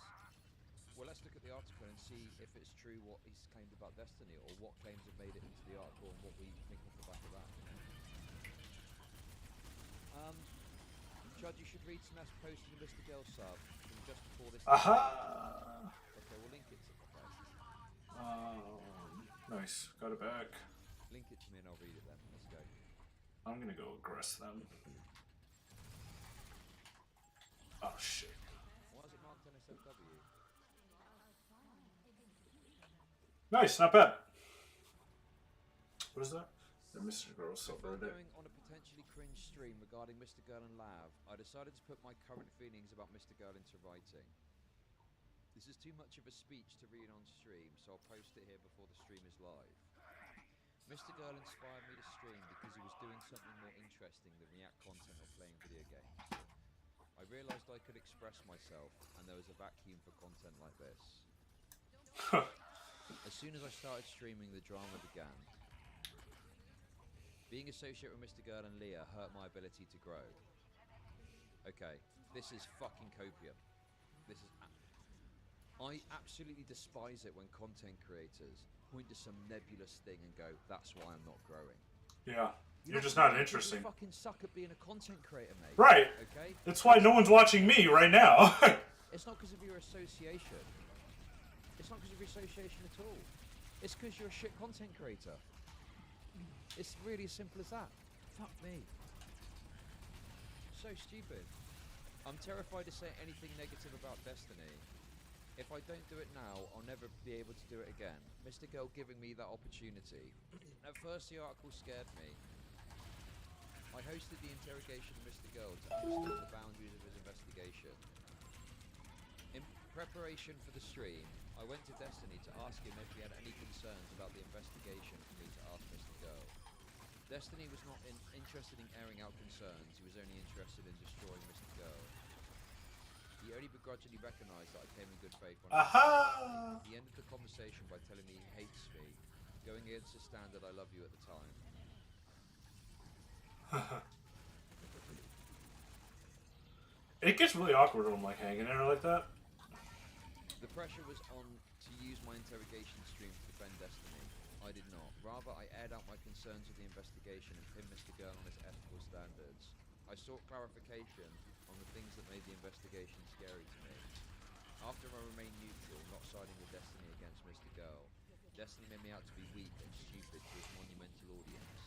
well, let's look at the article and see if it's true what he's claimed about Destiny, or what claims have made it into the article and what we think off the back of that. Chud, you should read Smeth's post in the Mr. Girl sub from just before this.
Aha!
Okay, we'll link it to the post.
Nice. Got it back.
Link it to me and I'll read it then. Let's go.
I'm gonna go aggress them. Oh shit.
Why is it marked NSFW?
Nice, not bad. What is that? The Mr. Girl subreddit.
Going on a potentially cringe stream regarding Mr. Girl and Lav, I decided to put my current feelings about Mr. Girl into writing. This is too much of a speech to read on stream, so I'll post it here before the stream is live. Mr. Girl inspired me to stream because he was doing something more interesting than react content or playing video games. I realised I could express myself, and there was a vacuum for content like this. As soon as I started streaming, the drama began. Being associated with Mr. Girl and Leah hurt my ability to grow. Okay, this is fucking copium. This is... I absolutely despise it when content creators point to some nebulous thing and go, that's why I'm not growing.
Yeah, you're just not interesting.
You fucking suck at being a content creator, mate.
Right.
Okay?
That's why no one's watching me right now.
It's not because of your association. It's not because of your association at all. It's because you're a shit content creator. It's really as simple as that. Fuck me. So stupid. I'm terrified to say anything negative about Destiny. If I don't do it now, I'll never be able to do it again. Mr. Girl giving me that opportunity. At first the article scared me. I hosted the interrogation of Mr. Girl to understand the boundaries of his investigation. In preparation for the stream, I went to Destiny to ask him if he had any concerns about the investigation for me to ask Mr. Girl. Destiny was not interested in airing out concerns, he was only interested in destroying Mr. Girl. He only begrudgingly recognised that I came in good faith when I He ended the conversation by telling me he hates me, going against the standard I love you at the time.
It gets really awkward when I'm like hanging there like that.
The pressure was on to use my interrogation stream to defend Destiny. I did not. Rather, I aired out my concerns with the investigation and pinned Mr. Girl on his ethical standards. I sought clarification on the things that made the investigation scary to me. After I remained neutral, not siding with Destiny against Mr. Girl, Destiny made me out to be weak and stupid to his monumental audience.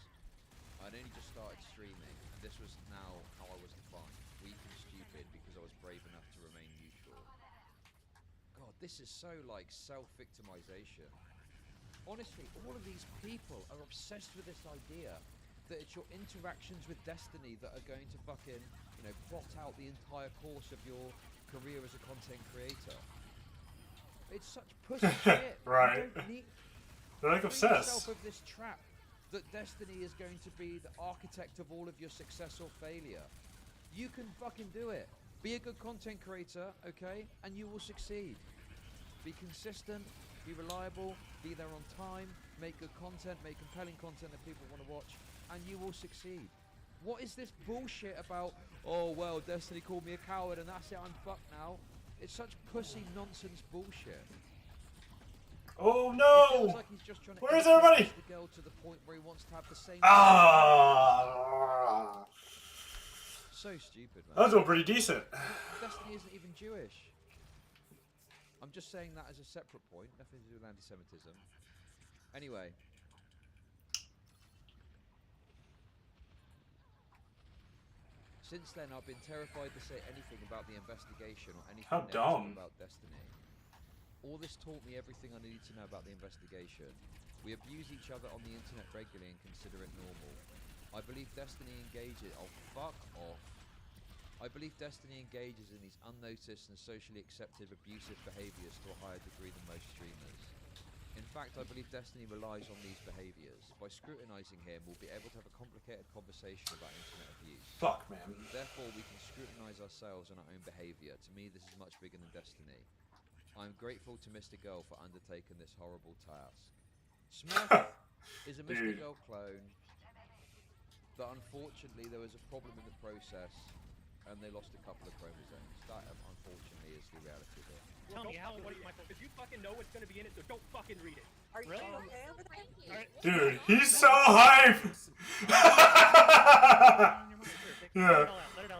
I'd only just started streaming, and this was now how I was defined. Weak and stupid because I was brave enough to remain neutral. God, this is so like self-victimization. Honestly, all of these people are obsessed with this idea that it's your interactions with Destiny that are going to fucking, you know, plot out the entire course of your career as a content creator. It's such pussy shit.
Right.
You don't need...
They're like
Free
obsessed.
yourself of this trap that Destiny is going to be the architect of all of your success or failure. You can fucking do it. Be a good content creator, okay? And you will succeed. Be consistent, be reliable, be there on time, make good content, make compelling content that people want to watch, and you will succeed. What is this bullshit about, oh, well, Destiny called me a coward and that's it, I'm fucked now? It's such pussy nonsense bullshit.
Oh no!
Like he's just trying to
Where is everybody?
The girl to the point where he wants to have the same. So stupid, man.
That was all pretty decent.
Destiny isn't even Jewish. I'm just saying that as a separate point, nothing to do with anti-Semitism. Anyway. Since then, I've been terrified to say anything about the investigation or anything negative about Destiny. All this taught me everything I needed to know about the investigation. We abuse each other on the internet regularly and consider it normal. I believe Destiny engages... Oh, fuck off. I believe Destiny engages in these unnoticed and socially accepted abusive behaviours to a higher degree than most streamers. In fact, I believe Destiny relies on these behaviours. By scrutinising him, we'll be able to have a complicated conversation about internet abuse.
Fuck, man.
Therefore, we can scrutinise ourselves and our own behaviour. To me, this is much bigger than Destiny. I'm grateful to Mr. Girl for undertaking this horrible task. Smurf is a Mr. Girl clone, but unfortunately there was a problem in the process and they lost a couple of chromosomes. That, unfortunately, is the reality of it.
Tell me how. If you fucking know what's gonna be in it, so don't fucking read it.
Are you okay over there?
Dude, he's so hype! Yeah.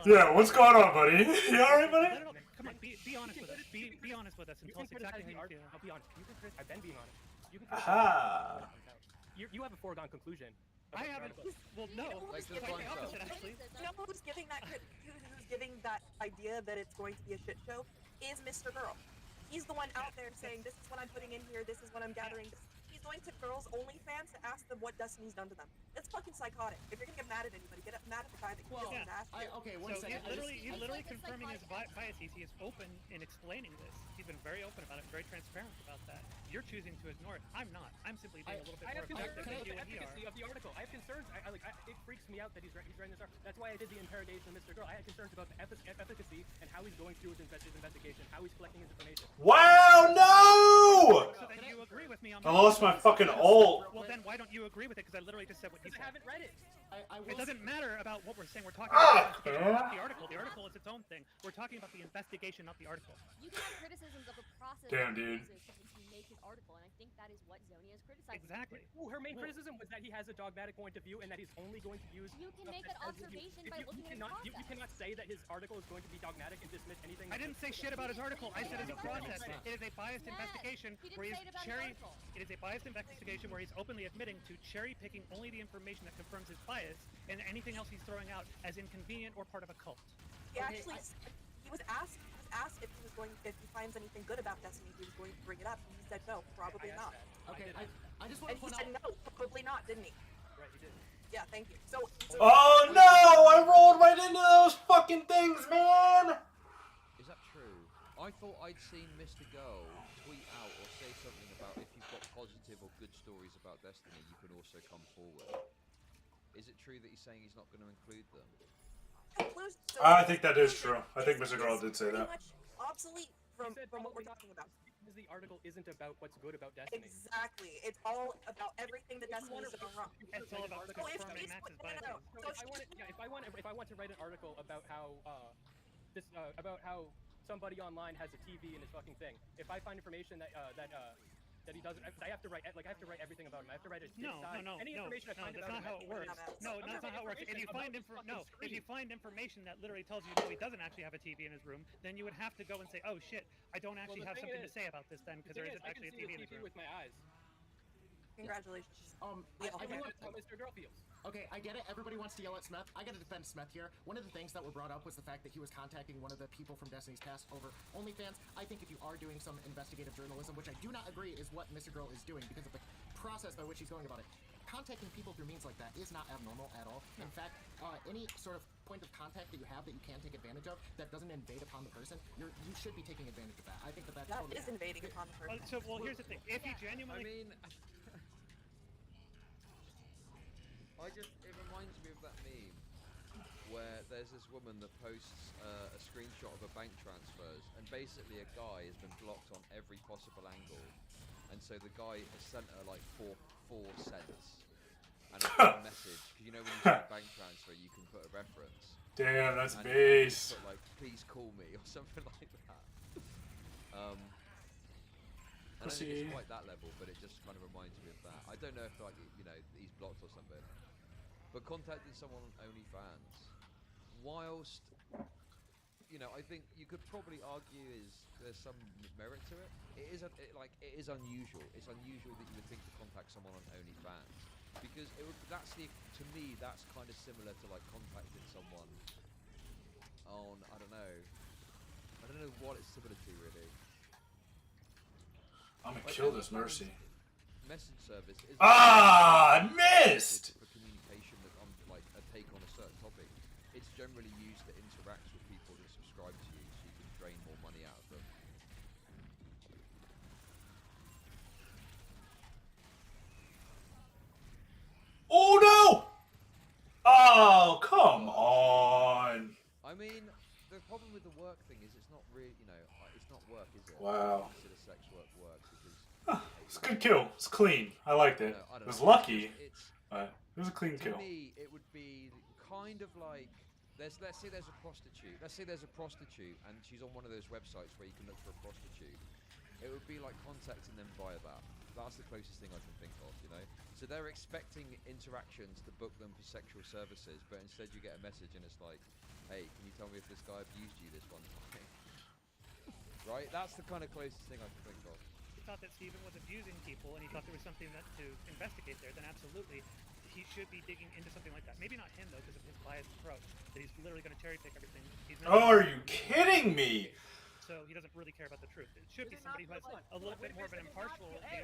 Yeah, what's going on, buddy? You alright, buddy?
Come on, be honest with us. Be honest with us and tell us exactly how you feel.
I'll be honest. You can I've been being honest. You can
Aha!
You have a foregone conclusion.
I haven't. Well, no.
Like
the opposite, actually.
You know who's giving that idea that it's going to be a shit show? Is Mr. Girl. He's the one out there saying, this is what I'm putting in here, this is what I'm gathering. He's going to girls' OnlyFans to ask them what Destiny's done to them. It's fucking psychotic. If you're gonna get mad at anybody, get mad at the guy that kills his ass.
Okay, one second.
He's literally confirming his biases. He is open in explaining this. He's been very open about it, very transparent about that. You're choosing to ignore it. I'm not. I'm simply being a little bit more objective than you and he are.
Of the article. I have concerns. It freaks me out that he's writing this article. That's why I did the interrogation of Mr. Girl. I had concerns about the efficacy and how he's going through his investigation, how he's collecting his information.
Wow, no!
So then you agree with me on
I lost my fucking ult.
Well, then why don't you agree with it? Because I literally just said what you said.
I haven't read it.
It doesn't matter about what we're saying. We're talking about the investigation, not the article. The article is its own thing. We're talking about the investigation, not the article.
You can have criticisms of the process
Damn, dude.
to make his article, and I think that is what Zonia is criticizing.
Exactly.
Well, her main criticism was that he has a dogmatic point of view and that he's only going to use...
You can make that observation by looking at his process.
You cannot say that his article is going to be dogmatic and dismiss anything...
I didn't say shit about his article. I said it's a process. It is a biased investigation where he's It is a biased investigation where he's openly admitting to cherry-picking only the information that confirms his bias and anything else he's throwing out as inconvenient or part of a cult.
He actually, he was asked if he finds anything good about Destiny, he was going to bring it up, and he said no, probably not.
Okay, I just want to point out.
He said no, probably not, didn't he?
Right, he did.
Yeah, thank you. So
Oh no! I rolled right into those fucking things, man!
Is that true? I thought I'd seen Mr. Girl tweet out or say something about if you've got positive or good stories about Destiny, you can also come forward. Is it true that he's saying he's not going to include them?
I think that is true. I think Mr. Girl did say
pretty
that.
much obsolete from what we're talking about.
Because the article isn't about what's good about Destiny.
Exactly. It's all about everything that Destiny's done wrong.
It's all about confirming Max's biases.
So if I want to write an article about how about how somebody online has a TV in his fucking thing. If I find information that he doesn't, I have to write everything about him. I have to write his side. Any information I find
that's
about
not how it works. No, that's not how it works. If you find information that literally tells you no, he doesn't actually have a TV in his room, then you would have to go and say, oh shit, I don't actually have something to say about this then because there isn't actually a TV in his room.
With my eyes.
Congratulations.
I get it. How Mr. Girl feels.
Okay, I get it. Everybody wants to yell at Smith. I gotta defend Smith here. One of the things that were brought up was the fact that he was contacting one of the people from Destiny's past over OnlyFans. I think if you are doing some investigative journalism, which I do not agree is what Mr. Girl is doing because of the process by which he's going about it, contacting people through means like that is not abnormal at all. In fact, any sort of point of contact that you have that you can take advantage of that doesn't invade upon the person, you should be taking advantage of that. I think that
totally is invading upon the person.
Well, here's the thing. If he genuinely...
It reminds me of that meme where there's this woman that posts a screenshot of her bank transfers, and basically a guy has been blocked on every possible angle, and so the guy has sent her like 4 cents and a message, because you know when you do a bank transfer you can put a reference.
Damn, that's
and
base.
put like, please call me or something like that. I don't think it's quite that level, but it just kind of reminds me of that. I don't know if like he's blocked or something. But contacting someone on OnlyFans, whilst I think you could probably argue there's some merit to it. It is unusual. It's unusual that you would think to contact someone on OnlyFans because to me that's kind of similar to like contacting someone on I don't know what it's similar to really.
I'm gonna kill this Mercy.
Message service is
I missed.
For communication that on like a take on a certain topic, it's generally used to interact with people that subscribe to you, so you can drain more money out of them.
Oh no! Oh come on!
I mean, the problem with the work thing is it's not really, it's not work, is it?
Wow.
I don't consider sex work because.
It's a good kill. It's clean. I liked it. It was lucky, but it was a clean kill.
To me, it would be kind of like let's say there's a prostitute. Let's say there's a prostitute and she's on one of those websites where you can look for a prostitute. It would be like contacting them via that. That's the closest thing I can think of, So they're expecting interactions to book them for sexual services, but instead you get a message and it's like, hey, can you tell me if this guy abused you this one time? Right? That's the kind of closest thing I can think of.
He thought that Steven was abusing people and he thought there was something to investigate there, then absolutely he should be digging into something like that. Maybe not him though, because of his biased approach, that he's literally going to cherry pick everything.
Oh, are you kidding me?
So he doesn't really care about the truth. It should be somebody who has a little bit more of an impartial view.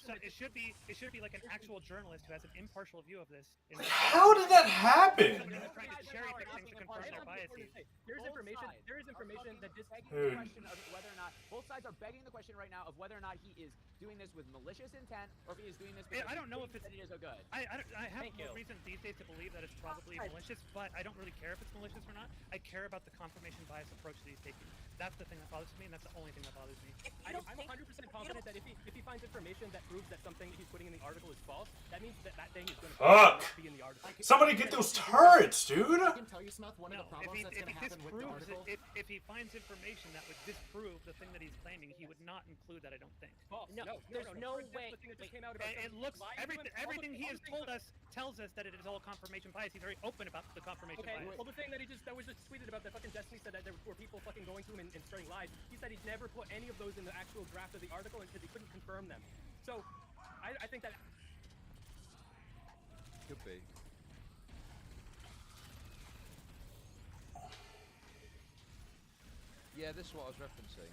So it should be like an actual journalist who has an impartial view of this.
How did that happen?
Somebody who's trying to cherry pick things to confirm their biases.
There is information that this begging
Dude.
the question of whether or not both sides are begging the question right now of whether or not he is doing this with malicious intent or if he is doing this because
I don't know if
it is a good.
I have more reason these days to believe that it's probably malicious, but I don't really care if it's malicious or not. I care about the confirmation bias approach that he's taking. That's the thing that bothers me, and that's the only thing that bothers me.
I'm 100% confident that if he finds information that proves that something that he's putting in the article is false, that means that thing is going to not be in the article.
Somebody get those turrets, dude!
I can tell you, Smith, one of the problems that's going to happen with the article...
If he finds information that would disprove the thing that he's claiming, he would not include that, I don't think.
False. No, there's no way.
It looks... Everything he has told us tells us that it is all confirmation bias. He's very open about the confirmation bias.
Well, the thing that was just tweeted about that fucking Destiny said that there were people fucking going to him and starting lies. He said he'd never put any of those in the actual draft of the article because he couldn't confirm them. So, I think that...
Could be. Yeah, this is what I was referencing.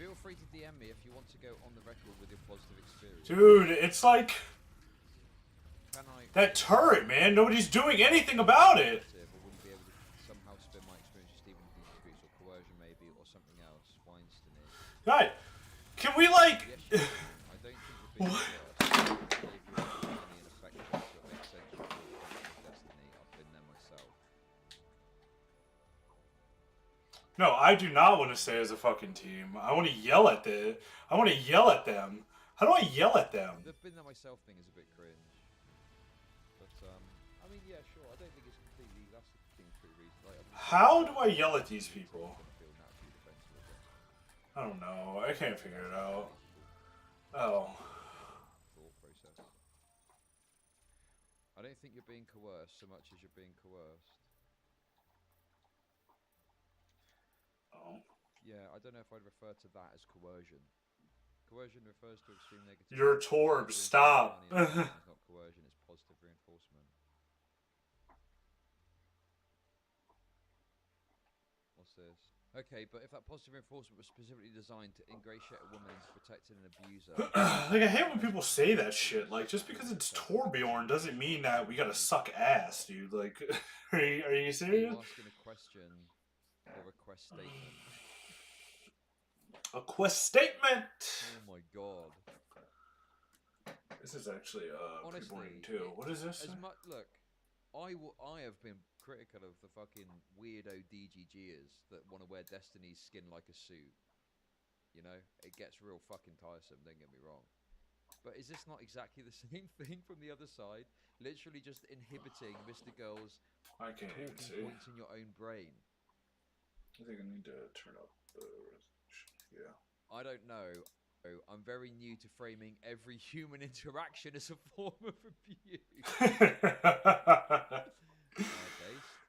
Feel free to DM me if you want to go on the record with your positive experience.
Dude, it's like...
Can I
That turret, man. Nobody's doing anything about it.
I wouldn't be able to somehow spin my experience with Stephen Dean Streets or coercion maybe or something else. Weinstein.
Right. Can we like?
Yes, I don't think you're being coerced. I gave you money and affection, so it makes sense you feel the tension of destiny. I've been there myself.
No, I do not want to stay as a fucking team. I want to yell at the. I want to yell at them. How do I yell at them?
The been there myself thing is a bit cringe. But I mean, yeah, sure. I don't think it's completely. That's the thing for a reason. Like,
How do I yell at these people? I don't know. I can't figure it out. Oh.
Thought process. I don't think you're being coerced so much as you're being coerced.
Oh.
Yeah, I don't know if I'd refer to that as coercion. Coercion refers to extreme negativity.
Your Torb, stop.
It's not coercion, it's positive reinforcement. What's this? Okay, but if that positive reinforcement was specifically designed to ingratiate a woman into protecting an abuser...
Like, I hate when people say that shit. Like, just because it's Torbjorn doesn't mean that we gotta suck ass, dude. Like, are you serious?
Are you asking a question or a quest statement?
A quest statement!
Oh my god.
This is actually pretty boring too. What is this?
Look, I have been critical of the fucking weirdo DGGers that want to wear Destiny's skin like a suit. You know, it gets real fucking tiresome, don't get me wrong. But is this not exactly the same thing from the other side? Literally just inhibiting Mr. Girl's talking points in your own brain.
I think I need to turn up the resolution. Yeah.
I don't know. I'm very new to framing every human interaction as a form of abuse.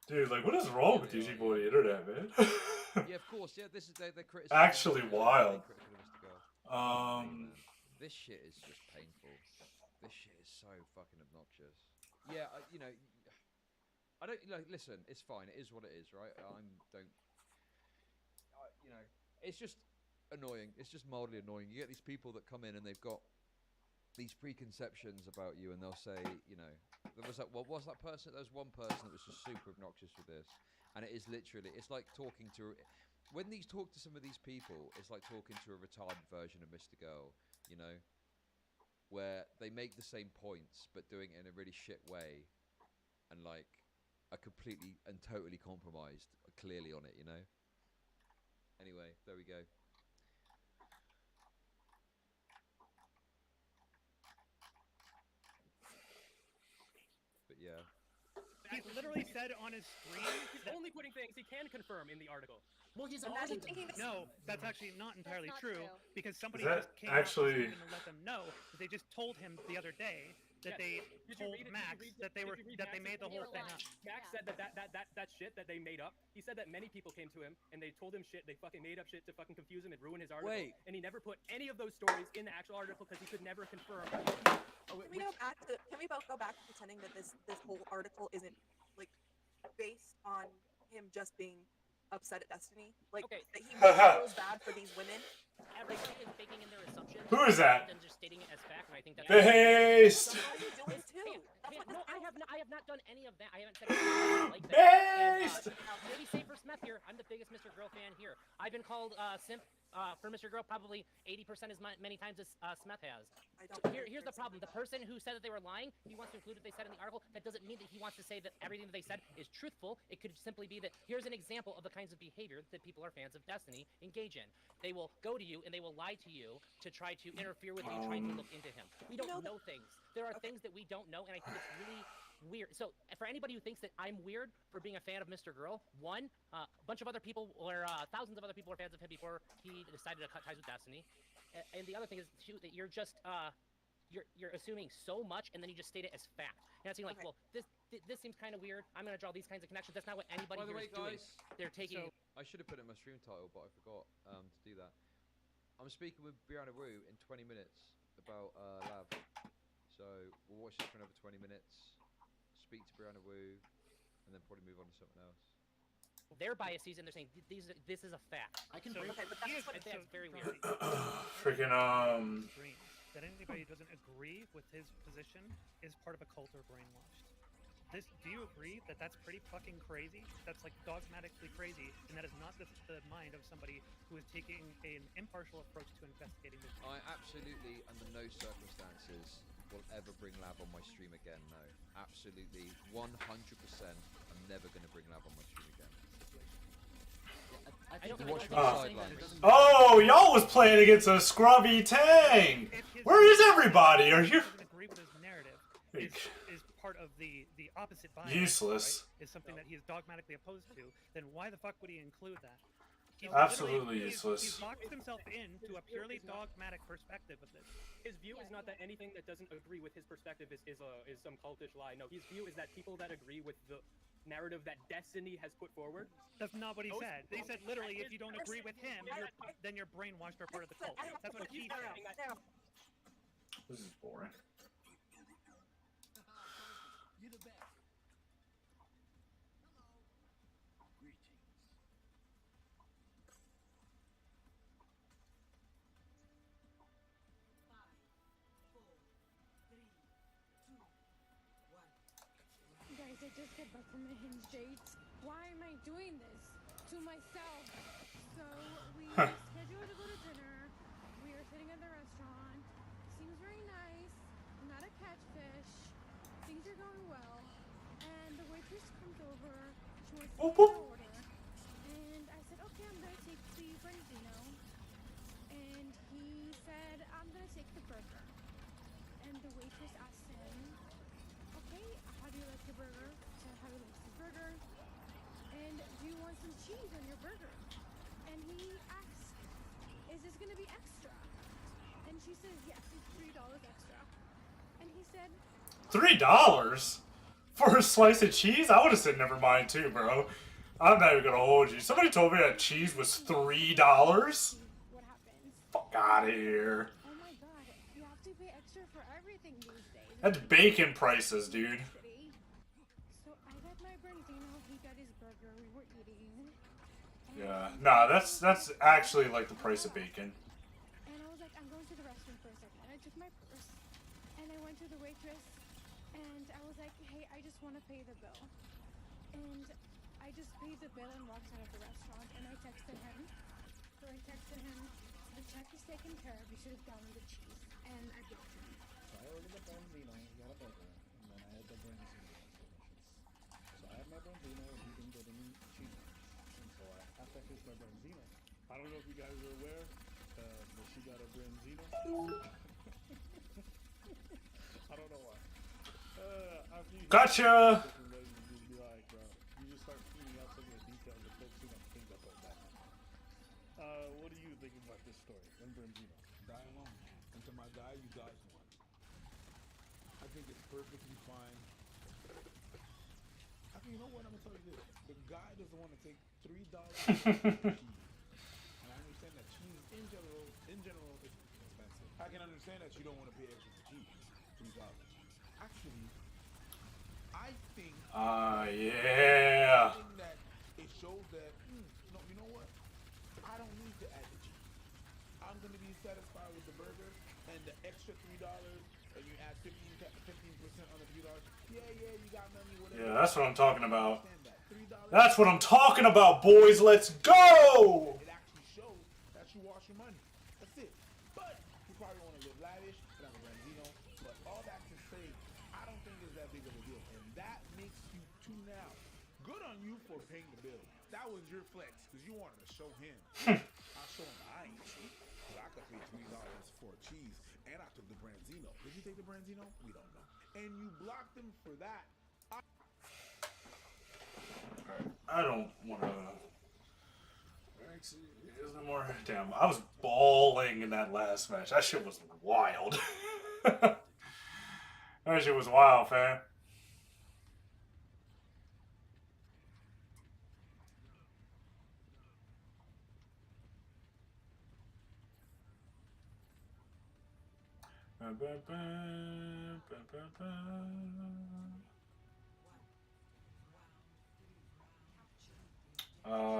Dude, like, what is wrong with these people on the internet, man?
Yeah, of course. Yeah, this is their criticism.
Actually wild.
This shit is just painful. This shit is so fucking obnoxious. Yeah, you know, I don't like. Listen, it's fine. It is what it is, right? You know, it's just annoying. It's just mildly annoying. You get these people that come in and they've got these preconceptions about you, and they'll say, you know, there was that. What was that person? There was one person that was just super obnoxious with this, and it is literally. It's like talking to. When these talk to some of these people, it's like talking to a retarded version of Mr. Girl, you know, where they make the same points but doing it in a really shit way, and like are completely and totally compromised, clearly on it, you know. Anyway, there we go. But yeah.
He literally said on his screen he's only putting things he can confirm in the article.
Well, he's
imagine thinking no, that's actually not entirely true because somebody
that
just came
actually
out and let them know that they just told him the other day that they told Max that they made the whole thing up.
Max said that shit that they made up. He said that many people came to him and they told him shit. They fucking made up shit to fucking confuse him and ruin his article.
Wait.
And he never put any of those stories in the actual article because he could never confirm.
Can we both go back to pretending that this whole article isn't like based on him just being upset at Destiny? Like that he feels bad for these women.
Everybody is baking in their assumptions.
Who is that?
And just stating it as fact, and I think that's
Based.
I have not done any of that. I haven't said anything like that.
Based.
To be safe for Smith here, I'm the biggest Mr. Girl fan here. I've been called simp for Mr. Girl probably 80% as many times as Smith has. Here's the problem. The person who said that they were lying, he wants to include what they said in the article. That doesn't mean that he wants to say that everything that they said is truthful. It could simply be that here's an example of the kinds of behavior that people who are fans of Destiny engage in. They will go to you and they will lie to you to try to interfere with you, trying to look into him. We don't know things. There are things that we don't know, and I think it's really weird. So for anybody who thinks that I'm weird for being a fan of Mr. Girl, one, a bunch of other people or thousands of other people were fans of him before he decided to cut ties with Destiny. And the other thing is too that you're just you're assuming so much and then you just state it as fact. And it's like, well, this seems kind of weird. I'm gonna draw these kinds of connections. That's not what anybody here is doing. They're taking.
I should have put it in my stream title, but I forgot to do that. I'm speaking with Brianna Wu in 20 minutes about Lab. So we'll watch this for another 20 minutes. Speak to Brianna Wu, and then probably move on to something else.
Their biases, and they're saying this is a fact.
I can
so,
bring.
that's very weird.
Freaking
that anybody who doesn't agree with his position is part of a cult or brainwashed. Do you agree that that's pretty fucking crazy? That's like dogmatically crazy, and that is not the mind of somebody who is taking an impartial approach to investigating this.
I absolutely, under no circumstances, will ever bring Lab on my stream again. No, absolutely, 100%. I'm never going to bring Lab on my stream again.
Oh, y'all was playing against a scrubby Tang. Where is everybody? Are you?
Agree with his narrative is part of the opposite bias.
Useless.
Right? Is something that he is dogmatically opposed to. Then why the fuck would he include that?
Absolutely useless.
He's locked himself into a purely dogmatic perspective of this.
His view is not that anything that doesn't agree with his perspective is some cultish lie. No, his view is that people that agree with the narrative that Destiny has put forward.
That's not what he said. They said literally, if you don't agree with him, then you're brainwashed or part of the cult. That's what he said.
This is boring.
You're the best.
Guys, I just got back from a hinge date. Why am I doing this to myself? So we scheduled to go to dinner. We are sitting at the restaurant. Seems very nice. Not a catfish. Things are going well. And the waitress comes over. She wants to take our order. And I said, okay, I'm gonna take the Branzino. And he said, I'm gonna take the burger. And the waitress asked him, okay, how do you like your burger? So how do you like the burger? And do you want some cheese on your burger? And he asked, is this gonna be extra? And she says, yes, it's $3 extra. And he said,
$3 for a slice of cheese? I would have said never mind too, bro. I'm not even gonna hold you. Somebody told me that cheese was $3.
what happens?
Fuck out of here.
Oh my god, you have to pay extra for everything these days.
That's bacon prices, dude.
So I got my Branzino, he got his burger, we were eating.
Yeah, nah, that's actually like the price of bacon.
And I was like, I'm going to the restroom for a second. And I took my purse, and I went to the waitress, and I was like, hey, I just want to pay the bill. And I just paid the bill and walked out of the restaurant, and I texted him. So I texted him, the check is taken care of, you should have gotten the cheese. And I blocked him.
So I ordered the Branzino, he got a burger, and then I had the Branzino delicious. So I had my Branzino, and he didn't get any cheese. And so after I finished my Branzino,
I don't know if you guys are aware, but she got a Branzino. I don't know why. After you
Gotcha!
Be like, bro, you just start feeding out some of the details and focusing on things that don't matter. What do you think about this story and Branzino?
Die alone. And to my guy, you dodged one. I think it's perfectly fine. I mean, you know what? I'm gonna tell you this: the guy doesn't want to take $3 for cheese, and I understand that cheese in general is expensive. I can understand that you don't want to pay extra for cheese, $3. Actually, I think.
Yeah.
That it shows that you know what? I don't need to add the cheese. I'm gonna be satisfied with the burger and the extra $3, and you add 15% on the $3. Yeah, you got money. Whatever.
Yeah, that's what I'm talking about. That's what I'm talking about, boys. Let's go!
It actually shows that you wash your money. That's it. But you probably want to live lavish, and have a Branzino. But all that to say, I don't think it's that big of a deal, and that makes you tune out. Good on you for paying the bill. That was your flex, because you wanted to show him. I showed him I ain't cheap, but I could pay $3 for cheese, and I took the Branzino. Did you take the Branzino? We don't know. And you blocked him for that.
I don't want to. Is there more? Damn, I was bawling in that last match. That shit was wild. That shit was wild, fam.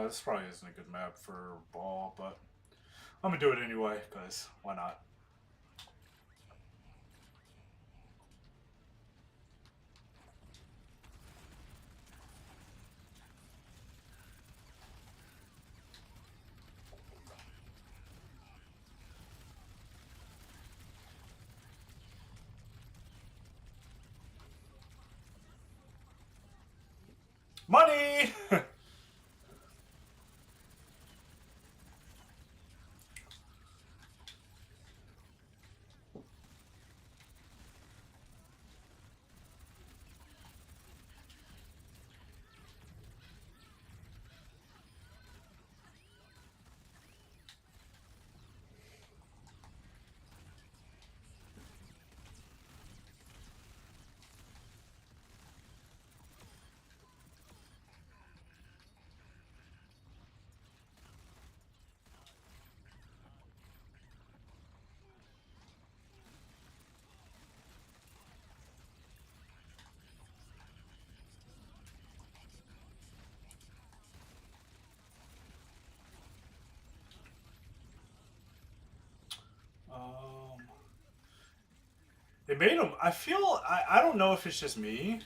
This probably isn't a good map for ball, but I'm gonna do it anyway, because why not? Money! They made him. I feel. I don't know if it's just me.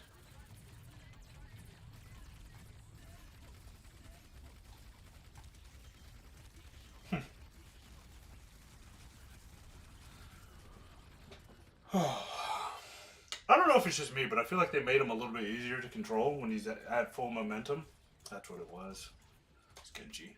I don't know if it's just me, but I feel like they made him a little bit easier to control when he's at full momentum. That's what it was. It's Genji.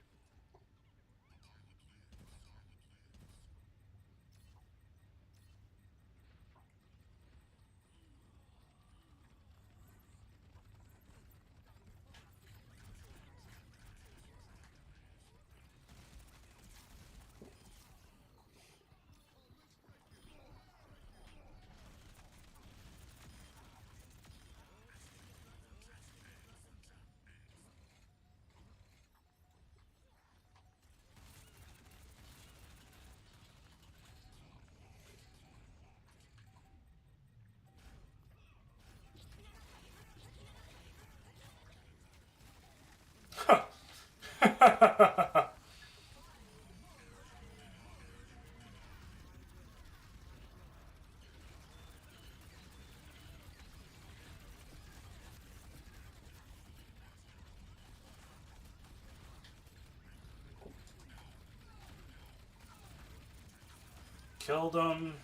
Killed him.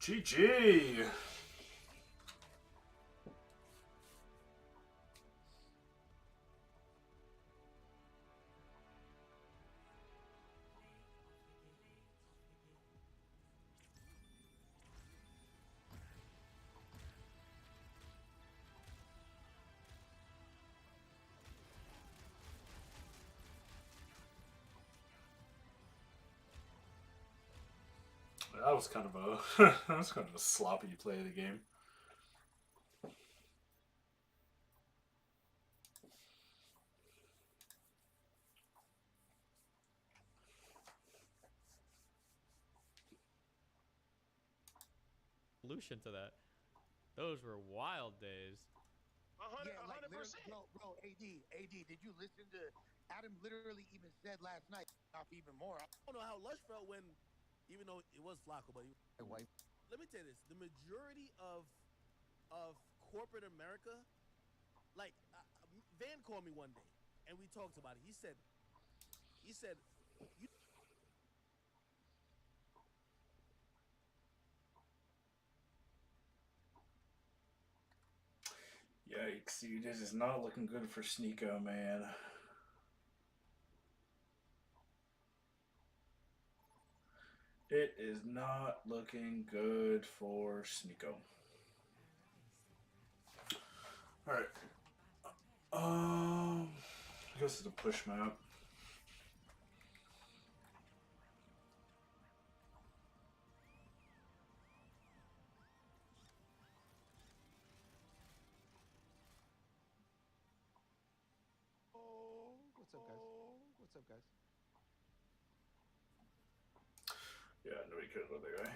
GG. That was kind of a that was kind of a sloppy play of the game.
Solution to that. Those were wild days.
100%. Bro, AD, did you listen to Adam literally even said last night off even more?
I don't know how Lush felt when, even though it was Flacco, but let me tell you this: the majority of corporate America, like Van called me one day and we talked about it. He said, you.
Yikes, dude, this is not looking good for Sneeko, man. It is not looking good for Sneeko. Alright. I guess it's a push map.
What's up, guys? What's up, guys?
Yeah, nobody cares about that guy.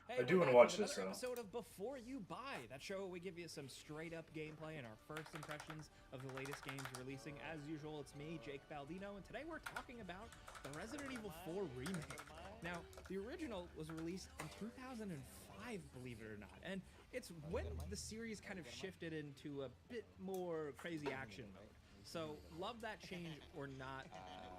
Hey,
I do want to watch this though.
Episode of Before You Buy. That show we give you some straight up gameplay and our first impressions of the latest games releasing. As usual, it's me, Jake Baldino, and today we're talking about the Resident Evil 4 remake. Now, the original was released in 2005, believe it or not, and it's when the series kind of shifted into a bit more crazy action mode. So, love that change or not,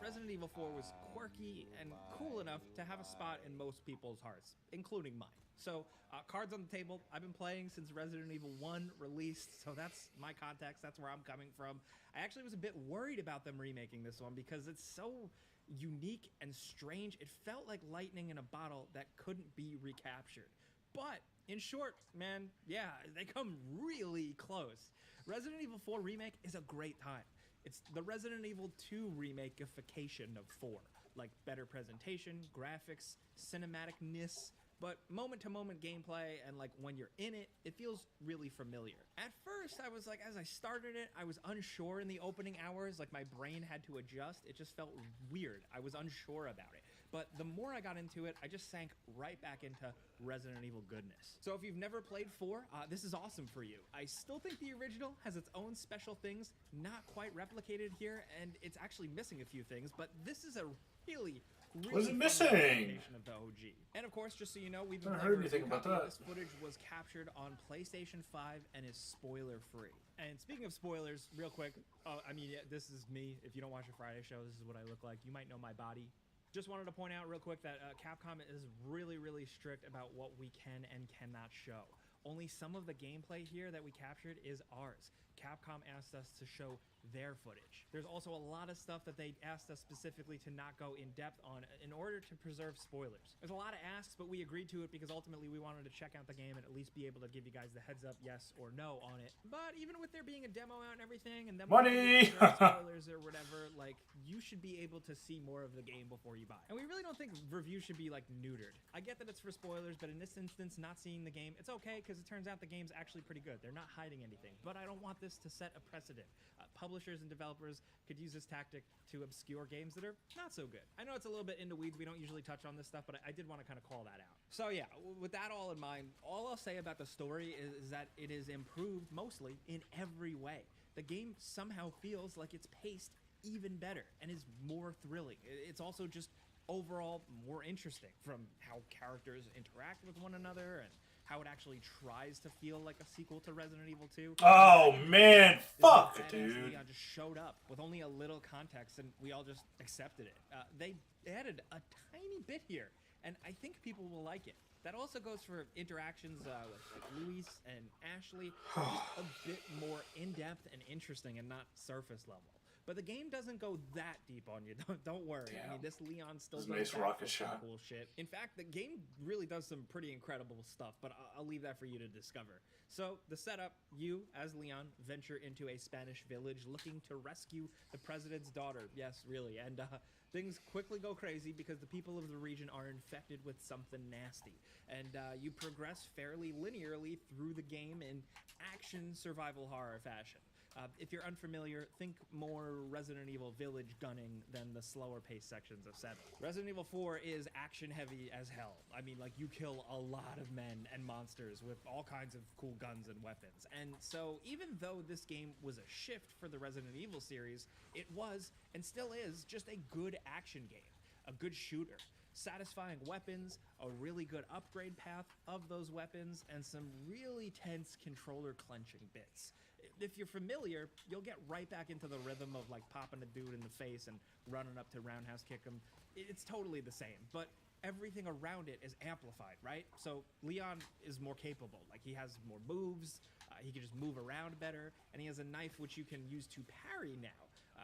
Resident Evil 4 was quirky and cool enough to have a spot in most people's hearts, including mine. So, cards on the table, I've been playing since Resident Evil 1 released, so that's my context, that's where I'm coming from. I actually was a bit worried about them remaking this one because it's so unique and strange. It felt like lightning in a bottle that couldn't be recaptured. But, in short, man, yeah, they come really close. Resident Evil 4 Remake is a great time. It's the Resident Evil 2 remake-ification of 4. Like better presentation, graphics, cinematicness, but moment-to-moment gameplay, and like when you're in it, it feels really familiar. At first, I was like, as I started it, I was unsure in the opening hours, like my brain had to adjust. It just felt weird. I was unsure about it. But the more I got into it, I just sank right back into Resident Evil goodness. So if you've never played 4, this is awesome for you. I still think the original has its own special things, not quite replicated here, and it's actually missing a few things, but this is a really
what is it
fun
missing?
representation of the OG. And of course, just so you know, we've been
I
playing
heard anything about that.
This footage was captured on PlayStation 5 and is spoiler-free. And speaking of spoilers, real quick, I mean, yeah, this is me. If you don't watch a Friday show, this is what I look like. You might know my body. Just wanted to point out real quick that Capcom is really, really strict about what we can and cannot show. Only some of the gameplay here that we captured is ours. Capcom asked us to show their footage. There's also a lot of stuff that they asked us specifically to not go in depth on in order to preserve spoilers. There's a lot of asks, but we agreed to it because ultimately we wanted to check out the game and at least be able to give you guys the heads up yes or no on it. But even with there being a demo out and everything and them
Money!
spoilers or whatever, like you should be able to see more of the game before you buy it. And we really don't think reviews should be like neutered. I get that it's for spoilers, but in this instance, not seeing the game, it's okay because it turns out the game's actually pretty good. They're not hiding anything. But I don't want this to set a precedent. Publishers and developers could use this tactic to obscure games that are not so good. I know it's a little bit in the weeds. We don't usually touch on this stuff, but I did want to kind of call that out. So yeah, with that all in mind, all I'll say about the story is that it is improved mostly in every way. The game somehow feels like it's paced even better and is more thrilling. It's also just overall more interesting from how characters interact with one another and how it actually tries to feel like a sequel to Resident Evil 2.
Oh man, fuck, dude.
Leon just showed up with only a little context and we all just accepted it. They added a tiny bit here and I think people will like it. That also goes for interactions with like Luis and Ashley, just a bit more in-depth and interesting and not surface level. But the game doesn't go that deep on you. Don't worry.
Damn.
I mean, this Leon still
does
goes
nice
back
rocket
for some
shot.
cool shit. In fact, the game really does some pretty incredible stuff, but I'll leave that for you to discover. So, the setup, you, as Leon, venture into a Spanish village looking to rescue the president's daughter. Yes, really. And things quickly go crazy because the people of the region are infected with something nasty. And you progress fairly linearly through the game in action survival horror fashion. If you're unfamiliar, think more Resident Evil Village gunning than the slower paced sections of 7. Resident Evil 4 is action heavy as hell. I mean, like, you kill a lot of men and monsters with all kinds of cool guns and weapons. And so, even though this game was a shift for the Resident Evil series, it was, and still is, just a good action game. A good shooter. Satisfying weapons, a really good upgrade path of those weapons, and some really tense controller clenching bits. If you're familiar, you'll get right back into the rhythm of like popping a dude in the face and running up to roundhouse kick him. It's totally the same, but everything around it is amplified, right? So Leon is more capable. Like, he has more moves, he can just move around better, and he has a knife which you can use to parry now.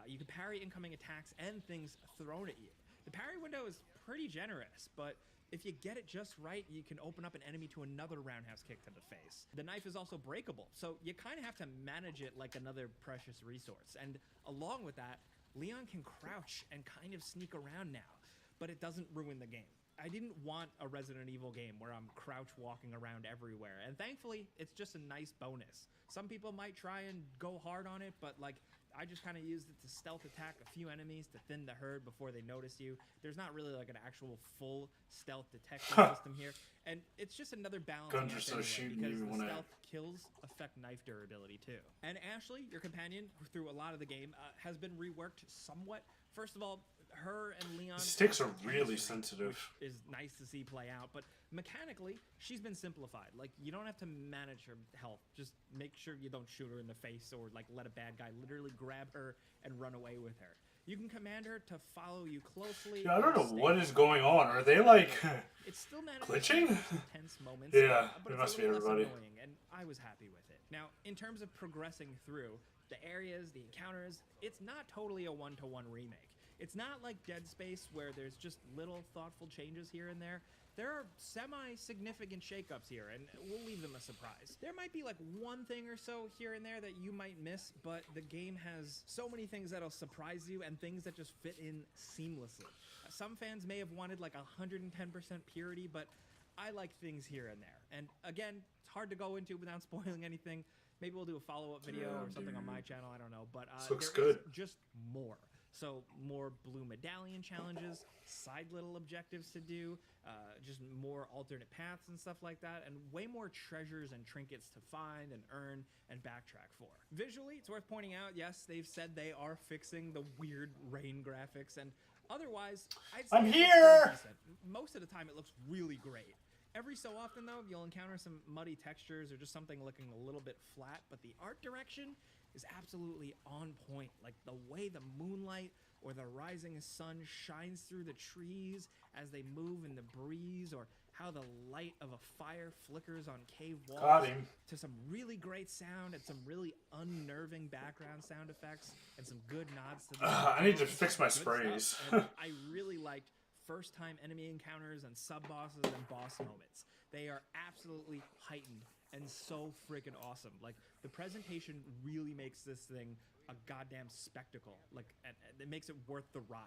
You can parry incoming attacks and things thrown at you. The parry window is pretty generous, but if you get it just right, you can open up an enemy to another roundhouse kick to the face. The knife is also breakable, so you kind of have to manage it like another precious resource. And along with that, Leon can crouch and kind of sneak around now, but it doesn't ruin the game. I didn't want a Resident Evil game where I'm crouch walking around everywhere, and thankfully, it's just a nice bonus. Some people might try and go hard on it, but like, I just kind of used it to stealth attack a few enemies to thin the herd before they notice you. There's not really like an actual full stealth detection system here, and it's just another balance
Guns are so shooting
because
you
the
when
stealth kills affect knife durability too. And Ashley, your companion through a lot of the game, has been reworked somewhat. First of all, her and Leon
Sticks are really sensitive.
which is nice to see play out, but Mechanically, she's been simplified. Like, you don't have to manage her health. Just make sure you don't shoot her in the face or like let a bad guy literally grab her and run away with her. You can command her to follow you closely.
Yeah, I don't
or
know
stay
what is
far
going
away.
on. Are they like
It still manages
glitching?
to have some tense moments,
Yeah,
but
it
it's
must
a
be
little less
everybody.
annoying, and I was happy with it. Now, in terms of progressing through the areas, the encounters, it's not totally a one-to-one remake. It's not like Dead Space where there's just little thoughtful changes here and there. There are semi-significant shakeups here, and we'll leave them a surprise. There might be like one thing or so here and there that you might miss, but the game has so many things that'll surprise you and things that just fit in seamlessly. Some fans may have wanted like 110% purity, but I like things here and there. And again, it's hard to go into without spoiling anything. Maybe we'll do a follow-up video or something on my channel, I don't know. But
This looks
there is
good.
just more. So more blue medallion challenges, side little objectives to do, just more alternate paths and stuff like that, and way more treasures and trinkets to find and earn and backtrack for. Visually, it's worth pointing out, yes, they've said they are fixing the weird rain graphics, and otherwise, I'd say
I'm
it looks
here!
pretty decent. Most of the time, it looks really great. Every so often, though, you'll encounter some muddy textures or just something looking a little bit flat, but the art direction is absolutely on point. Like the way the moonlight or the rising sun shines through the trees as they move in the breeze, or how the light of a fire flickers on cave walls,
Got him.
to some really great sound and some really unnerving background sound effects and some good nods to the
I need to
and
fix
some
my
good
sprays.
stuff. And I really liked first-time enemy encounters and sub-bosses and boss moments. They are absolutely heightened and so freaking awesome. Like, the presentation really makes this thing a goddamn spectacle. Like, and it makes it worth the ride.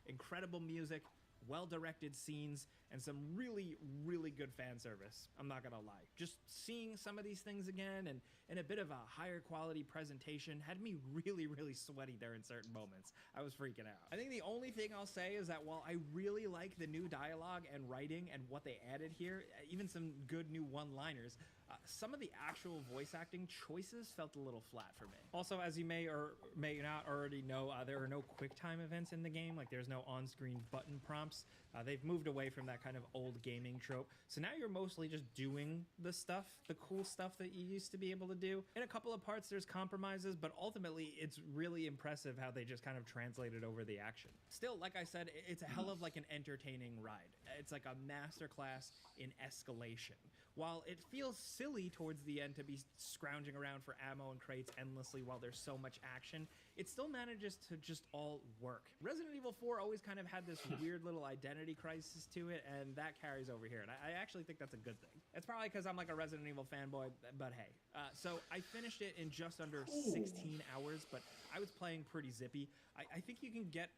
Incredible music, well-directed scenes, and some really, really good fan service. I'm not gonna lie. Just seeing some of these things again and a bit of a higher quality presentation had me really, really sweaty there in certain moments. I was freaking out. I think the only thing I'll say is that while I really like the new dialogue and writing and what they added here, even some good new one-liners, some of the actual voice acting choices felt a little flat for me. Also, as you may or may not already know, there are no QuickTime events in the game. Like, there's no on-screen button prompts. They've moved away from that kind of old gaming trope. So now you're mostly just doing the stuff, the cool stuff that you used to be able to do. In a couple of parts, there's compromises, but ultimately, it's really impressive how they just kind of translated over the action. Still, like I said, it's a hell of like an entertaining ride. It's like a masterclass in escalation. While it feels silly towards the end to be scrounging around for ammo and crates endlessly while there's so much action, it still manages to just all work. Resident Evil 4 always kind of had this weird little identity crisis to it, and that carries over here, and I actually think that's a good thing. It's probably because I'm like a Resident Evil fanboy, but hey. So I finished it in just under 16 hours, but I was playing pretty zippy. I think you can get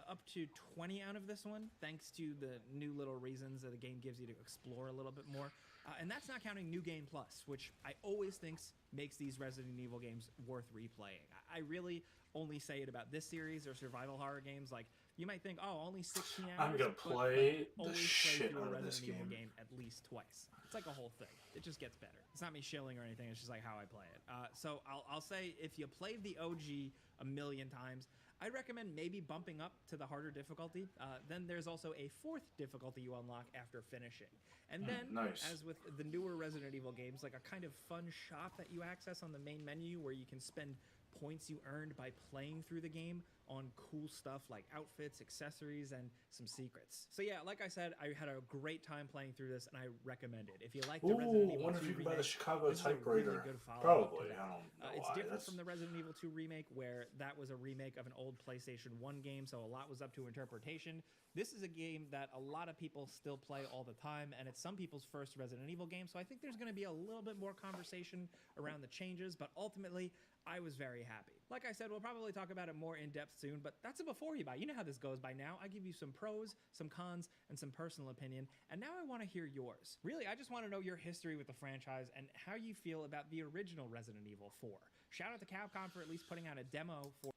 up to 20 out of this one, thanks to the new little reasons that the game gives you to explore a little bit more. And that's not counting New Game Plus, which I always think makes these Resident Evil games worth replaying. I really only say it about this series or survival horror games. Like, you might think, oh, only 16 hours.
I'm gonna play the
always
shit
play through
out
a
of this
Resident Evil
game.
game at least twice. It's like a whole thing. It just gets better. It's not me shilling or anything. It's just like how I play it. So I'll say if you played the OG a million times, I'd recommend maybe bumping up to the harder difficulty. Then there's also a fourth difficulty you unlock after finishing. And then,
nice.
as with the newer Resident Evil games, like a kind of fun shop that you access on the main menu where you can spend points you earned by playing through the game on cool stuff like outfits, accessories, and some secrets. So yeah, like I said, I had a great time playing through this, and I recommend it. If you like the Resident Evil 2
wonder if you can buy the
remake,
Chicago
this is a really
typewriter.
good follow-up
Probably.
to that.
I don't know
It's
why.
different
That's-
from the Resident Evil 2 remake, where that was a remake of an old PlayStation 1 game, so a lot was up to interpretation. This is a game that a lot of people still play all the time, and it's some people's first Resident Evil game, so I think there's going to be a little bit more conversation around the changes, but ultimately, I was very happy. Like I said, we'll probably talk about it more in depth soon, but that's a before you buy. You know how this goes by now. I give you some pros, some cons, and some personal opinion, and now I want to hear yours. Really, I just want to know your history with the franchise and how you feel about the original Resident Evil 4. Shout out to Capcom for at least putting out a demo for...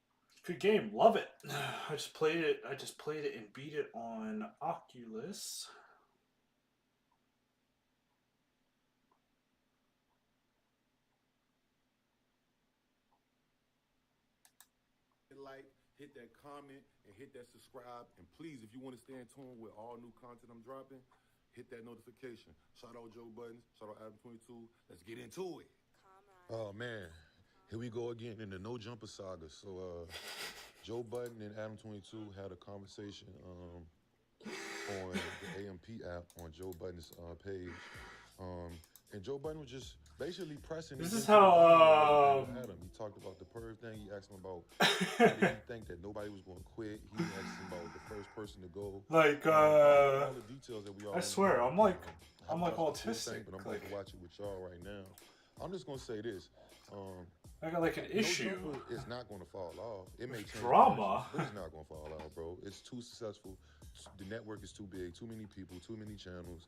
Good game, love it. I just played it and beat it on Oculus.
Like, hit that comment, and hit that subscribe. And please, if you want to stay in tune with all new content I'm dropping,
hit that notification. Shout out Joe Buttons. Shout out Adam22. Let's get into it. Oh, man. Here we go again in the No Jumper saga. So, Joe Budden and Adam22 had a conversation on the AMP app on Joe Budden's page. And Joe Budden was just basically pressing.
This is how
Adam. He talked about the perv thing. He asked him about how did he think that nobody was going to quit. He asked him about the first person to go.
Like
all the details that we all.
I swear, I'm like
Thing,
autistic.
but I'm about to watch it with y'all right now. I'm just gonna say this.
I got like an issue.
It's not gonna fall off. It may change,
drama,
but it's not gonna fall off, bro. It's too successful. The network is too big. Too many people. Too many channels.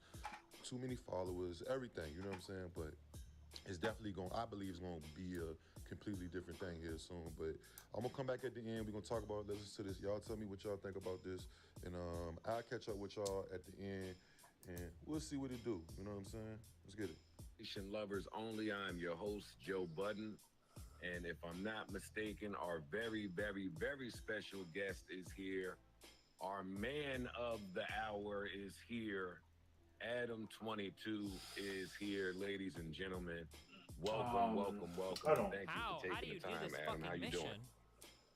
Too many followers. Everything. You know what I'm saying? But it's definitely going. I believe it's gonna be a completely different thing here soon. But I'm gonna come back at the end. We're gonna talk about. Listen to this. Y'all tell me what y'all think about this, and I'll catch up with y'all at the end, and we'll see what it do. You know what I'm saying? Let's get it.
Lovers only. I'm your host, Joe Budden. And if I'm not mistaken, our very, very, very special guest is here. Our man of the hour is here. Adam22 is here, ladies and gentlemen. Welcome, welcome, welcome. Thank you for taking the time, Adam. How you doing?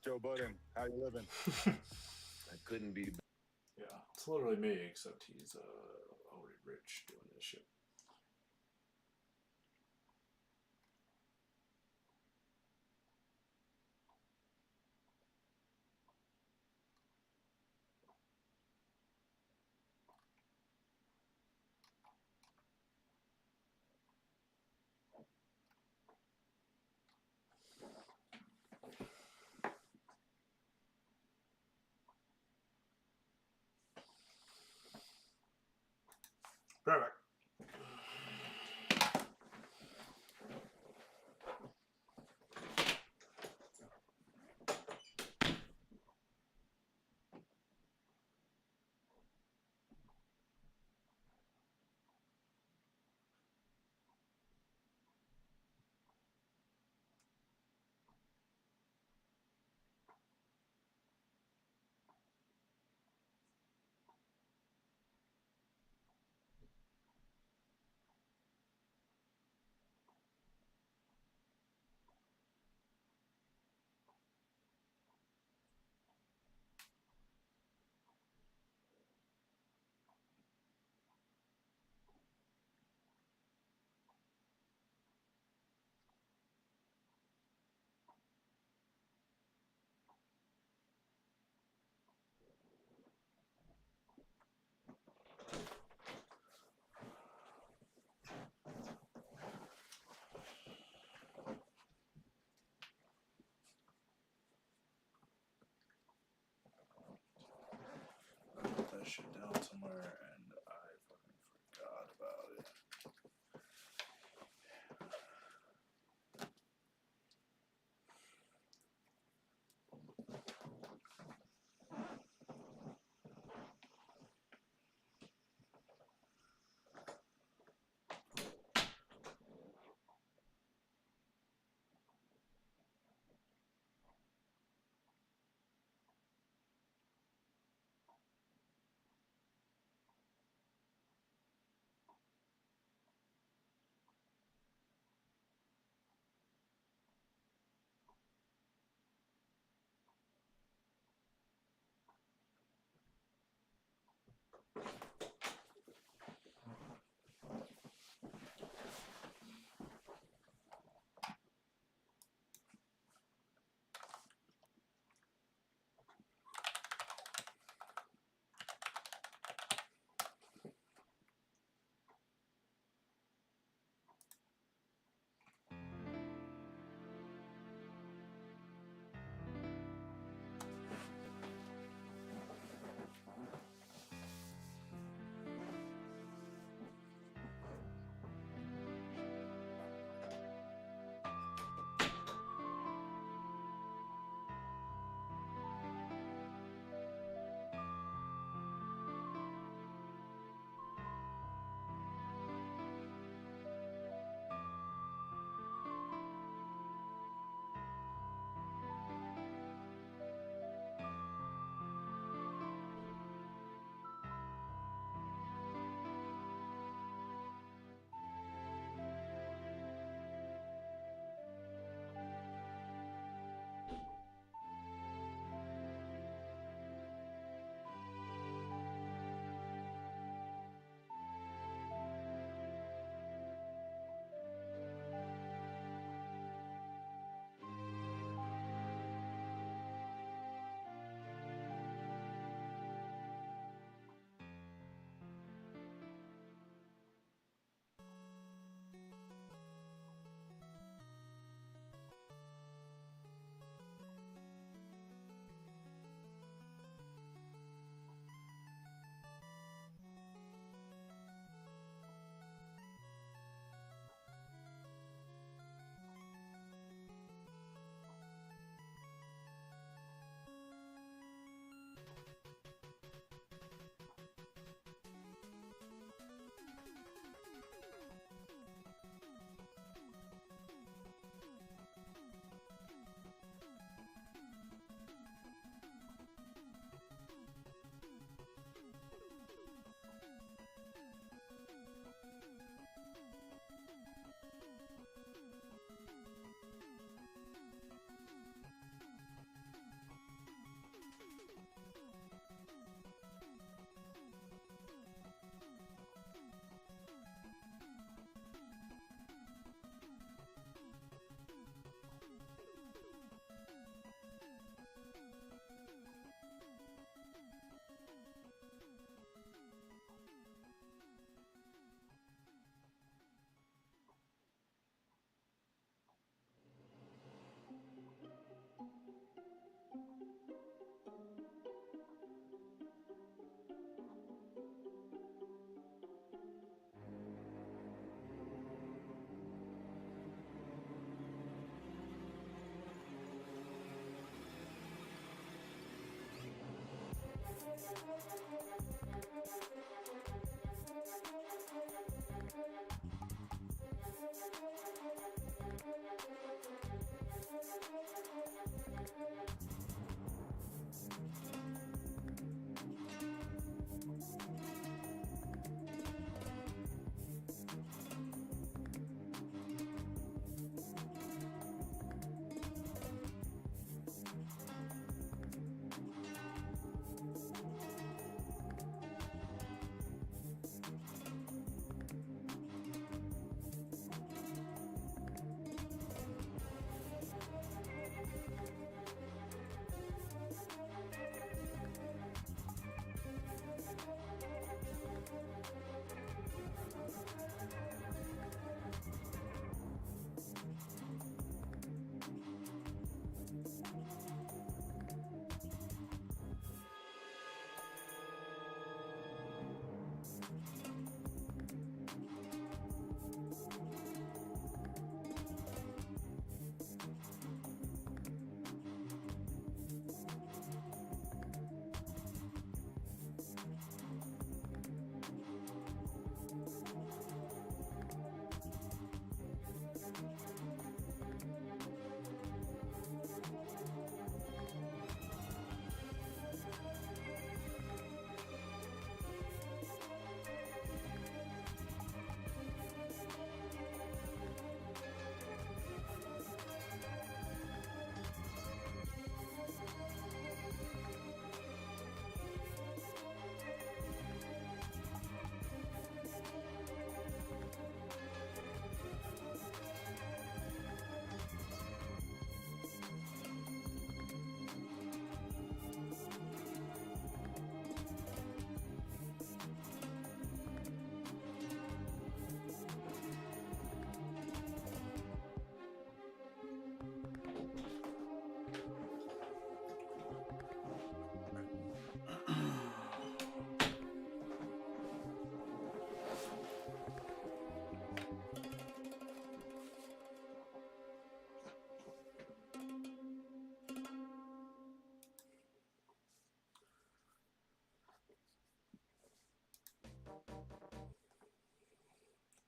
Joe Budden, how you living?
I couldn't be.
Yeah, it's literally me, except he's already rich doing this shit. Perfect. Put that shit down somewhere, and I fucking forgot about it.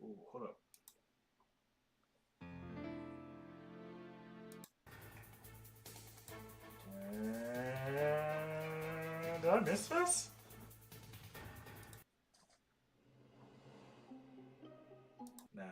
Ooh, hold up. Did I miss this? No.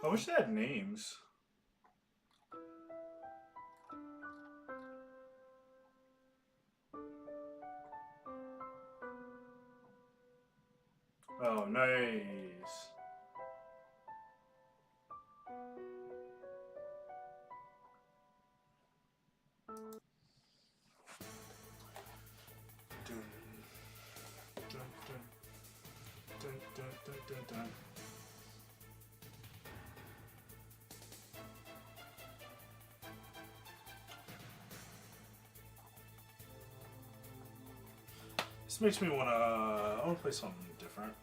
I wish they had names. Oh, nice. Dun, dun, dun, dun, dun, dun, dun, dun. This makes me wanna play something different.